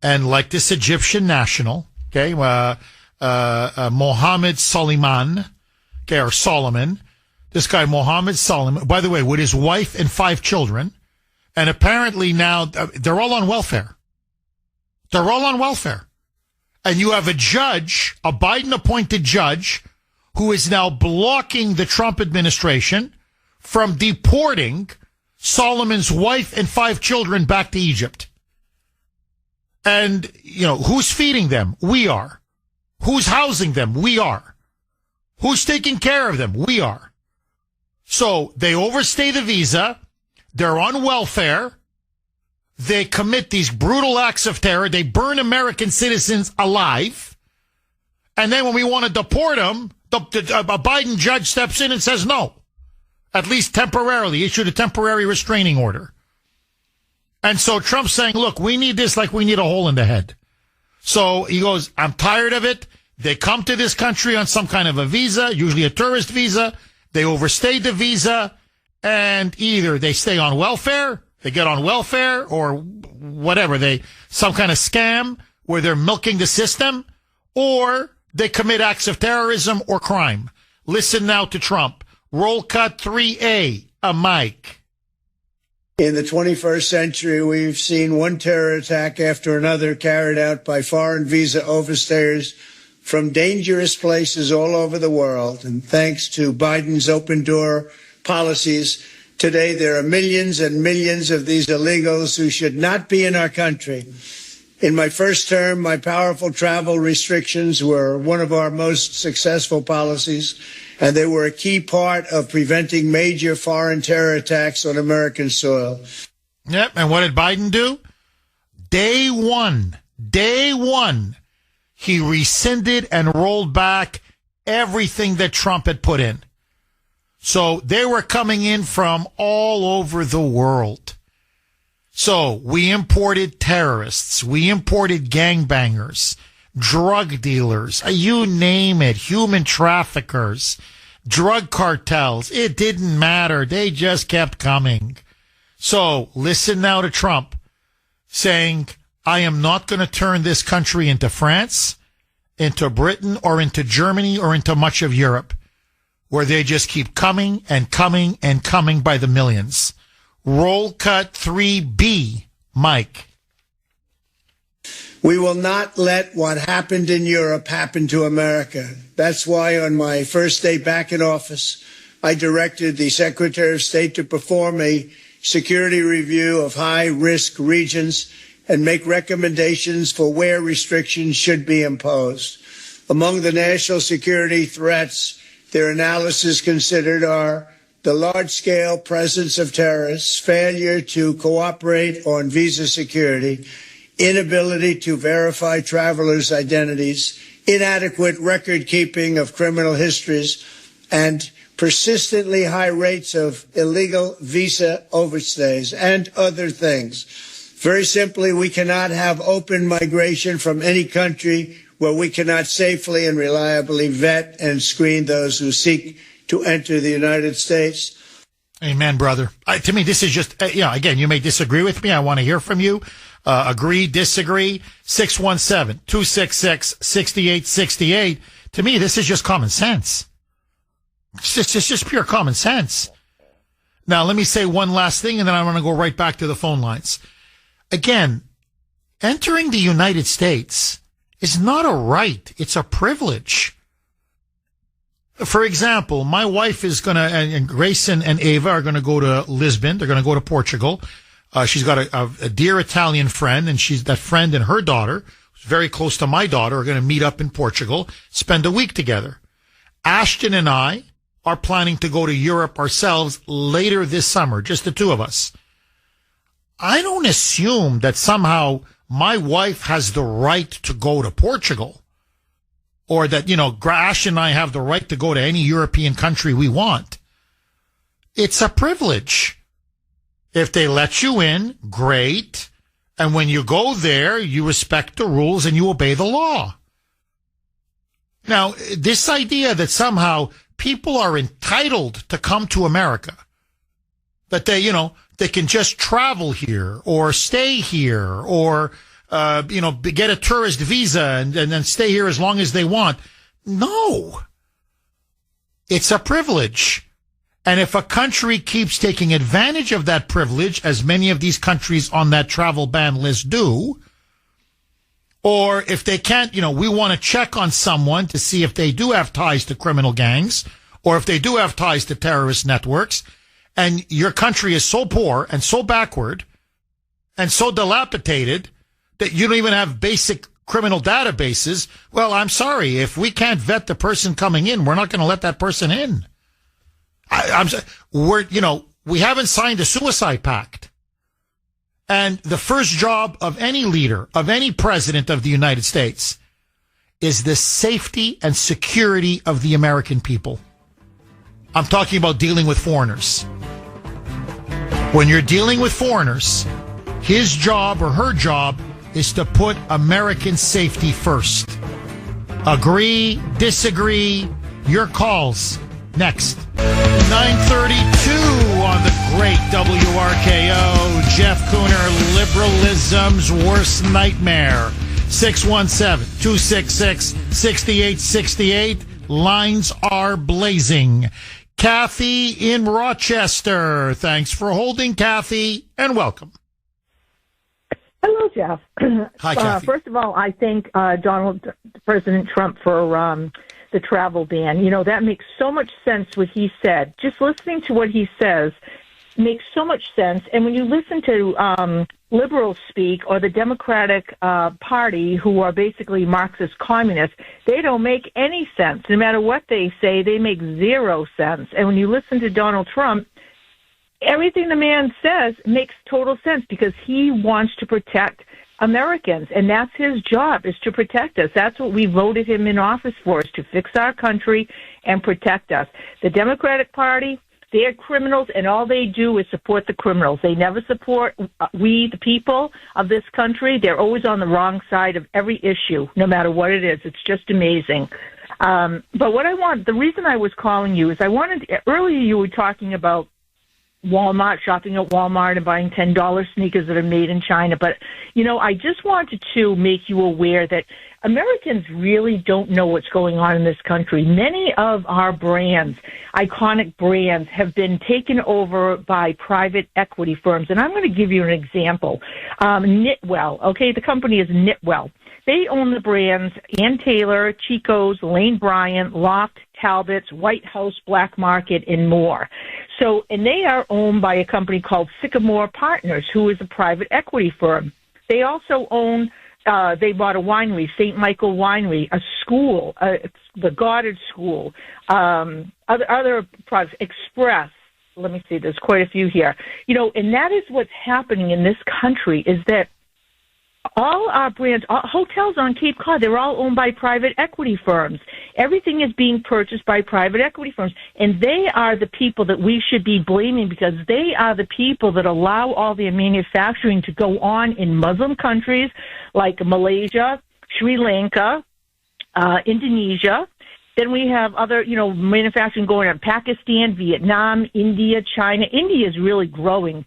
and like this Egyptian national, okay, Mohammed Suleiman, okay, or Solomon, this guy, Mohammed Solomon, by the way, with his wife and 5 children, and apparently now they're all on welfare. They're all on welfare. And you have a judge, a Biden-appointed judge, who is now blocking the Trump administration from deporting Solomon's wife and 5 children back to Egypt. And, you know, who's feeding them? We are. Who's housing them? We are. Who's taking care of them? We are. So they overstay the visa. They're on welfare. They commit these brutal acts of terror. They burn American citizens alive. And then when we want to deport them, a Biden judge steps in and says no. At least temporarily, issued a temporary restraining order. And so Trump's saying, look, we need this like we need a hole in the head. So he goes, I'm tired of it. They come to this country on some kind of a visa, usually a tourist visa. They overstay the visa, and either they stay on welfare, they get on welfare, or whatever, some kind of scam where they're milking the system, or they commit acts of terrorism or crime. Listen now to Trump. Roll cut 3A, a Mike. In the 21st century, we've seen one terror attack after another carried out by foreign visa overstayers from dangerous places all over the world. And thanks to Biden's open door policies, today there are millions and millions of these illegals who should not be in our country. In my first term, my powerful travel restrictions were one of our most successful policies, and they were a key part of preventing major foreign terror attacks on American soil. Yep, and what did Biden do? day one, he rescinded and rolled back everything that Trump had put in. So they were coming in from all over the world. So we imported terrorists, we imported gangbangers, drug dealers, you name it, human traffickers, drug cartels. It didn't matter. They just kept coming. So listen now to Trump saying, I am not going to turn this country into France, into Britain, or into Germany, or into much of Europe, where they just keep coming and coming and coming by the millions. Roll cut 3B, Mike. We will not let what happened in Europe happen to America. That's why on my first day back in office, I directed the Secretary of State to perform a security review of high-risk regions and make recommendations for where restrictions should be imposed. Among the national security threats their analysis considered are the large-scale presence of terrorists, failure to cooperate on visa security, inability to verify travelers' identities, inadequate record-keeping of criminal histories, and persistently high rates of illegal visa overstays, and other things. Very simply, we cannot have open migration from any country where we cannot safely and reliably vet and screen those who seek to enter the United States. Amen, brother. To me, this is just, again, you may disagree with me. I want to hear from you. Agree, disagree. 617-266-6868. To me, this is just common sense. It's just pure common sense. Now, let me say one last thing, and then I want to go right back to the phone lines. Again, entering the United States is not a right. It's a privilege. For example, my wife is going to, and Grace and Ava are going to go to Lisbon. They're going to go to Portugal. She's got a dear Italian friend, and that friend and her daughter, who's very close to my daughter, are going to meet up in Portugal, spend a week together. Ashton and I are planning to go to Europe ourselves later this summer, just the two of us. I don't assume that somehow my wife has the right to go to Portugal, or that, Ashton and I have the right to go to any European country we want. It's a privilege. If they let you in, great. And when you go there, you respect the rules and you obey the law. Now, this idea that somehow people are entitled to come to America, that they can just travel here or stay here or, get a tourist visa and then stay here as long as they want. No. It's a privilege. And if a country keeps taking advantage of that privilege, as many of these countries on that travel ban list do, or if they can't, we want to check on someone to see if they do have ties to criminal gangs, or if they do have ties to terrorist networks, and your country is so poor and so backward and so dilapidated that you don't even have basic criminal databases, well, I'm sorry. If we can't vet the person coming in, we're not going to let that person in. We haven't signed a suicide pact. And the first job of any leader, of any president of the United States, is the safety and security of the American people. I'm talking about dealing with foreigners. When you're dealing with foreigners, his job or her job is to put American safety first. Agree, disagree, your calls. Next. 9:32 on the great WRKO. Jeff Kuhner, liberalism's worst nightmare. 617-266-6868. Lines are blazing. Kathy in Rochester. Thanks for holding, Kathy, and welcome. Hello, Jeff. Hi, Kathy. First of all, I thank President Trump for the travel ban. That makes so much sense what he said. Just listening to what he says makes so much sense. And when you listen to liberals speak, or the Democratic Party, who are basically Marxist communists, they don't make any sense. No matter what they say, they make zero sense. And when you listen to Donald Trump, everything the man says makes total sense, because he wants to protect Americans, and that's his job, is to protect us. That's what we voted him in office for, is to fix our country and protect us. The Democratic Party, they're criminals, and all they do is support the criminals. They never support we, the people of this country. They're always on the wrong side of every issue, no matter what it is. It's just amazing. But the reason I was calling you is earlier you were talking about Walmart, shopping at Walmart and buying $10 sneakers that are made in China. But, I just wanted to make you aware that Americans really don't know what's going on in this country. Many of our brands, iconic brands, have been taken over by private equity firms. And I'm going to give you an example. Knitwell, okay, the company is Knitwell. They own the brands Ann Taylor, Chico's, Lane Bryant, Loft, Talbot's, White House, Black Market, and more. And they are owned by a company called Sycamore Partners, who is a private equity firm. They also own, they bought a winery, St. Michael Winery, a school, the Goddard School, other products, Express. Let me see, there's quite a few here. And that is what's happening in this country, is that all our brands, hotels on Cape Cod, they're all owned by private equity firms. Everything is being purchased by private equity firms. And they are the people that we should be blaming, because they are the people that allow all the manufacturing to go on in Muslim countries like Malaysia, Sri Lanka, Indonesia. Then we have other, manufacturing going on, Pakistan, Vietnam, India, China. India is really growing.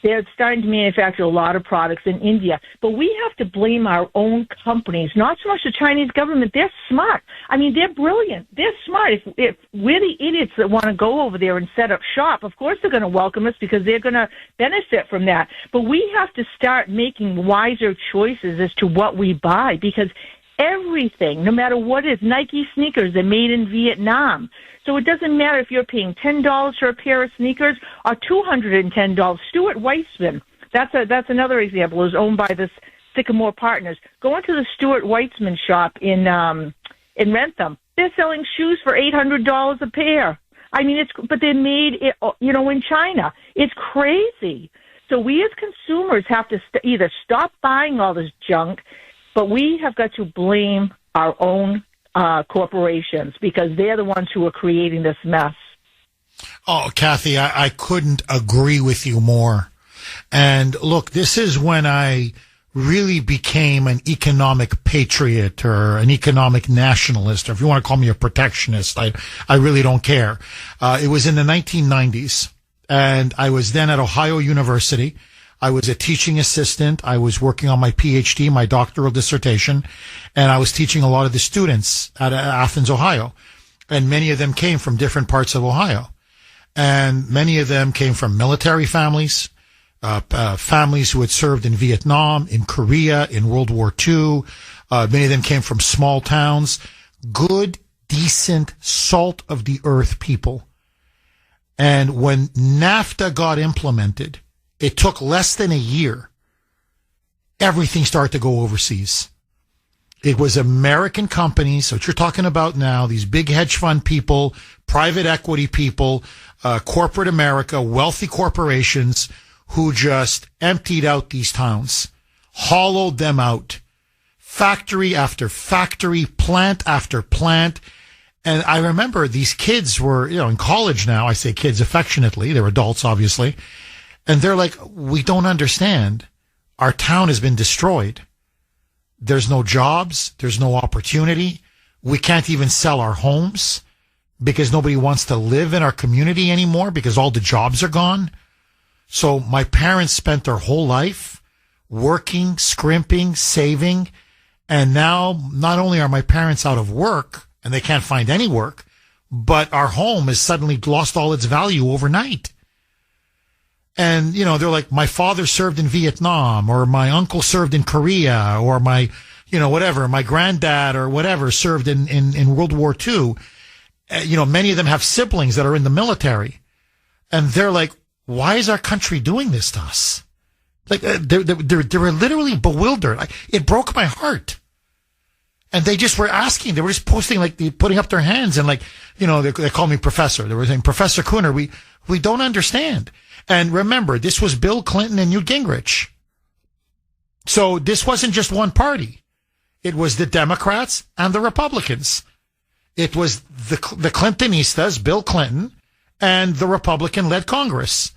They're starting to manufacture a lot of products in India. But we have to blame our own companies, not so much the Chinese government. They're smart. I mean, they're brilliant. They're smart. If we're the idiots that want to go over there and set up shop, of course they're going to welcome us, because they're going to benefit from that. But we have to start making wiser choices as to what we buy, because everything, no matter what it is, Nike sneakers are made in Vietnam. So it doesn't matter if you're paying $10 for a pair of sneakers or $210. Stuart Weitzman, that's another example, is owned by this Sycamore Partners. Go into the Stuart Weitzman shop in Rentham. They're selling shoes for $800 a pair. I mean, but they're made, in China. It's crazy. So we as consumers have to either stop buying all this junk, but we have got to blame our own corporations, because they're the ones who are creating this mess. Oh, Kathy, I couldn't agree with you more. And look, this is when I really became an economic patriot or an economic nationalist, or if you want to call me a protectionist, I really don't care. It was in the 1990s, and I was then at Ohio University. I was a teaching assistant. I was working on my PhD, my doctoral dissertation, and I was teaching a lot of the students at Athens, Ohio. And many of them came from different parts of Ohio. And many of them came from military families, families who had served in Vietnam, in Korea, in World War II. Many of them came from small towns. Good, decent, salt of the earth people. And when NAFTA got implemented, it took less than a year. Everything started to go overseas. It was American companies, so what you're talking about now, these big hedge fund people, private equity people, corporate America, wealthy corporations who just emptied out these towns, hollowed them out. Factory after factory, plant after plant. And I remember these kids were, in college now. I say kids affectionately. They're adults, obviously. And they're like, we don't understand. Our town has been destroyed. There's no jobs. There's no opportunity. We can't even sell our homes because nobody wants to live in our community anymore because all the jobs are gone. So my parents spent their whole life working, scrimping, saving. And now not only are my parents out of work and they can't find any work, but our home has suddenly lost all its value overnight. And, they're like, my father served in Vietnam, or my uncle served in Korea, or my, whatever, my granddad or whatever served in World War II. Many of them have siblings that are in the military. And they're like, why is our country doing this to us? Like, they were literally bewildered. It broke my heart. And they just were asking, they were just posting, putting up their hands and they called me professor. They were saying, Professor Kuhner, we don't understand. And remember, this was Bill Clinton and Newt Gingrich. So this wasn't just one party. It was the Democrats and the Republicans. It was the Clintonistas, Bill Clinton, and the Republican-led Congress.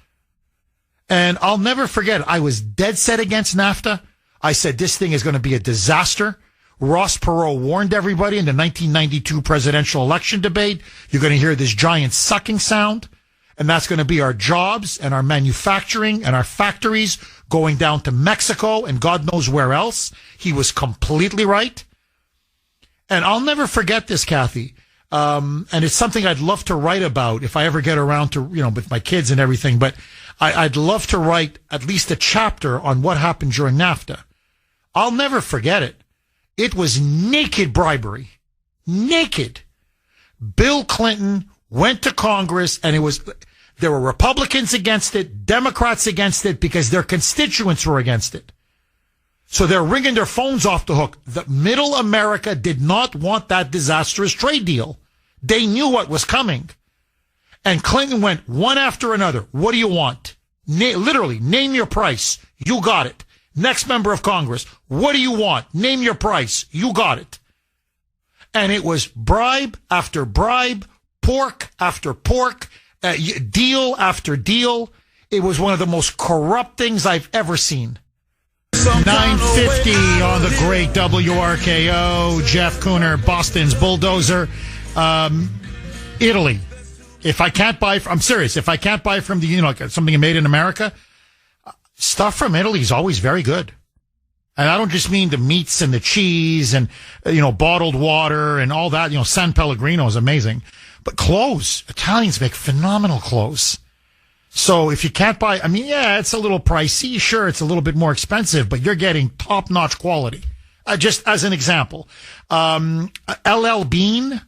And I'll never forget, I was dead set against NAFTA. I said this thing is going to be a disaster. Ross Perot warned everybody in the 1992 presidential election debate, you're going to hear this giant sucking sound, and that's going to be our jobs and our manufacturing and our factories going down to Mexico and God knows where else. He was completely right. And I'll never forget this, Kathy. And it's something I'd love to write about if I ever get around to, with my kids and everything. But I'd love to write at least a chapter on what happened during NAFTA. I'll never forget it. It was naked bribery. Naked. Bill Clinton went to Congress and there were Republicans against it, Democrats against it because their constituents were against it. So they're ringing their phones off the hook. The middle America did not want that disastrous trade deal. They knew what was coming. And Clinton went one after another. What do you want? Literally, name your price. You got it. Next member of Congress. What do you want? Name your price. You got it. And it was bribe after bribe, pork after pork, deal after deal. It was one of the most corrupt things I've ever seen. 950 on the great WRKO. Jeff Kuhner, Boston's bulldozer. Italy. If I can't buy, I'm serious. If I can't buy from something made in America, stuff from Italy is always very good. And I don't just mean the meats and the cheese and, bottled water and all that. San Pellegrino is amazing. But clothes, Italians make phenomenal clothes. So if you can't buy, it's a little pricey. Sure, it's a little bit more expensive, but you're getting top-notch quality. Just as an example, LL Bean,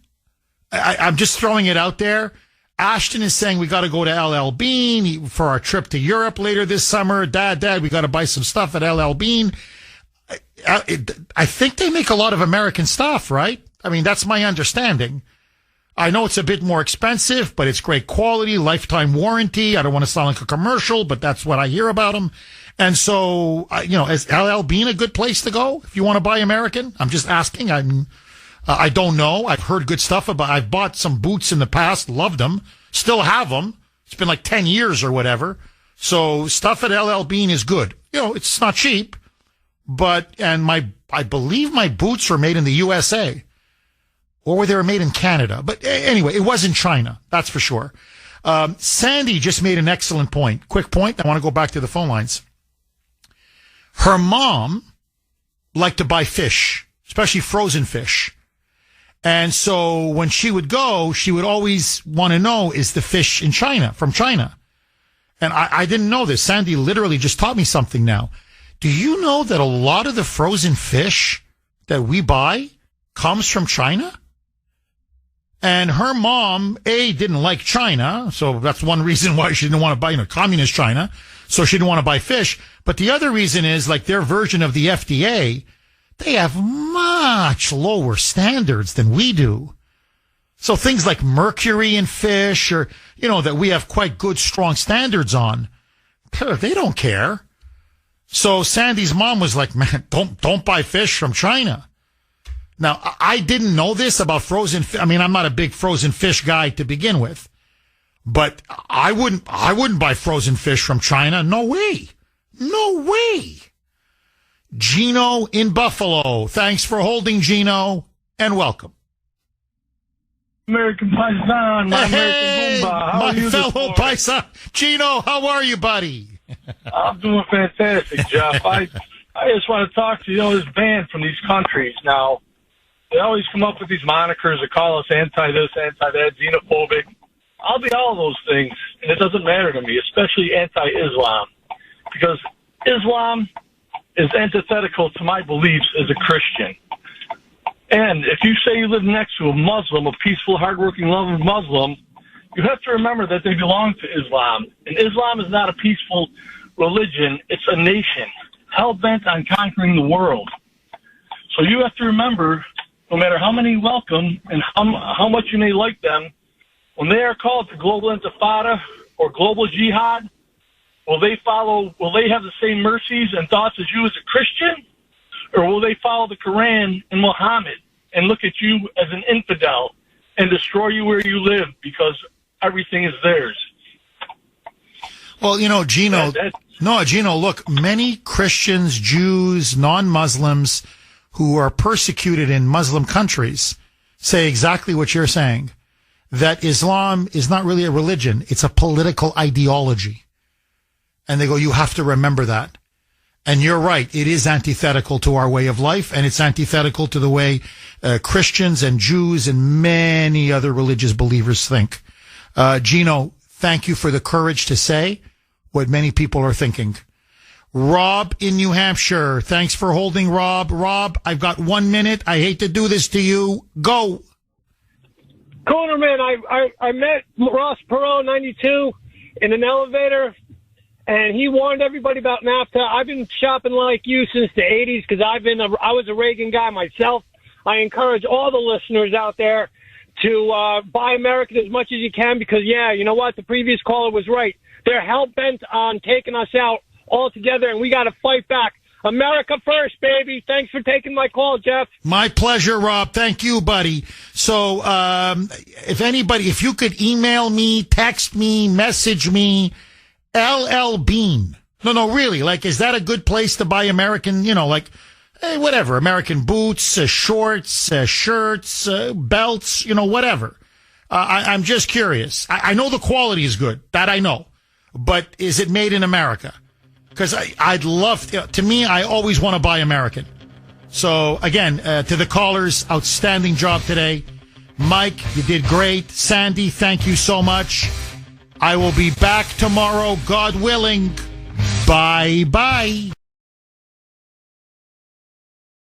I'm just throwing it out there. Ashton is saying we got to go to LL Bean for our trip to Europe later this summer. Dad, we got to buy some stuff at LL Bean. I think they make a lot of American stuff, right? That's my understanding. I know it's a bit more expensive, but it's great quality, lifetime warranty. I don't want to sound like a commercial, but that's what I hear about them. And so, is LL Bean a good place to go if you want to buy American? I'm just asking. I don't know. I've heard good stuff about. I've bought some boots in the past, loved them, still have them. It's been like 10 years or whatever. So stuff at LL Bean is good. It's not cheap, I believe my boots were made in the USA. Or they were made in Canada. But anyway, it was in China. That's for sure. Sandy just made an excellent point. Quick point. I want to go back to the phone lines. Her mom liked to buy fish, especially frozen fish. And so when she would go, she would always want to know, is the fish in China, from China? And I didn't know this. Sandy literally just taught me something now. Do you know that a lot of the frozen fish that we buy comes from China? And her mom, didn't like China, so that's one reason why she didn't want to buy, communist China, so she didn't want to buy fish. But the other reason is, like, their version of the FDA, they have much lower standards than we do. So things like mercury in fish, or, that we have quite good, strong standards on, they don't care. So Sandy's mom was like, man, don't buy fish from China. Now, I didn't know this about frozen fish. I'm not a big frozen fish guy to begin with, but I wouldn't buy frozen fish from China. No way. No way. Gino in Buffalo. Thanks for holding, Gino, and welcome. American Paisan, my American Goomba. How are you, my fellow Paisan. Gino, how are you, buddy? I'm doing fantastic, Jeff. I just want to talk to you. This band from these countries now. They always come up with these monikers that call us anti-this, anti-that, xenophobic. I'll be all those things, and it doesn't matter to me, especially anti-Islam, because Islam is antithetical to my beliefs as a Christian. And if you say you live next to a Muslim, a peaceful, hardworking, loving Muslim, you have to remember that they belong to Islam. And Islam is not a peaceful religion. It's a nation hell-bent on conquering the world. So you have to remember, no matter how many you welcome and how much you may like them, when they are called to global intifada or global jihad, Will they have the same mercies and thoughts as you as a Christian? Or will they follow the Quran and Muhammad and look at you as an infidel and destroy you where you live because everything is theirs? Well, Gino, look, many Christians, Jews, non-Muslims who are persecuted in Muslim countries say exactly what you're saying, that Islam is not really a religion. It's a political ideology. And they go, you have to remember that. And you're right. It is antithetical to our way of life, and it's antithetical to the way Christians and Jews and many other religious believers think. Gino, thank you for the courage to say what many people are thinking. Rob in New Hampshire. Thanks for holding, Rob. Rob, I've got 1 minute. I hate to do this to you. Go. Kuhner, man, I met Ross Perot, 92, in an elevator, and he warned everybody about NAFTA. I've been shopping like you since the 80s because I was a Reagan guy myself. I encourage all the listeners out there to buy American as much as you can because, you know what? The previous caller was right. They're hell-bent on taking us out altogether, and we got to fight back. America first, baby. Thanks for taking my call, Jeff. My pleasure, Rob. Thank you, buddy. So, if you could email me, text me, message me, LL Bean. No, really. Is that a good place to buy American, whatever, American boots, shorts, shirts, belts, whatever. I'm just curious. I know the quality is good. That I know. But is it made in America? Because I'd love to me, I always want to buy American. So, again, to the callers, outstanding job today. Mike, you did great. Sandy, thank you so much. I will be back tomorrow, God willing. Bye-bye.